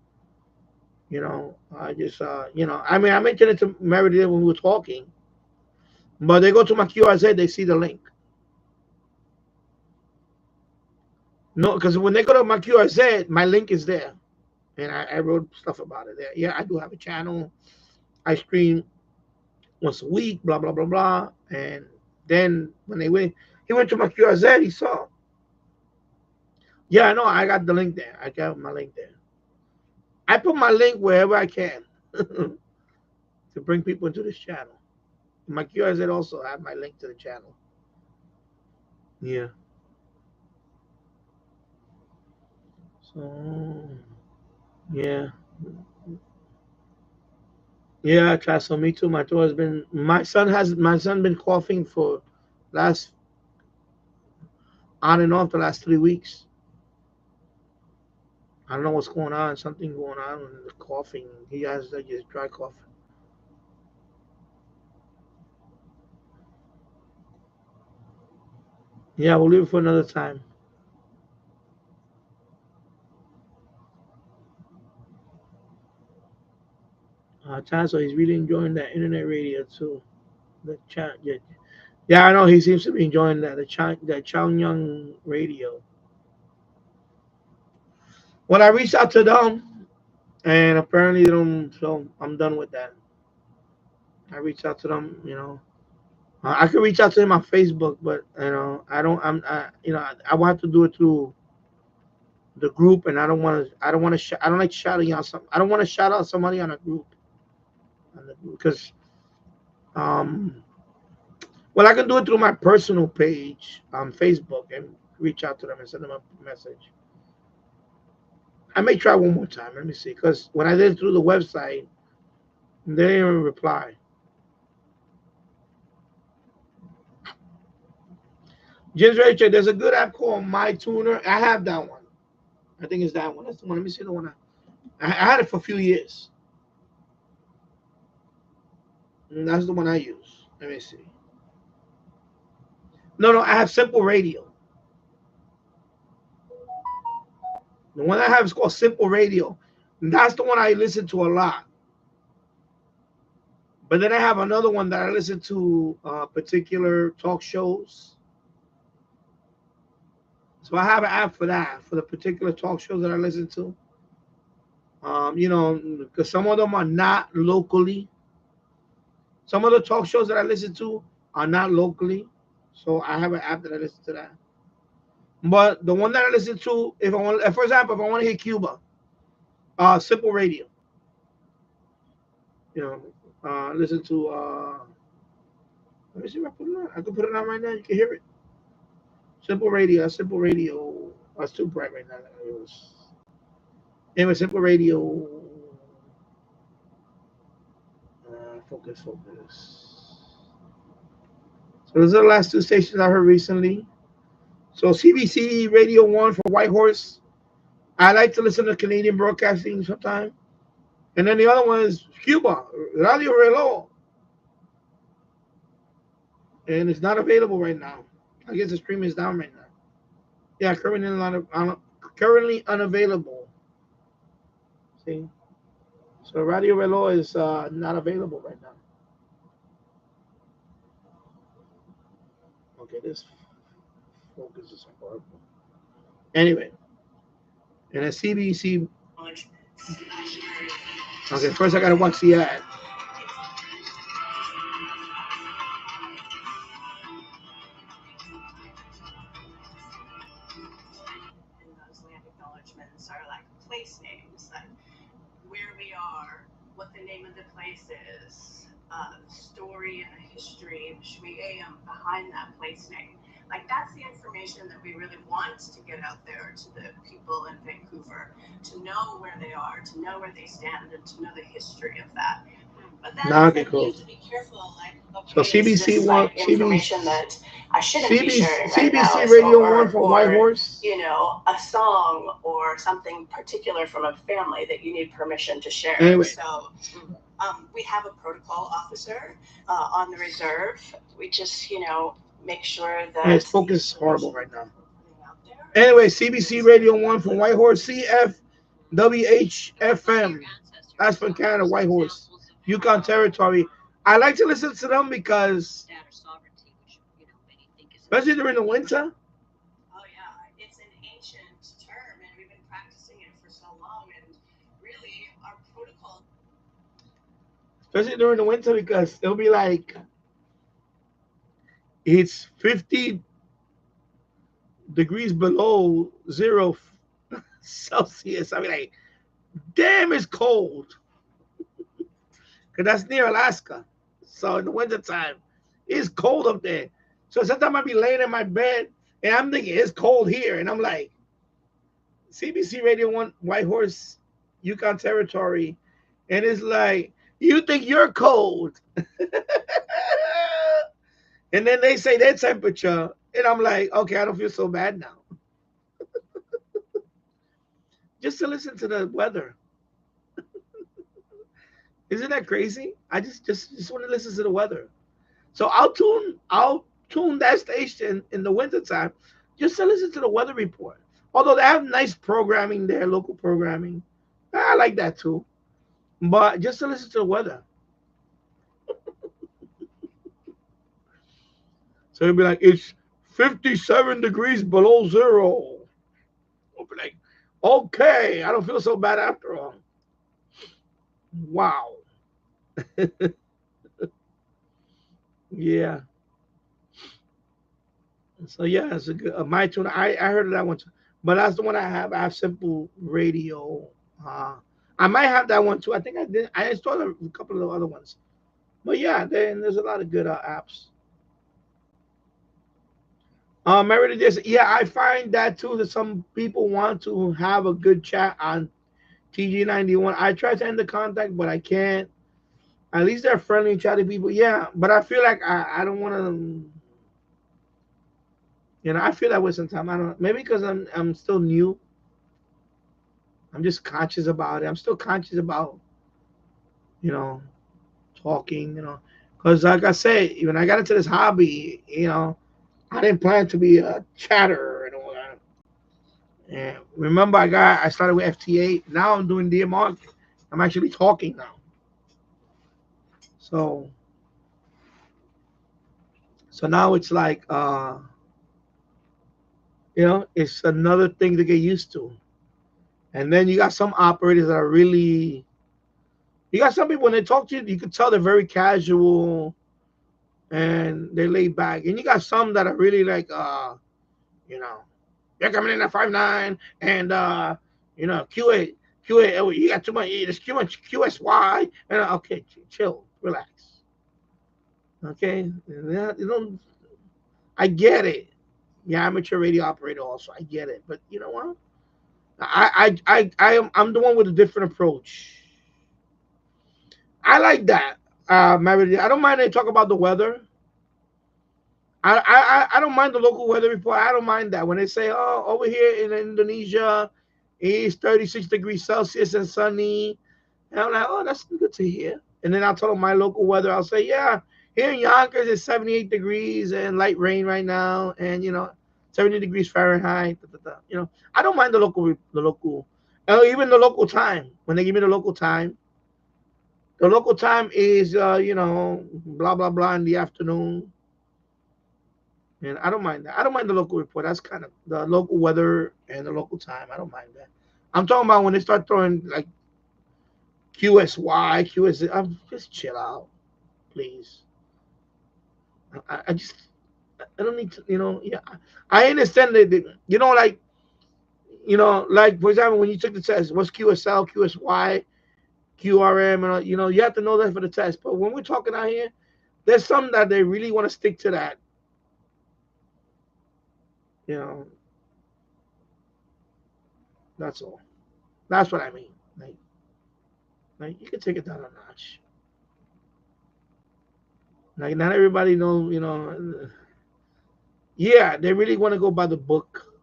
I just, I mentioned it to Meredith when we were talking. But they go to my QRZ, they see the link. No, because when they go to my QRZ, my link is there. And I wrote stuff about it there. Yeah, I do have a channel. I stream once a week, blah, blah, blah, blah. And then when he went to my QRZ, he saw. Yeah, I know. I got the link there. I got my link there. I put my link wherever I can to bring people into this channel. My QRZ also have my link to the channel. Yeah. So, yeah. Yeah, I try. So me too. My son been coughing for last on and off the last 3 weeks. I don't know what's going on. Something going on with the coughing. He has like just dry cough. Yeah, we'll leave it for another time. So he's really enjoying that internet radio too. The chat, yeah, I know he seems to be enjoying that. The Changyang radio. Well, I reached out to them, and apparently they don't. So I'm done with that. I reached out to them. I could reach out to him on Facebook, but I don't. I want to do it through the group, and I don't want to. I don't want to. I don't like shouting out some. I don't want to shout out somebody on a group, because well, I can do it through my personal page on Facebook and reach out to them and send them a message. I may try one more time. Let me see, because when I did it through the website, they didn't even reply. James Richard, there's a good app called My Tuner. I have that one. I think it's that one. That's the one. Let me see the one. I had it for a few years. And that's the one I use. Let me see. No, I have Simple Radio. The one I have is called Simple Radio. And that's the one I listen to a lot. But then I have another one that I listen to particular talk shows. So I have an app for that, for the particular talk shows that I listen to. Because some of them are not locally. Some of the talk shows that I listen to are not locally. So I have an app that I listen to that. But the one that I listen to, if I want, for example, if I want to hear Cuba, Simple Radio. Listen to. Let me see if I put it on. I can put it on right now. You can hear it. Simple Radio. Simple Radio. Oh, it's too bright right now. Anyway, Simple Radio. Focus. So those are the last two stations I heard recently. So CBC Radio 1 for Whitehorse. I like to listen to Canadian broadcasting sometimes. And then the other one is Cuba, Radio Reloj. And it's not available right now. I guess the stream is down right now. Yeah, currently unavailable. See? So Radio Reloj is not available right now. Okay, this focus is horrible. Anyway, and a CBC. Okay, first I gotta watch the ad. And those land acknowledgements are like place names, like where we are, what the name of the place is, the story and the history behind that place name. Like that's the information that we really want to get out there to the people in Vancouver, to know where they are, to know where they stand, and to know the history of that. But then Okay, cool. you have to be careful. Like, okay, So CBC one, information that I shouldn't be sharing right now. CBC Radio 1 for Whitehorse. A song or something particular from a family that you need permission to share. Anyway. So we have a protocol officer on the reserve. We just, make sure that His focus is horrible right now. Anyway, CBC Radio 1 from Whitehorse, CFWHFM. That's from Canada, Whitehorse, Yukon Territory. I like to listen to them because, especially during the winter. Oh yeah, it's an ancient term, and we've been practicing it for so long. And really, our protocol. Especially during the winter, because it'll be like it's 50 degrees below 0 Celsius. I mean, like, damn, it's cold. Because that's near Alaska. So in the wintertime, it's cold up there. So sometimes I'll be laying in my bed and I'm thinking it's cold here. And I'm like, CBC Radio 1, Whitehorse, Yukon Territory. And it's like, you think you're cold. And then they say their temperature. And I'm like, okay, I don't feel so bad now. Just to listen to the weather. Isn't that crazy? I just want to listen to the weather. So I'll tune that station in the wintertime just to listen to the weather report. Although they have nice programming there, local programming. I like that too. But just to listen to the weather. So it'll be like, it's 57 degrees below 0. I'll be like, okay, I don't feel so bad after all. Wow. Yeah. So yeah, it's a good my tune. I heard of that one too, but that's the one I have. I have Simple Radio. I might have that one too. I think I did. I installed a couple of other ones, but yeah, there's a lot of good apps. Meredith, this, yeah, I find that too, that some people want to have a good chat on TG91. I try to end the contact, but I can't. At least they're friendly and chatty people. Yeah, but I feel like I don't want to. You know, I feel that way sometimes. I don't know. Maybe because I'm still new. I'm just conscious about it. I'm still conscious about, you know, talking, you know. Because like I say, when I got into this hobby, you know, I didn't plan to be a chatterer and all that. And remember, I started with FT8. Now I'm doing DMR. I'm actually talking now. So now it's like you know, it's another thing to get used to. And then you got some operators that are really, you got some people when they talk to you, you can tell they're very casual and they lay back. And you got some that are really like you know, they're coming in at 5'9" and you know, QA, oh, you got too much, there's too much QSY. And okay, chill, relax. Okay, yeah, you know, I get it. Yeah, amateur radio operator also, I get it. But you know what? I'm the one with a different approach. I like that. I don't mind they talk about the weather. I don't mind the local weather report. I don't mind that when they say, oh, over here in Indonesia, it's 36 degrees Celsius and sunny. And I'm like, oh, that's good to hear. And then I'll tell them my local weather. I'll say, yeah, here in Yonkers it's 78 degrees and light rain right now, and you know, 70 degrees Fahrenheit. Da, da, da. You know, I don't mind the local, even the local time. When they give me the local time, the local time is you know, blah blah blah in the afternoon. And I don't mind that. I don't mind the local report. That's kind of the local weather and the local time. I don't mind that. I'm talking about when they start throwing like QSY, QS. I'm just chill out, please. I just I don't need to, you know. Yeah, I understand that, you know, like, you know, like for example, when you took the test, what's QSL, QSY, QRM, and you know, you have to know that for the test. But when we're talking out here, there's some that they really want to stick to that. You know, that's all. That's what I mean. Like you can take it down a notch. Like not everybody knows, you know. Yeah, they really want to go by the book,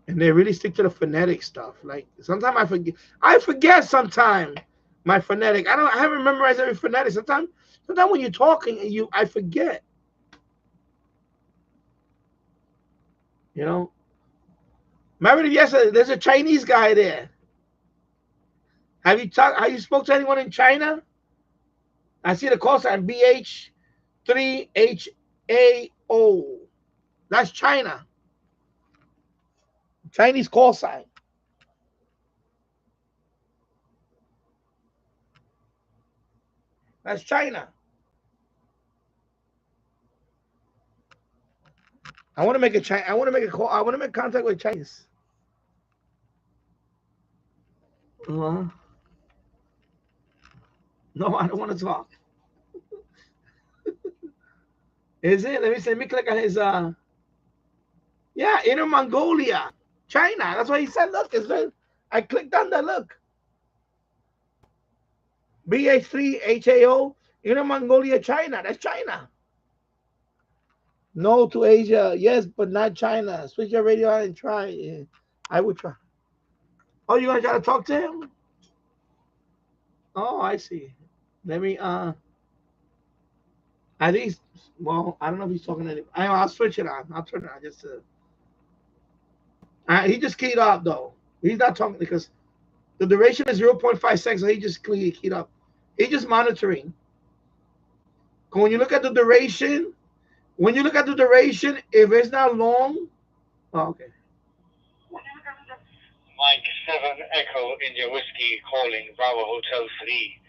and they really stick to the phonetic stuff. Like sometimes I forget. I forget sometimes my phonetic. I haven't memorized every phonetic. Sometimes when you're talking, I forget. You know. Remember yesterday? There's a Chinese guy there. Have you talked? Have you spoke to anyone in China? I see the call sign BH3HAO. That's China. Chinese call sign. That's China. I want to make a China. I want to make a call. I want to make contact with Chinese. Uh, no, I don't want to talk. Is it? Let me see. Let me click on his. Yeah, Inner Mongolia, China. That's what he said. Look, I clicked on the look. BH3HAO, Inner Mongolia, China. That's China. No to Asia. Yes, but not China. Switch your radio on and try. Yeah, I would try. Oh, you gonna try to talk to him? Oh, I see. Let me at least, well, I don't know if he's talking to anybody. I'll switch it on. I'll turn it on just to he just keyed up though. He's not talking because the duration is 0.5 seconds, so he just keyed up. He's just monitoring. When you look at the duration, if it's not long, oh, okay. Mike 7 Echo India Whiskey calling Bravo Hotel 3,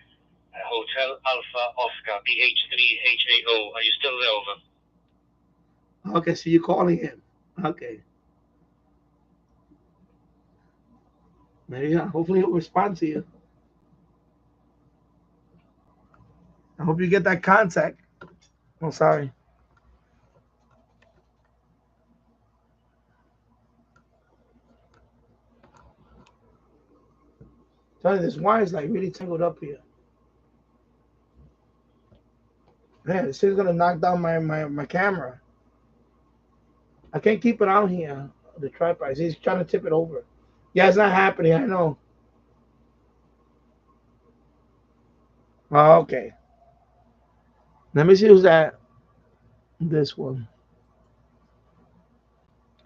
Hotel Alpha Oscar BH3HAO. Are you still there, over? Okay, so you're calling him. Okay. Maybe hopefully he'll respond to you. I hope you get that contact. I'm sorry. Tell you this wire is like really tangled up here. Man, this thing's gonna knock down my camera. I can't keep it on here. The tripod. He's trying to tip it over. Yeah, it's not happening. I know. Oh, okay. Let me see who's that. This one.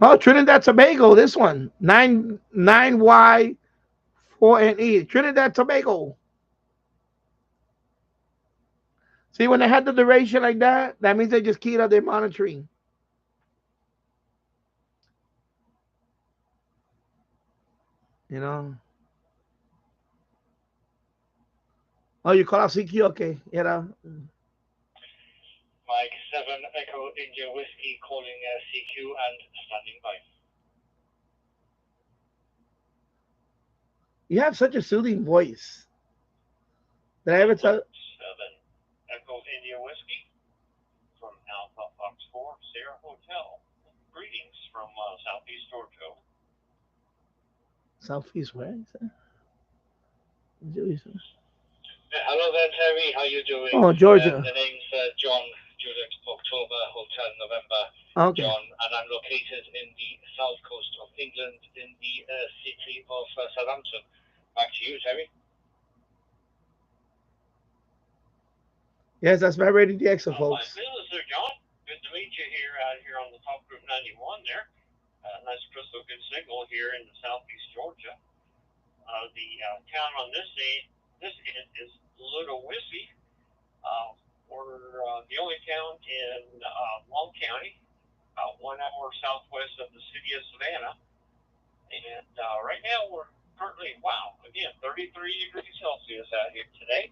Oh, Trinidad Tobago. This one. 9Y4NE. Trinidad Tobago. See, when they had the duration like that, that means they just keyed up their monitoring. You know. Oh, you call out CQ? Okay. You know. Mike 7 Echo India Whiskey calling CQ and standing by. You have such a soothing voice. Did I ever tell? 7 Echo India Whiskey from Alpha Fox 4 Sierra Hotel. Greetings from Southeast Georgia. Southeast where? Hello there, Terry. How you doing? Oh, Georgia. The name's John, Juliet October, Hotel November. Okay. John, and I'm located in the south coast of England in the city of Southampton. Back to you, Terry. Yes, that's my rated DX, folks. My business there, John. Good to meet you here out here on the Top Group 91 there. Nice crystal good signal here in the southeast Georgia. The town on this end is Little Whiskey. We're the only town in Long County, about 1 hour southwest of the city of Savannah. And right now we're currently, wow, again, 33 degrees Celsius out here today.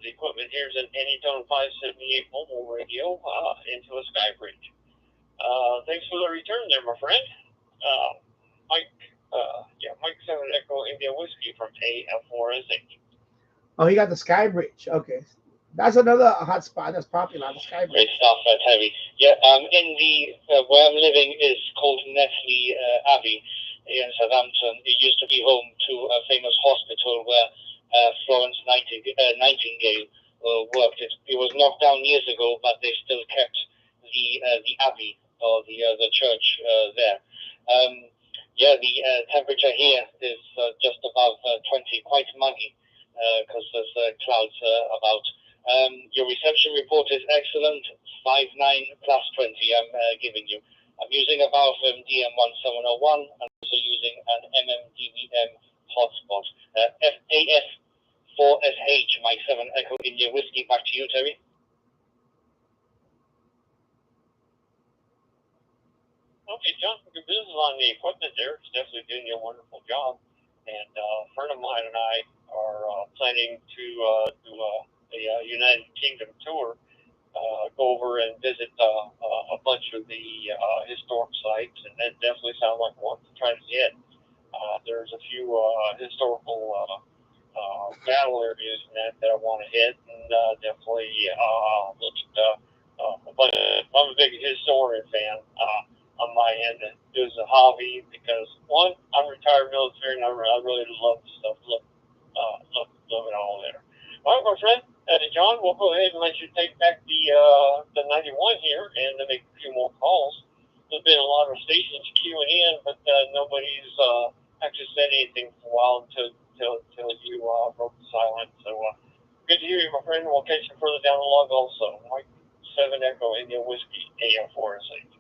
The equipment here is an Anytone 578 mobile radio into a sky bridge. Thanks for the return there, my friend. Mike 7 Echo India Whiskey from AF4S8. Oh, he got the sky bridge. Okay. That's another hot spot that's popular, the sky bridge. Great stuff, Terry. Yeah, in the where I'm living is called Nestle Abbey in Southampton. It used to be home to a famous hospital where Florence Nightingale worked. It was knocked down years ago, but they still kept the abbey or the church there. The temperature here is just above 20, quite muggy because there's clouds about. Your reception report is excellent. 59 plus 20 I'm giving you. I'm using a Balfour DM1701 and also using an MMDVM hotspot. AF4SH, Mike 7 Echo India Whiskey. Back to you, Terry. Okay, John, good business on the equipment there. It's definitely doing you a wonderful job. And a friend of mine and I are planning to do a United Kingdom tour, go over and visit a bunch of the historic sites, and that definitely sounds like one to try to get. There's a few historical battle areas in that I want to hit, and definitely look at I'm a big historian fan on my end. It was a hobby because, one, I'm retired military, and I really love the stuff. Love it all there. All right, my friend. John, we'll go ahead and let you take back the 91 here and then make a few more calls. There's been a lot of stations queuing in, but nobody's actually said anything for a while until you broke the silence. So good to hear you, my friend. We'll catch you further down the log also. Mike 7 Echo India Whiskey, AF4S8.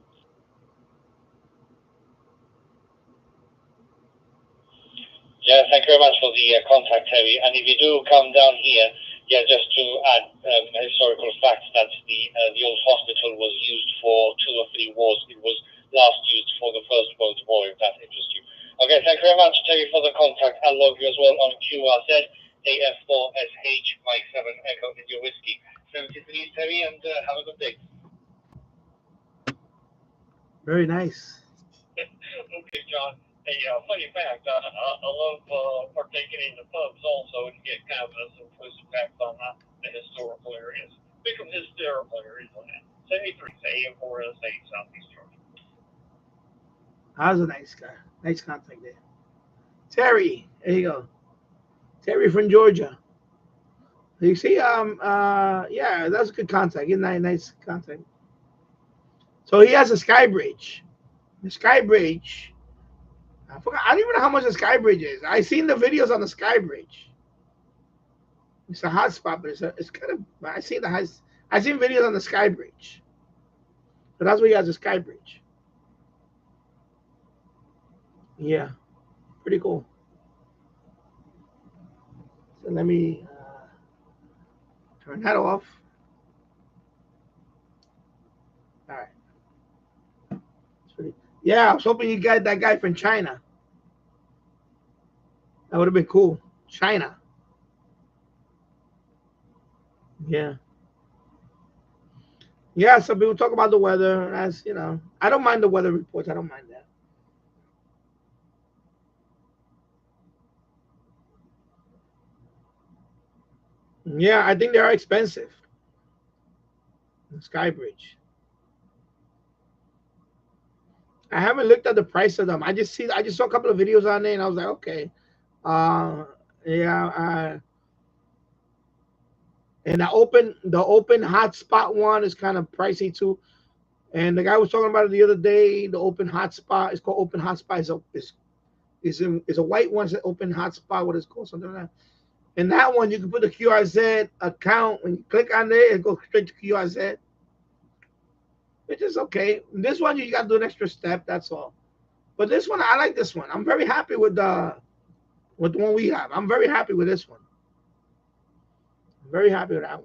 Yeah, thank you very much for the contact, Terry. And if you do come down here, just to add historical facts, that the old hospital was used for 2 or 3 wars. It was last used for the First World War, if that interests you. Okay, thank you very much, Terry, for the contact. I'll log you as well on QRZ, AF4SH, Mike 7 Echo India Whiskey. 73, Terry, and have a good day. Very nice. Okay, John. Hey, funny fact, I love partaking in the pubs also and get kind of some twisted facts on the historical areas. Pick them historical areas on that. 73, AM4S8, Southeast Georgia. That was a nice guy. Nice contact there. Terry, there you go. Terry from Georgia. You see, that's a good contact. Nice contact. So he has a sky bridge. The sky bridge. I forgot. I don't even know how much the sky bridge is. I seen the videos on the sky bridge. It's a hot spot, but it's kind of. I seen videos on the sky bridge. So that's where he has the sky bridge. Yeah, pretty cool. So let me turn that off. All right. Yeah, I was hoping you got that guy from China. That would have been cool. China. Yeah. Yeah, some people talk about the weather. That's, I don't mind the weather reports. I don't mind that. Yeah, I think they are expensive. The Sky Bridge. I haven't looked at the price of them. I just saw a couple of videos on there, and I was like, okay, yeah. And the open hotspot one is kind of pricey too. And the guy was talking about it the other day. The open hotspot is called open hotspot. Is a white one. It's an open hotspot. What it's called, something like that. And that one you can put the QRZ account. When you click on there, it goes straight to QRZ. Which is okay. This one you got to do an extra step. That's all. But this one, I like this one. I'm very happy with the one we have. I'm very happy with this one. I'm very happy with that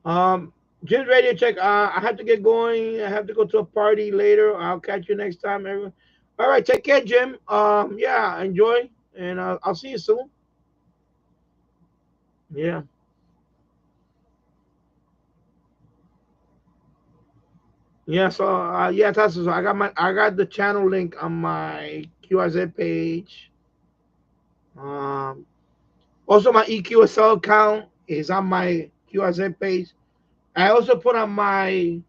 one. Jim's radio check. I have to get going. I have to go to a party later. I'll catch you next time, everyone. All right, take care, Jim. Yeah, enjoy, and I'll see you soon. Yeah. Yeah, so yeah, Tasha, so I got the channel link on my QRZ page. Also my EQSL account is on my QRZ page. I also put on my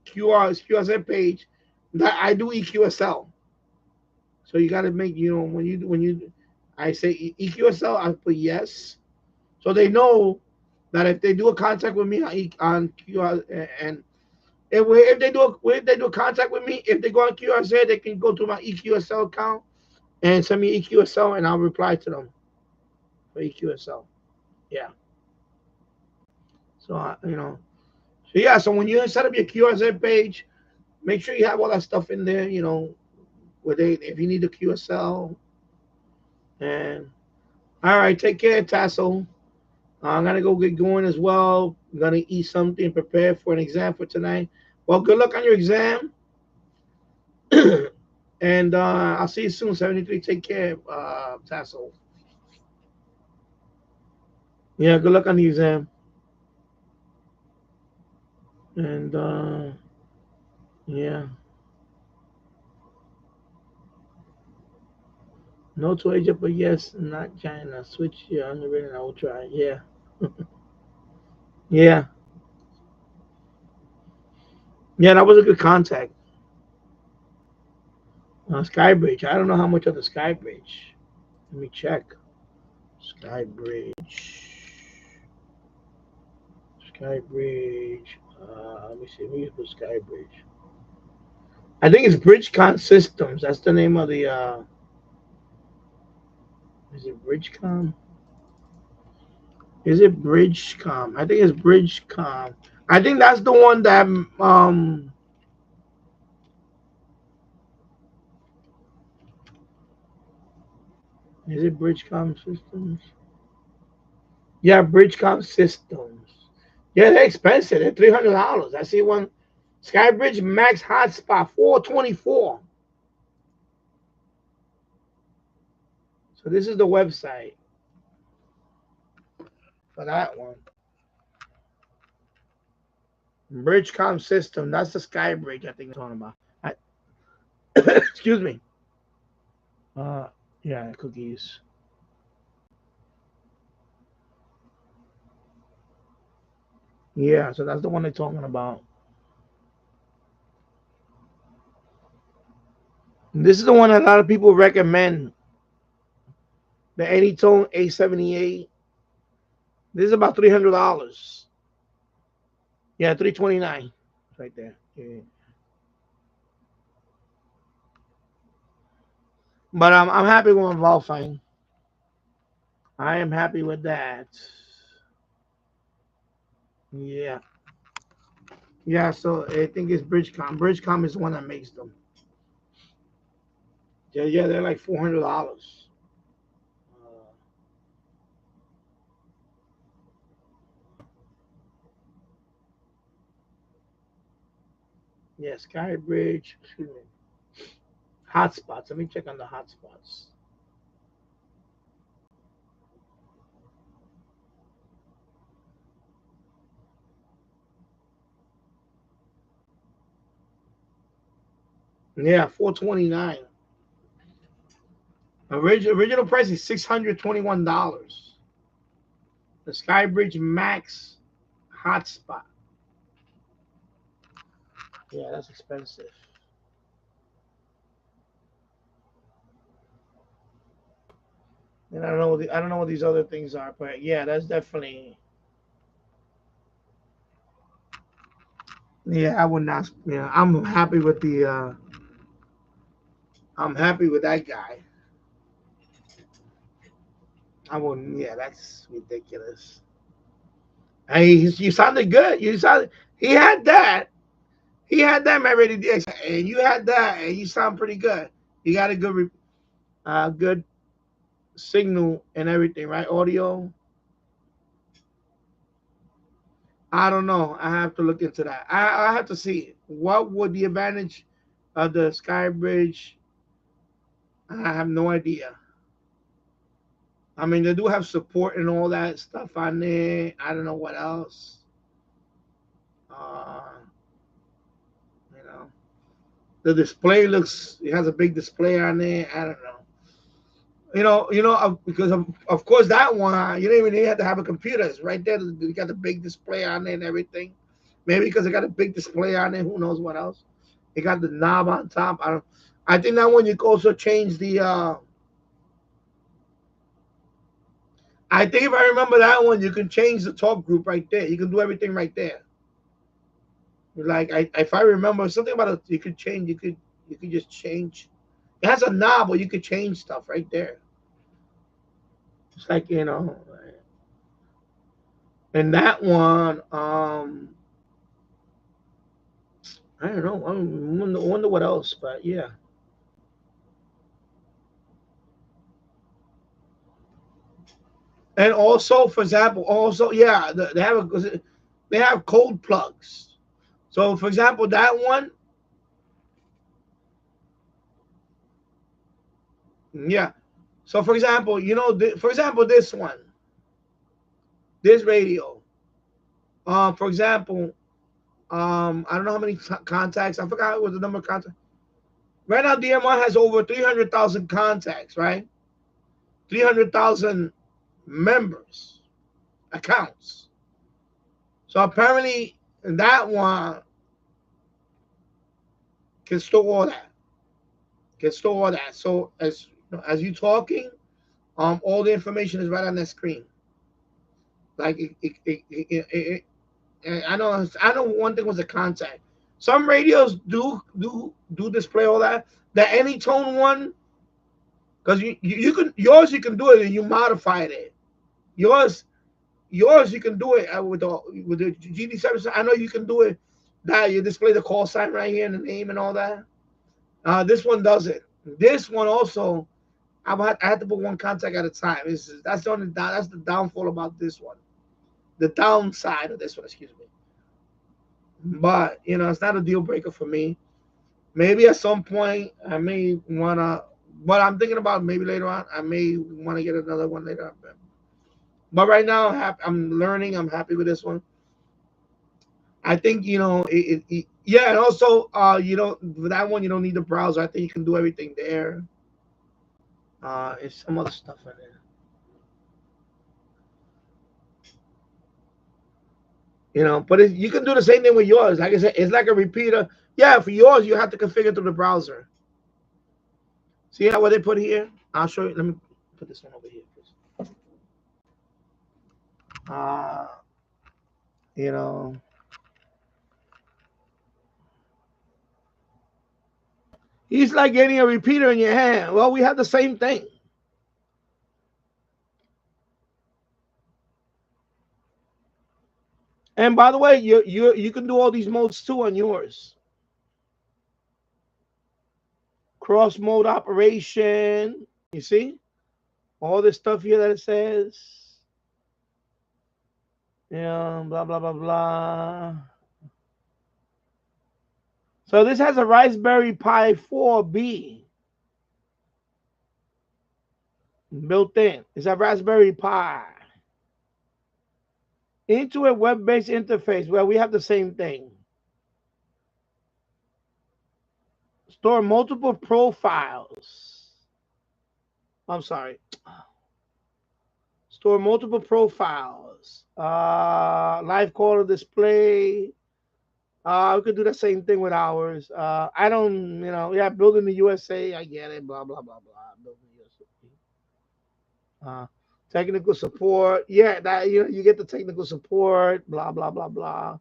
QRZ page that I do EQSL. So you got to make, when I say EQSL, I put yes, so they know that if they do a contact with me on QR, and if they do a contact with me, if they go on QRZ, they can go to my EQSL account and send me EQSL, and I'll reply to them for EQSL. Yeah. So so yeah. So when you set up your QRZ page, make sure you have all that stuff in there. If you need the QSL. And all right, take care, Tassel. I'm gonna go get going as well. I'm gonna eat something, prepare for an exam for tonight. Well, good luck on your exam. And I'll see you soon, 73. Take care, Tassel. Yeah, good luck on the exam. And yeah. No to Asia, but yes, not China. Switch your underrated and I will try. Yeah. Yeah. Yeah, that was a good contact. Skybridge. I don't know how much of the Skybridge. Let me check. Skybridge. Skybridge. Let me see. Let me put Skybridge. I think it's BridgeCon Systems. That's the name of the. Is it BridgeCom? Is it BridgeCom? I think it's BridgeCom. I think that's the one that Is it BridgeCom Systems? Yeah, BridgeCom Systems. Yeah, they're expensive. They're $300. I see one. Skybridge Max Hotspot, $424. So this is the website for that one. BridgeCom System. That's the Skybridge I think I'm talking about. Excuse me. Yeah, cookies. Yeah, so that's the one they're talking about. And this is the one that a lot of people recommend. The Anytone A78. This is about $300. Yeah, $329 right there. Yeah. But I'm happy with my Volfine. I am happy with that. Yeah. Yeah, so I think it's Bridgecom. Bridgecom is the one that makes them. Yeah, they're like $400. Yeah, Skybridge. Excuse me. Hotspots. Let me check on the hotspots. Yeah, $429. Original price is $621. The Skybridge Max hotspot. Yeah, that's expensive. And I don't know what these other things are, but yeah, that's definitely. Yeah, I would not. Yeah, I'm happy with the. I'm happy with that guy. I wouldn't. Yeah, that's ridiculous. Hey, you sounded good. You sounded. He had that. He had that, man, ready, and you had that, and you sound pretty good. You got a good signal and everything, right? Audio. I don't know. I have to look into that. I have to see what would the advantage of the Skybridge. I have no idea. I mean, they do have support and all that stuff on there. I don't know what else. Uh, you know, the display looks. It has a big display on there. I don't know. Because of course that one you don't even have to have a computer. It's right there. You got the big display on there and everything. Maybe because it got a big display on there. Who knows what else? It got the knob on top. I don't. I think that one you can also change the. I think if I remember that one, you can change the talk group right there. You can do everything right there. Like if I remember something about it, you could change. You could just change. It has a knob where you could change stuff right there. It's like and that one, I don't know. I wonder what else, but yeah. And also, for example, yeah, they have cold plugs. So, for example, that one, yeah. So, for example, for example, this one, this radio. For example, I don't know how many contacts. I forgot what the number of contacts. Right now, DMR has over 300,000 contacts. Right, 300,000 members, accounts. So apparently, that one can store all that. Can store all that. So as you talking, all the information is right on that screen. Like I know one thing was the contact. Some radios do display all that. The any tone one, because you can yours you can do it and you modified it. Yours yours you can do it with the GD7. I know you can do it. That you display the call sign right here and the name and all that. This one doesn't. This one also, I had to put one contact at a time. That's the downfall about this one. The downside of this one, excuse me. But it's not a deal breaker for me. Maybe at some point I may wanna, but I'm thinking about maybe later on I may want to get another one later on. But right now I'm learning. I'm happy with this one. I think yeah, and also for that one you don't need the browser. I think you can do everything there. It's some other stuff in there. But you can do the same thing with yours. Like I said, it's like a repeater. Yeah, for yours, you have to configure through the browser. See how what they put here? I'll show you. Let me put this one over here. You know, he's like getting a repeater in your hand. Well, we have the same thing. And by the way, you can do all these modes too on yours. Cross mode operation. You see all this stuff here that it says. Yeah, blah blah blah blah. So this has a Raspberry Pi 4B built in. It's a Raspberry Pi. Into a web-based interface. Well, we have the same thing. Store multiple profiles. I'm sorry. Store multiple profiles. Live caller display. We could do the same thing with ours. I don't, yeah, build in the USA. I get it. Blah, blah, blah, blah. Build in the USA. Technical support. Yeah, that you get the technical support. Blah, blah, blah, blah.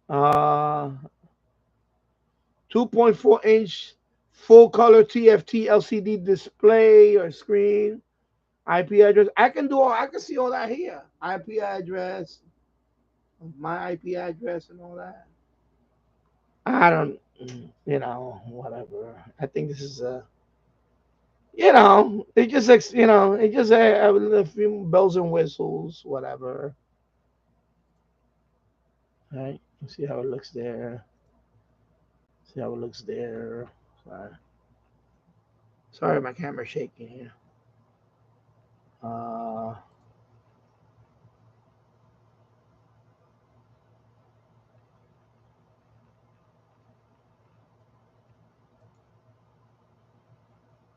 2.4-inch full color TFT LCD display or screen. IP address. I can see all that here. IP address, my IP address, and all that. I don't, whatever. I think this is it just, it just a few bells and whistles, whatever. All right. Let's see how it looks there. See how it looks there. Sorry, my camera's shaking here.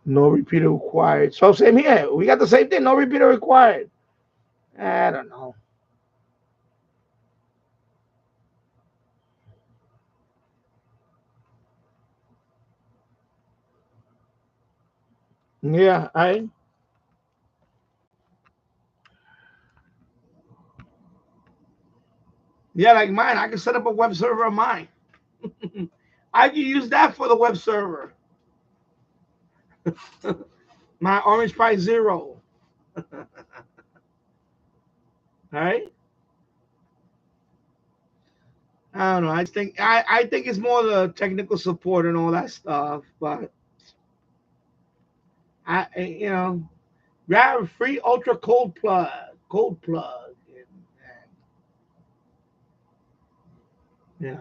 No repeater required. So same here. We got the same thing. No repeater required. I don't know. Yeah, like mine. I can set up a web server of mine. I can use that for the web server. My Orange Pi Zero. All right. I don't know. I think it's more the technical support and all that stuff, but grab a free ultra cold plug. And,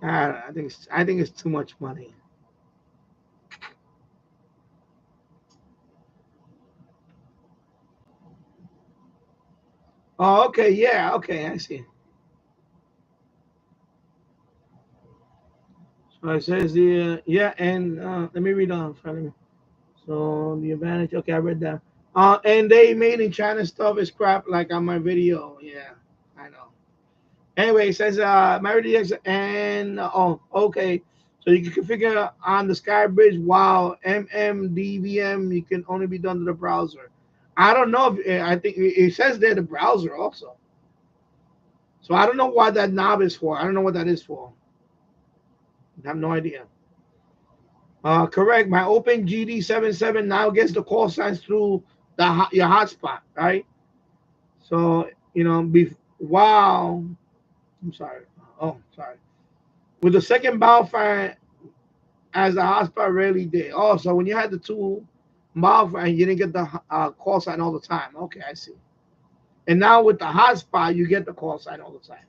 I don't know. I think it's too much money. Oh, okay, yeah, okay, I see. So it says and let me read on. So the advantage. Okay, I read that. And they made in China stuff is crap, like on my video. Yeah, I know. Anyway, it says MariaDX and okay. So you can configure on the SkyBridge while MMDVM you can only be done to the browser. I don't know if I think it says there the browser also. So I don't know what that knob is for. I don't know what that is for. I have no idea. Correct. My OpenGD77 now gets the call signs through your hotspot, right? So wow. I'm sorry. Oh, sorry. With the second fan as the hotspot rarely did. Oh, so when you had the two fan, you didn't get the call sign all the time. Okay, I see. And now with the hotspot, you get the call sign all the time,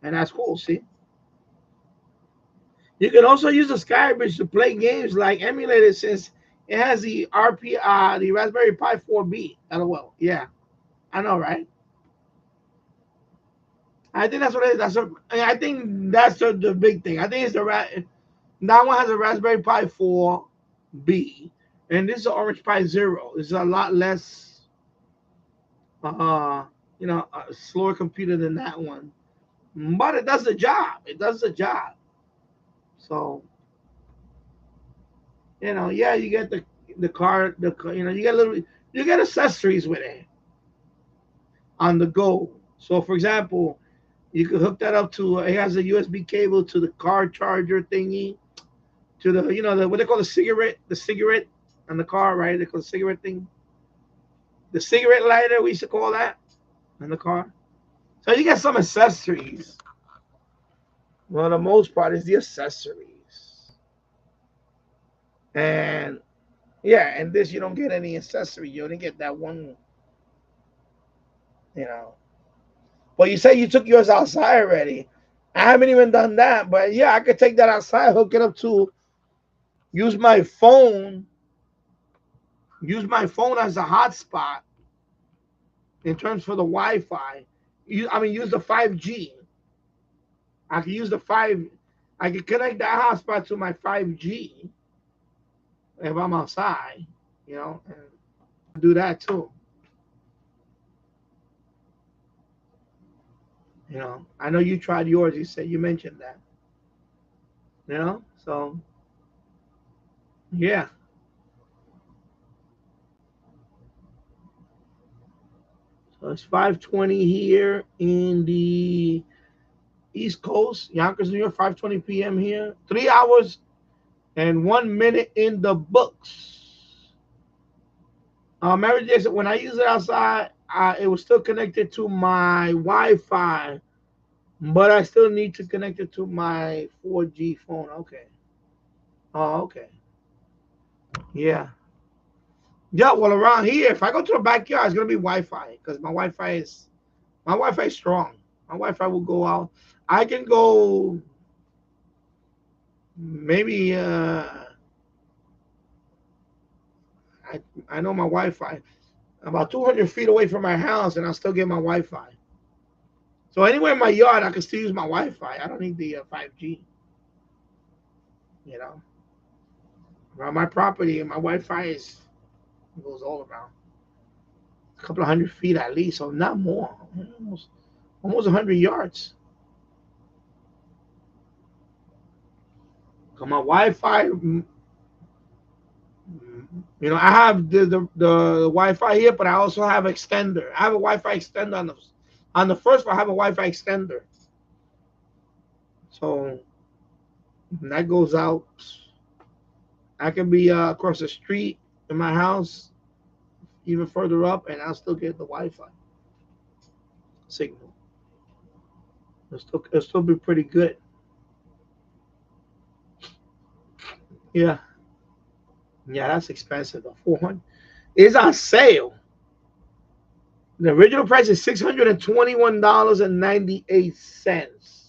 and that's cool. See. You can also use the SkyBridge to play games like emulators since it has the the Raspberry Pi 4B. LOL. Yeah, I know, right? I think that's what it is. I think that's the big thing. I think it's that one has a Raspberry Pi 4B, and this is an Orange Pi Zero. It's a lot less, a slower computer than that one, but it does the job. So You know, yeah, you get the car, you know, you get accessories with it on the go. So, for example, you could hook that up to. It has a USB cable to the car charger thingy, to the what they call the cigarette on the car, right? They call the cigarette thing, the cigarette lighter. We used to call that in the car. So you get some accessories. Well, the most part is the accessories, and yeah, and this you don't get any accessory. You only get that one, you know. But you say you took yours outside already. I haven't even done that, but yeah, I could take that outside, hook it up to use my phone, as a hotspot in terms for the Wi-Fi. Use the 5G. I could use the five. I could connect that hotspot to my 5G if I'm outside, and do that too. I know you tried yours. You mentioned that. So yeah. So it's 5:20 here in the East Coast, Yonkers, New York. 5:20 p.m. here. 3 hours and 1 minute in the books. Mary J said when I use it outside, it was still connected to my Wi-Fi, but I still need to connect it to my 4G phone. Okay. Oh, okay. Yeah. Yeah. Well, around here, if I go to the backyard, it's gonna be Wi-Fi because my Wi-Fi is strong. My Wi-Fi will go out. I can go maybe. I know my Wi-Fi about 200 feet away from my house, and I'll still get my Wi-Fi. So anywhere in my yard, I can still use my Wi-Fi. I don't need the 5G. You know, around my property, my Wi-Fi goes all around a couple of 100 feet at least, so not more. Almost 100 yards. So my Wi-Fi, I have the Wi-Fi here, but I also have extender. I have a Wi-Fi extender on the first one. I have a Wi-Fi extender, so that goes out. I can be across the street in my house, even further up, and I'll still get the Wi-Fi signal. It'll still be pretty good. Yeah, yeah, that's expensive though. 400 is on sale. The original price is $621.98.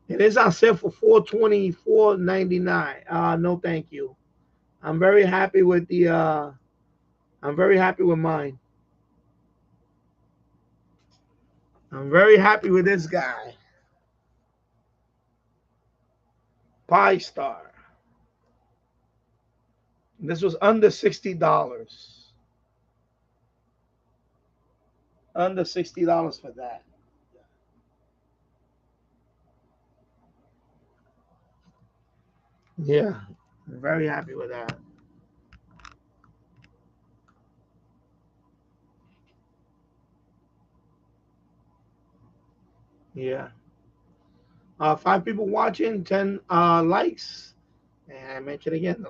It is on sale for $424.99. No, thank you. I'm very happy with the. I'm very happy with mine. I'm very happy with this guy, Pi Star. This was under $60. Under $60 for that. Yeah, I'm very happy with that. Yeah. 5 people watching, 10 likes. And I mentioned again,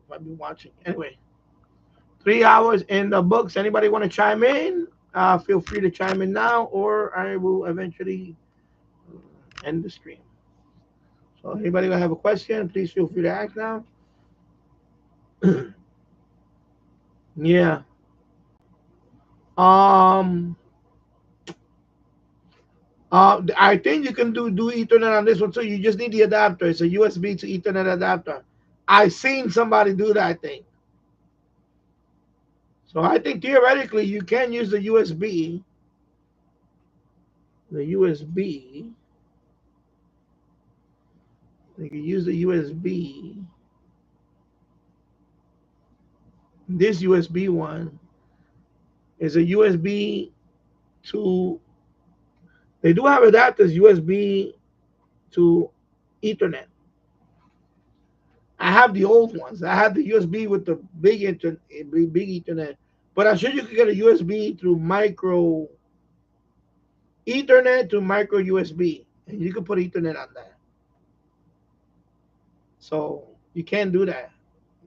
5 people watching. Anyway, 3 hours in the books. Anybody want to chime in? Feel free to chime in now, or I will eventually end the stream. So, anybody gonna have a question? Please feel free to ask now. Yeah. Um. I think you can do Ethernet on this one too. You just need the adapter. It's a USB to Ethernet adapter. I've seen somebody do that, I think. So I think theoretically you can use the USB. The USB. You can use the USB. This USB one is a USB to. They do have adapters USB to Ethernet. I have the old ones. I have the USB with the big Ethernet. But I'm sure you could get a USB through micro Ethernet to micro USB, and you can put Ethernet on that. So you can do that,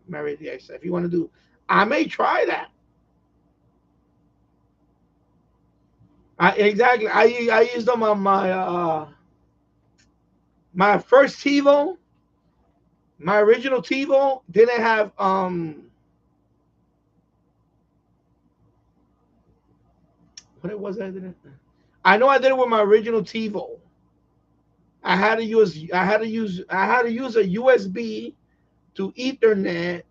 Mary DX. If you want to do, I may try that. Exactly. I used them on my first TiVo. My original TiVo didn't have what it was I did it. I know I did it with my original TiVo. I had to use a USB to Ethernet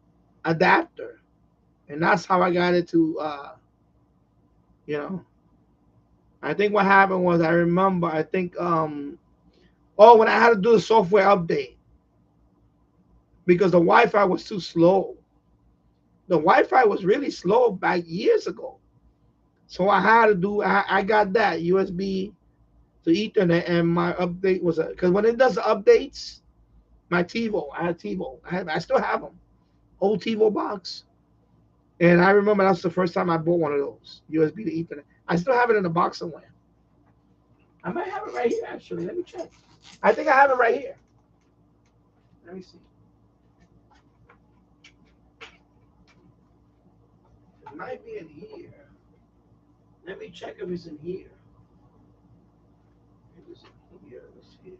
adapter, and that's how I got it to you know. I think what happened was I remember I think when I had to do the software update because the Wi-Fi was too slow. The Wi-Fi was really slow back years ago. So I had to do I got that USB to Ethernet, and my update was because when it does the updates, my TiVo, I had TiVo. I still have them. Old TiVo box. And I remember that's the first time I bought one of those USB to Ethernet. I still have it in a box somewhere. I might have it right here, actually. Let me check. I think I have it right here. Let me see. It might be in here. Let me check if it's in here. If it's in here, let's see.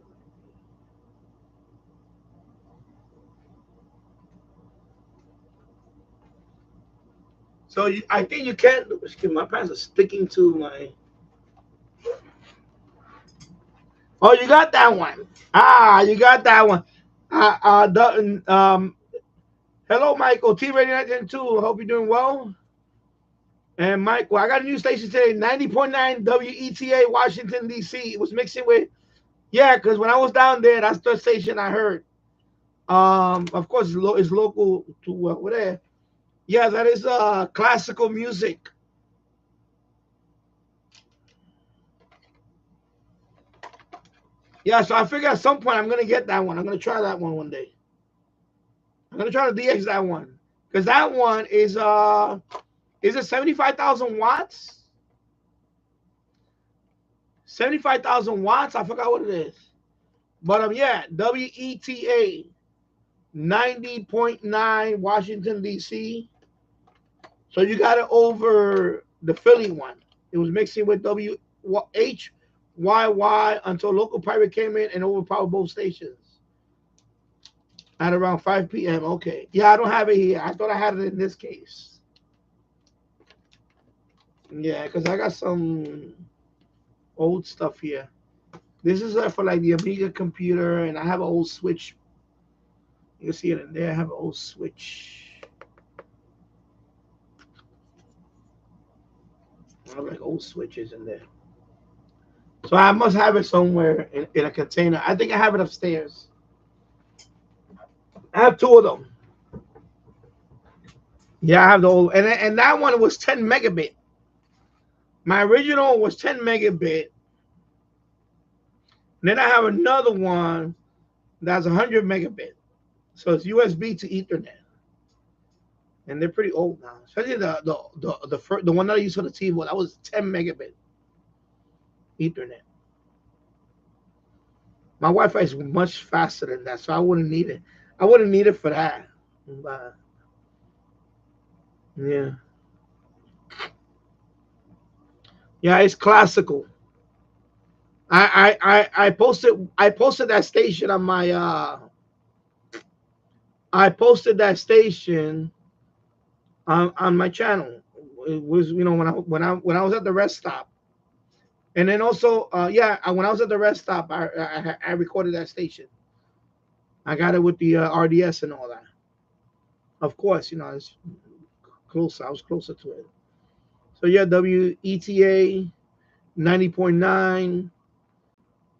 So I think you can. Excuse me, my pants are sticking to my. Oh, you got that one. You got that one. Hello, Michael. T Radio 902. Hope you're doing well. And Mike, well, I got a new station today, 90.9 WETA, Washington, D.C. It was mixing with, because when I was down there, that's the station I heard. Of course, it's local to where. Yeah, that is classical music. Yeah, so I figure at some point I'm gonna get that one. I'm gonna try that one day. I'm gonna try to DX that one because that one is it 75,000 watts? 75,000 watts. I forgot what it is, but WETA 90.9 Washington D.C. So you got it over the Philly one. It was mixing with WHYY until local pirate came in and overpowered both stations at around 5 p.m. Okay. Yeah, I don't have it here. I thought I had it in this case. Yeah, because I got some old stuff here. This is for like the Amiga computer, and I have an old switch. You can see it in there. I have an old switch. I have like old switches in there. So I must have it somewhere in a container. I think I have it upstairs. I have two of them. Yeah, I have the old, and that one was 10 megabit. My original was 10 megabit. Then I have another one that's 100 megabit. So it's USB to Ethernet. And they're pretty old now. Especially the one that I used for the TV, that was 10 megabit Ethernet. My Wi-Fi is much faster than that, so I wouldn't need it. I wouldn't need it for that. But yeah. Yeah, it's classical. I posted that station on my I posted that station on my channel. It was when I was at the rest stop, and then also when I was at the rest stop, I recorded that station. I got it with the RDS and all that. Of course, it's closer. I was closer to it. So yeah, WETA 90.9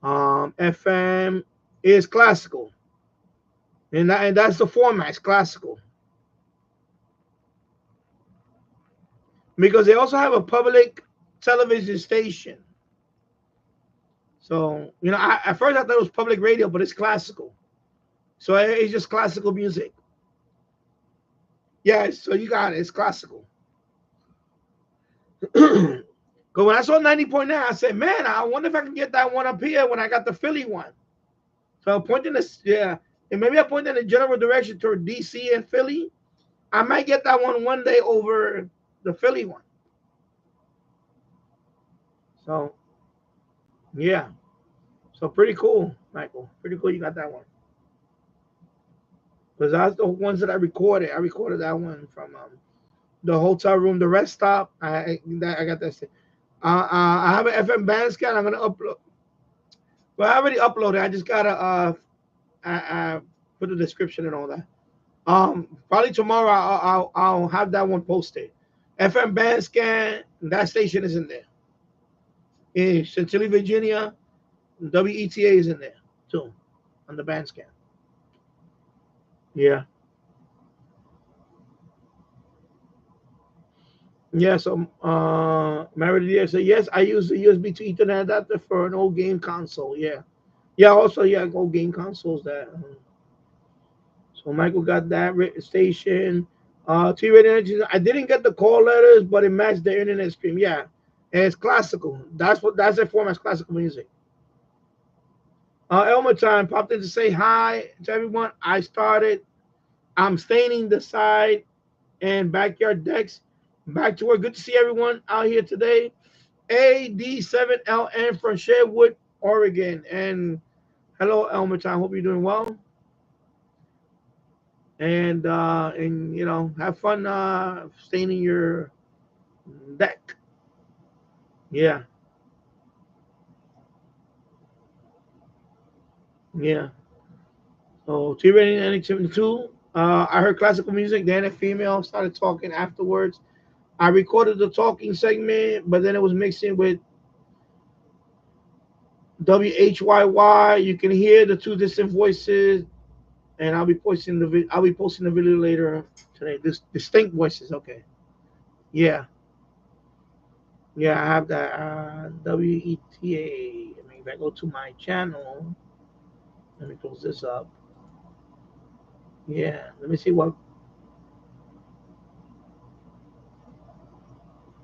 FM is classical, and that's the format. It's classical. Because they also have a public television station. So, at first I thought it was public radio, but it's classical. So it's just classical music. Yeah, so you got it. It's classical. Because when I saw 90.9, I said, man, I wonder if I can get that one up here when I got the Philly one. So I'm pointing this, yeah. And maybe I point in the general direction toward DC and Philly. I might get that one day over the Philly one. So, yeah. So pretty cool, Michael. Pretty cool you got that one. Because that's the ones that I recorded. I recorded that one from the hotel room, the rest stop. I got that. I have an FM band scan. I'm gonna upload. Well, I already uploaded. I just gotta put the description and all that. Probably tomorrow I'll have that one posted. FM band scan. That station is in there. In Chantilly, Virginia, WETA is in there too on the band scan. Yeah. Yeah, so Married Dear said, yes, I use the USB to Ethernet adapter for an old game console. Yeah. Yeah, also, yeah, old game consoles that. So Michael got that station. T Radio, I didn't get the call letters, but it matched the internet stream. Yeah. And it's classical. That's their format, classical music. Elmer Time popped in to say hi to everyone. I'm staining the side and backyard decks. Back to work. Good to see everyone out here today. AD7LN from Sherwood, Oregon. And hello, Elmer Time. Hope you're doing well. And you know, have fun staining your deck. Yeah. Yeah. So T rating NX72. I heard classical music, then a female started talking afterwards. I recorded the talking segment, but then it was mixing with WHYY. You can hear the two distant voices, and I'll be posting the video later today. This distinct voices. Okay. Yeah. Yeah, I have that WETA. I mean, if I go to my channel, let me close this up. Yeah, let me see what.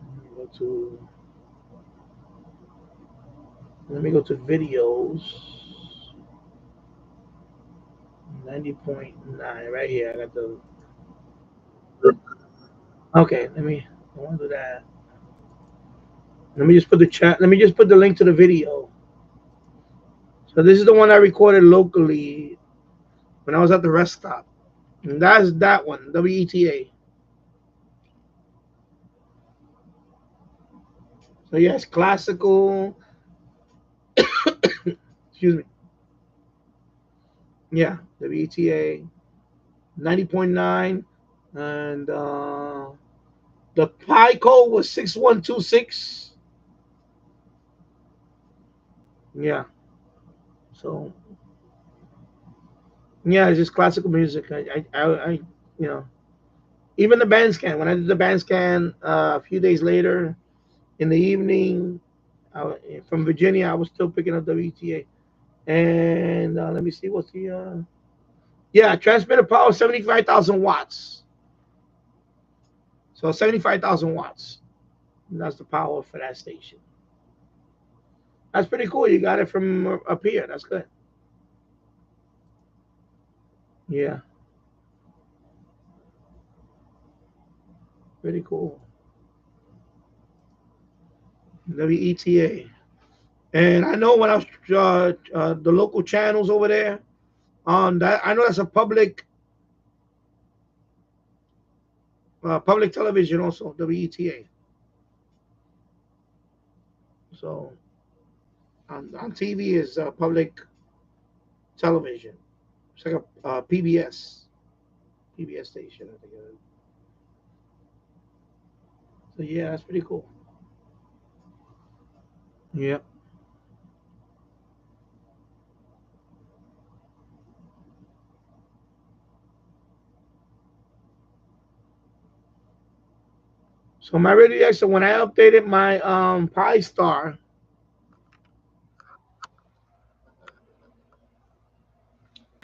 Let me go to. Let me go to videos. 90.9 right here. I got the. Okay, I want to do that. Let me just put the chat. Let me just put the link to the video. So this is the one I recorded locally when I was at the rest stop. And that's that one, WETA. So yes, classical. Excuse me. Yeah, WETA 90.9, and the pi code was 6126. Yeah. So yeah, it's just classical music. You know, even the band scan. When I did the band scan a few days later in the evening from Virginia, I was still picking up WTA. And let me see what's the yeah, transmitter power 75,000 watts. So 75,000 watts. And that's the power for that station. That's pretty cool. You got it from up here. That's good. Yeah. Pretty cool. WETA. And I know when I was the local channels over there, that I know that's a public television also, WETA. So on TV is public television. It's like a PBS station, I think. So yeah, that's pretty cool. Yeah. So my radio so when I updated my Pi Star,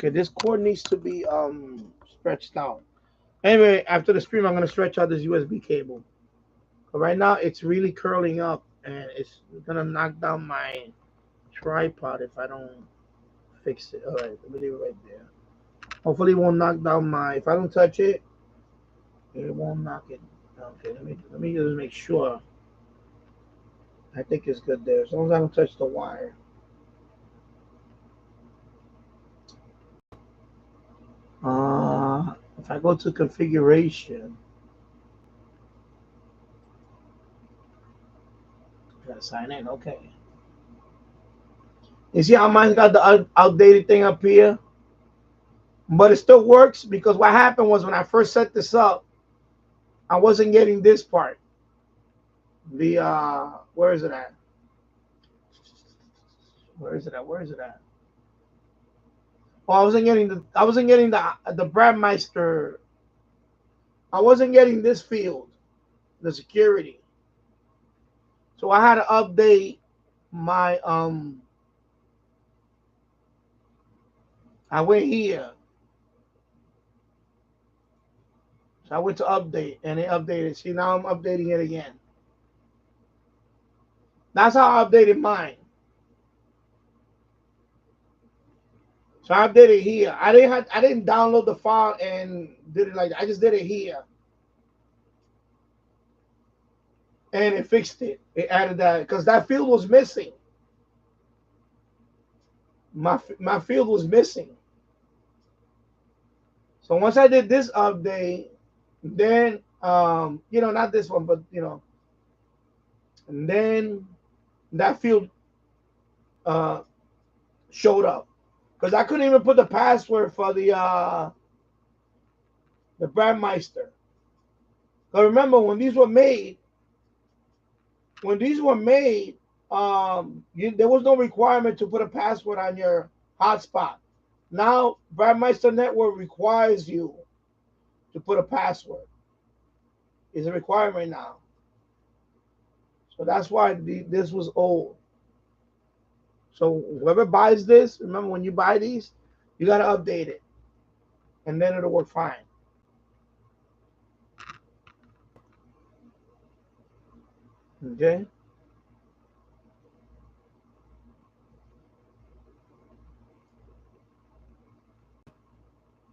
Okay, this cord needs to be stretched out. Anyway, after the stream, I'm gonna stretch out this USB cable. But right now, it's really curling up, and it's gonna knock down my tripod if I don't fix it. All right, let me leave it right there. Hopefully, it won't knock down my. If I don't touch it, it won't knock it. Okay, let me just make sure. I think it's good there. As long as I don't touch the wire. If I go to configuration, gotta sign in. Okay. You see how mine's got the outdated thing up here? But it still works because what happened was when I first set this up, I wasn't getting this part. The where is it at? Where is it at? Where is it at? Well, I wasn't getting the Brandmeister. I wasn't getting this field, the security. So I had to update my I went here. So I went to update and it updated. See, now I'm updating it again. That's how I updated mine. So I did it here. I didn't download the file and did it like that. I just did it here. And it fixed it. It added that because that field was missing. My field was missing. So once I did this update, then not this one, but and then that field showed up. Because I couldn't even put the password for the Brandmeister. But remember, when these were made, there was no requirement to put a password on your hotspot. Now, Brandmeister Network requires you to put a password. It's a requirement now. So that's why this was old. So whoever buys this, remember when you buy these, you got to update it. And then it'll work fine. Okay?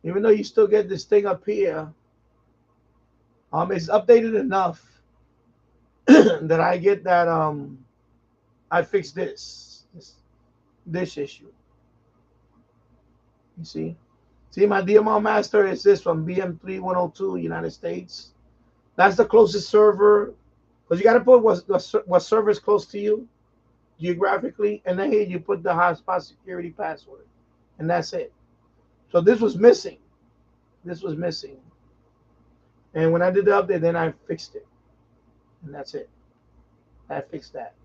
Even though you still get this thing up here, it's updated enough that I get that I fixed this issue. You see? See, my DMR master is this from BM3102, United States. That's the closest server. Because you got to put what server is close to you geographically. And then here you put the hotspot security password. And that's it. So this was missing. And when I did the update, then I fixed it. And that's it. I fixed that.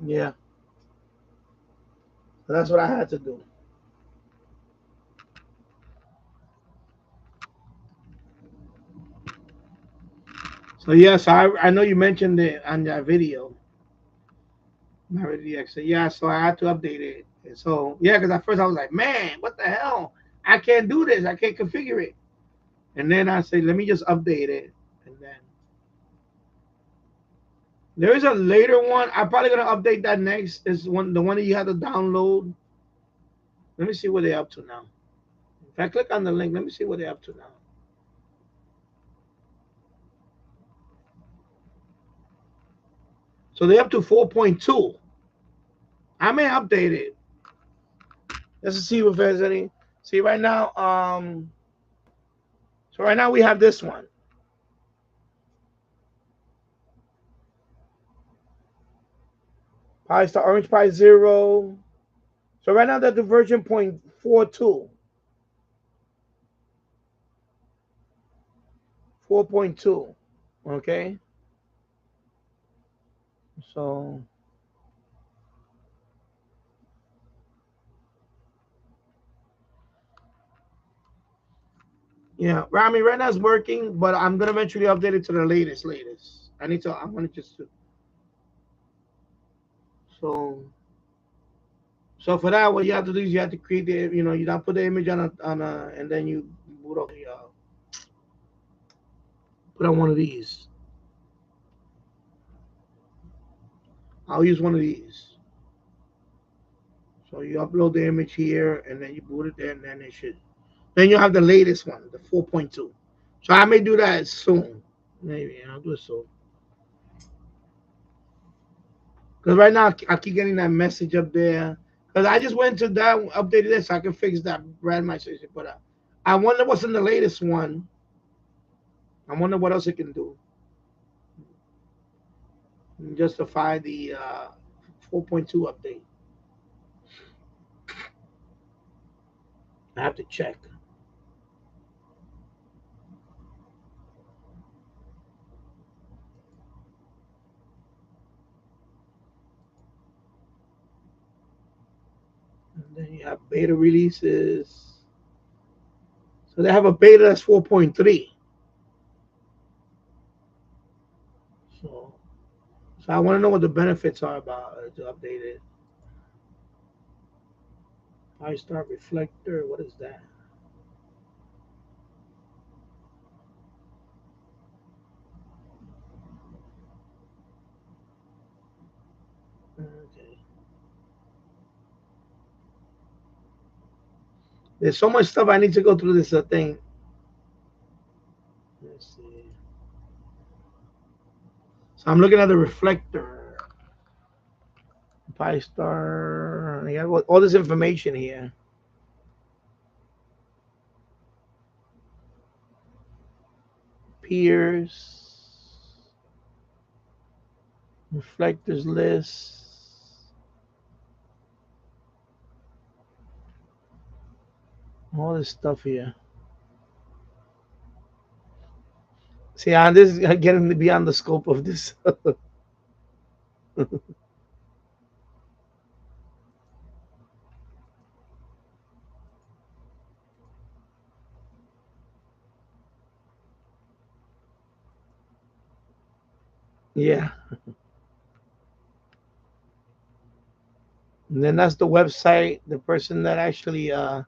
Yeah. So that's what I had to do. So yes, I know you mentioned it on that video. Yeah, so I had to update it. And so yeah, because at first I was like, man, what the hell? I can't do this. I can't configure it. And then I said, let me just update it. And then there is a later one. I'm probably gonna update that next. Is the one that you have to download. Let me see what they're up to now. If I click on the link, let me see what they're up to now. So they're up to 4.2. I may update it. Let's see if there's any. See right now, so right now we have this one. Pi star orange pi 0. So right now that's the version 0.42. 4.2. Okay. So yeah, Rami, right now it's working, but I'm gonna eventually update it to the latest. I want to just so so for that, what you have to do is you have to create the, you don't put the image on a, and then you boot up put on one of these. I'll use one of these. So you upload the image here, and then you boot it there, and then it should. Then you have the latest one, the 4.2. So I may do that soon. Maybe I'll do it soon. Because right now I keep getting that message up there. Because I just went to that, updated it so I can fix that brand my station. But I wonder what's in the latest one. I wonder what else it can do. And justify the 4.2 update. I have to check. And then you have beta releases. So they have a beta that's 4.3. So, so I want to know what the benefits are about to update it. High star reflector. What is that? Okay. There's so much stuff I need to go through this thing. Let's see. So I'm looking at the reflector. Pi star. I got all this information here. Peers. Reflectors list. All this stuff here. See, this is getting beyond the scope of this. Yeah. And then that's the website, the person that actually I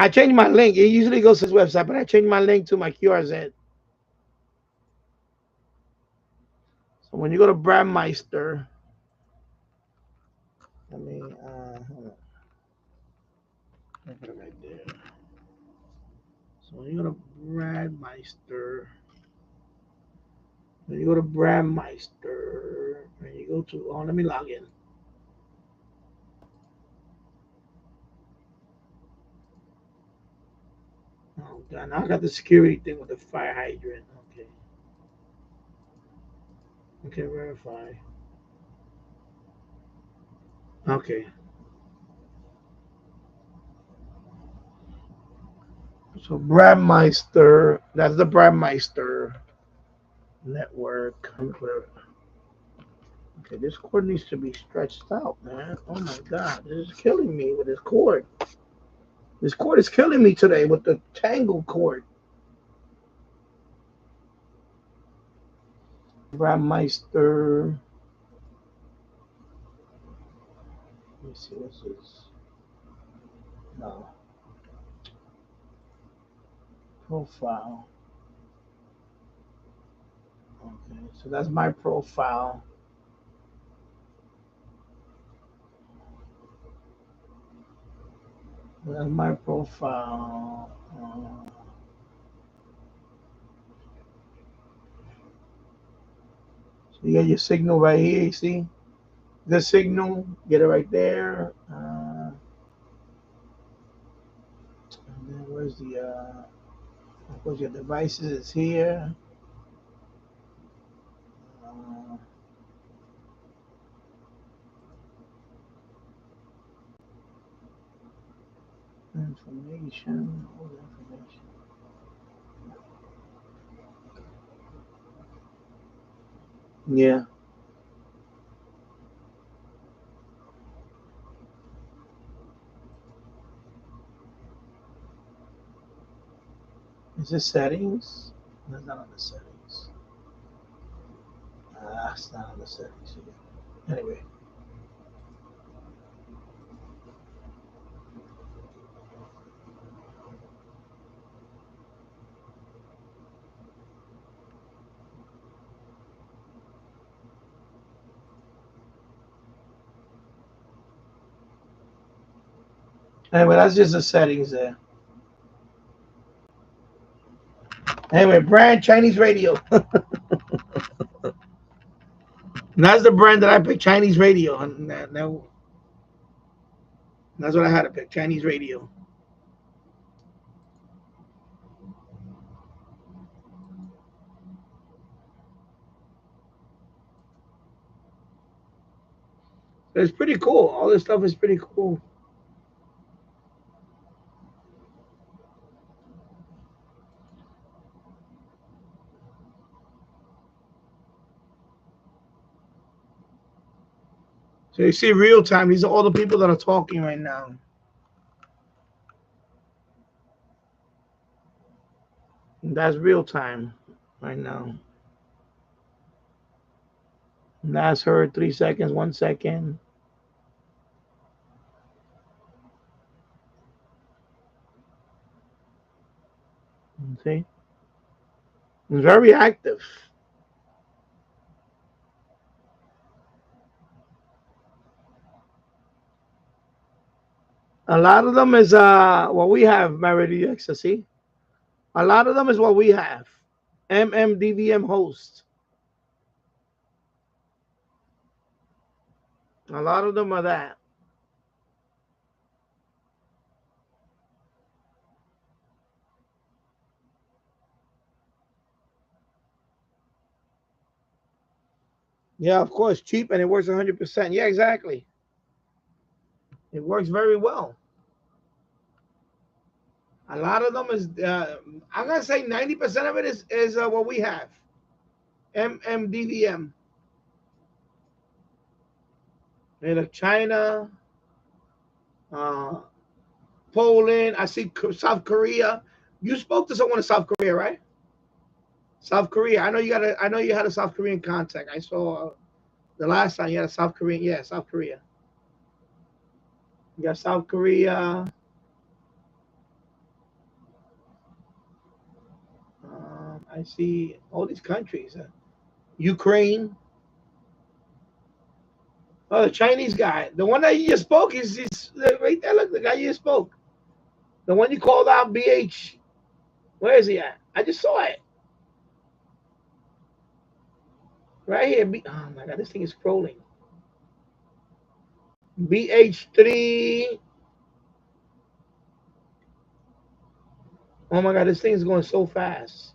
changed my link. It usually goes to his website, but I changed my link to my QRZ. So when you go to Brandmeister, let me hold on. I put it right there. So when you go to Brandmeister, when you go to Brandmeister, and you go to let me log in. Oh god, now I got the security thing with the fire hydrant. Okay. Okay, verify. Okay. So Brandmeister, that's the Brandmeister network. Okay, this cord needs to be stretched out, man. Oh my god, this is killing me with this cord. This cord is killing me today with the tangle cord. Brandmeister. Let me see, what's this? No. Profile. Okay, so that's my profile. That's my profile. So you got your signal right here, you see? The signal, get it right there. And then where's the, of course, your devices is here. Uh, information, all the information. Yeah. Is this settings? That's not on the settings. That's not on the settings here. Anyway. Anyway, that's just the settings there. Anyway, brand Chinese radio. That's the brand that I picked, Chinese radio. And that's what I had to pick, Chinese radio. It's pretty cool. All this stuff is pretty cool. So you see real time. These are all the people that are talking right now. And that's real time right now. And that's heard 3 seconds, 1 second. See? It's very active. A lot of them is what we have, Meridian Ecstasy. A lot of them is what we have. MMDVM host. A lot of them are that. Yeah, of course, cheap and it works 100%. Yeah, exactly. It works very well. A lot of them is, I'm gonna say 90% of it is what we have. MMDVM. In China, uh, Poland. I see South Korea. You spoke to someone in South Korea, right? South Korea. I know you got a. I know you had a South Korean contact. I saw the last time you had a South Korean. Yeah, South Korea. You got South Korea. I see all these countries. Ukraine. Oh, the Chinese guy. The one that you just spoke is right there. Look, the guy you just spoke. The one you called out, BH. Where is he at? I just saw it. Right here. Oh my God, this thing is scrolling. BH3. Oh my God, this thing is going so fast.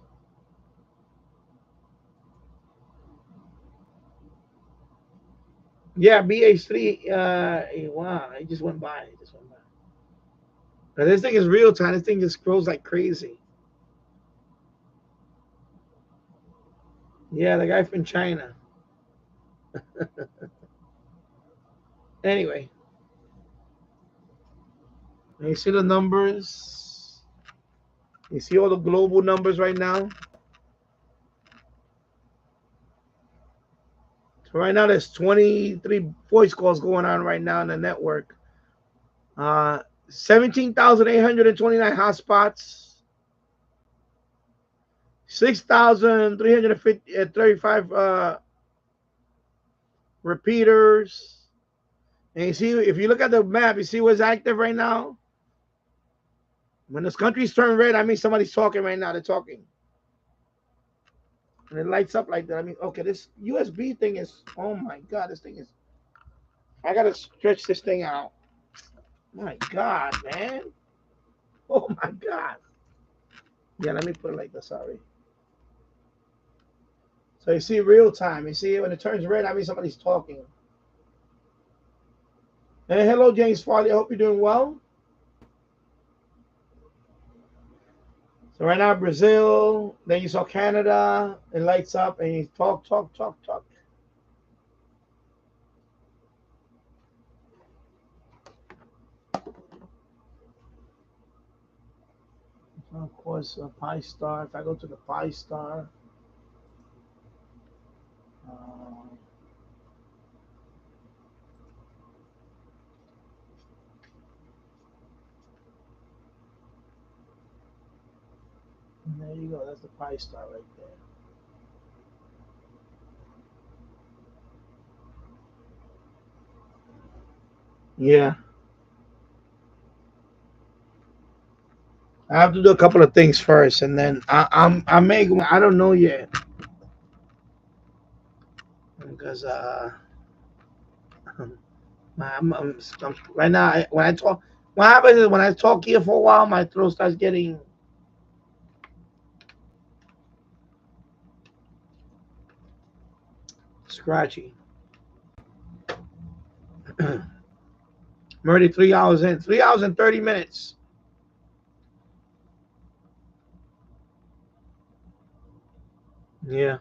Yeah, BH3. Wow, it just went by. It just went by. But this thing is real time. This thing just scrolls like crazy. Yeah, the guy from China. Anyway, you see the numbers. You see all the global numbers right now. So right now, there's 23 voice calls going on right now in the network. 17,829 hotspots. 6,335 repeaters. And you see, if you look at the map, you see what's active right now? When this countries turn red, I mean somebody's talking right now. They're talking. And it lights up like that. I mean, okay, this USB thing is, oh my God, this thing is, I got to stretch this thing out. My God, man. Oh my God. Yeah, let me put it like this, sorry. So you see real time. You see when it turns red, I mean somebody's talking. Hey, hello, James Farley. I hope you're doing well. So right now, Brazil. Then you saw Canada. It lights up, and you talk. So of course, Pi Star. If I go to the Pi Star, There you go. That's the Pi Star right there. Yeah. I have to do a couple of things first, and then I may, I don't know yet, because right now when I talk, what happens is when I talk here for a while, my throat starts getting scratchy. I'm already 3 hours in, 3 hours and 30 minutes. Yeah.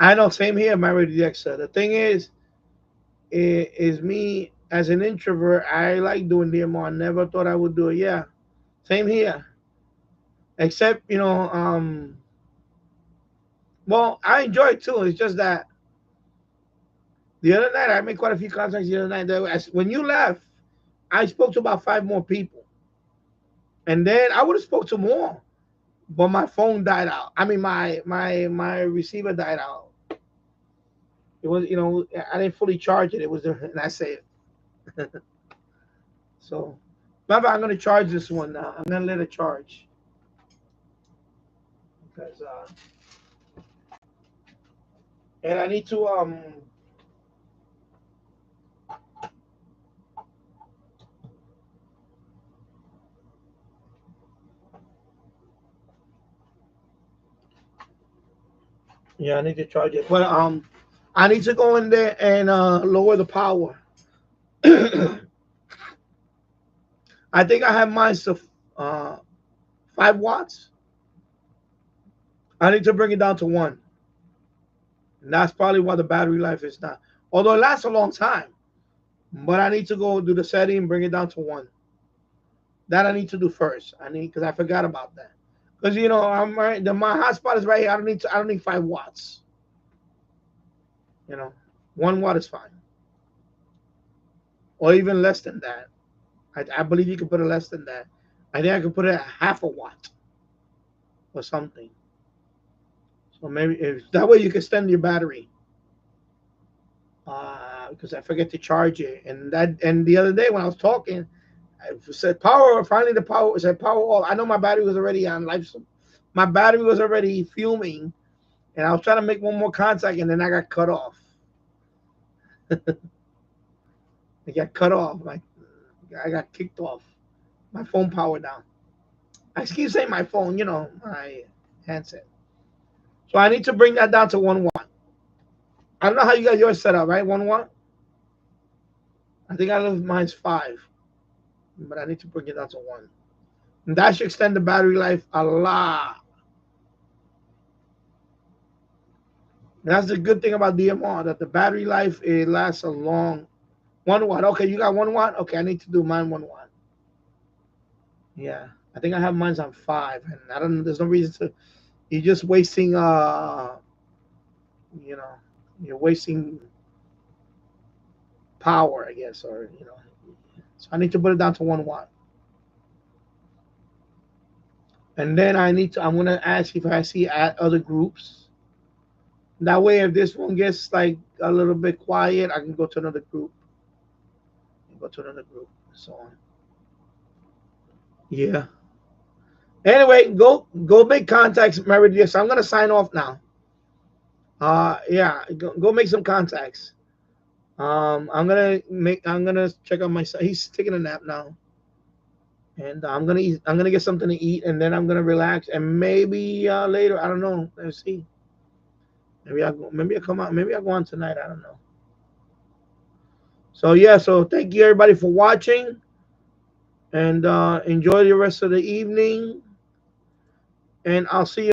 I know, same here, my Alexa. The thing is me as an introvert, I like doing DMO. I never thought I would do it. Yeah, same here. Except, well, I enjoy it too. It's just that the other night I made quite a few contacts. The other night, when you left, I spoke to about 5 more people, and then I would have spoke to more, but my phone died out. I mean, my receiver died out. It was, I didn't fully charge it. It was, and I said, so, maybe I'm gonna charge this one now. I'm gonna let it charge because, and I need to, yeah, I need to charge it, but I need to go in there and lower the power. I think I have mine to 5 watts. I need to bring it down to one. And that's probably why the battery life is not. Although it lasts a long time. But I need to go do the setting and bring it down to one. That I need to do first. Because I forgot about that. Because I'm right. My hotspot is right here. I don't need 5 watts. 1 watt is fine. Or even less than that. I believe you can put it less than that. I think I can put it at half a watt or something. So maybe that way you can extend your battery. Because I forget to charge it, and the other day when I was talking, I said power. Finally, the power said power off. I know my battery was already on life. So my battery was already fuming, and I was trying to make one more contact, and then I got cut off. I got cut off. Like I got kicked off. My phone powered down. I keep saying my phone. My handset. So I need to bring that down to 1 watt. I don't know how you got yours set up, right? 1 watt. I think I left mine's 5, but I need to bring it down to 1. And that should extend the battery life a lot. And that's the good thing about DMR, that the battery life, it lasts a long. 1 watt. Okay, you got 1 watt? Okay, I need to do mine 1 watt. Yeah, I think I have mine's on 5, and I don't. There's no reason to. You're just wasting. You're wasting power, I guess, or. So I need to put it down to 1 watt. And then I'm going to ask if I see add other groups. That way, if this one gets like a little bit quiet, I can go to another group. So on. Yeah. Anyway, go make contacts, Mary dear. So I'm going to sign off now. Yeah, go make some contacts. I'm gonna check on my son. He's taking a nap now. And I'm gonna get something to eat, and then I'm gonna relax, and maybe later, I don't know. Let's see. Maybe I come out. Maybe I go on tonight. I don't know. So yeah. So thank you everybody for watching, and enjoy the rest of the evening. And I'll see you.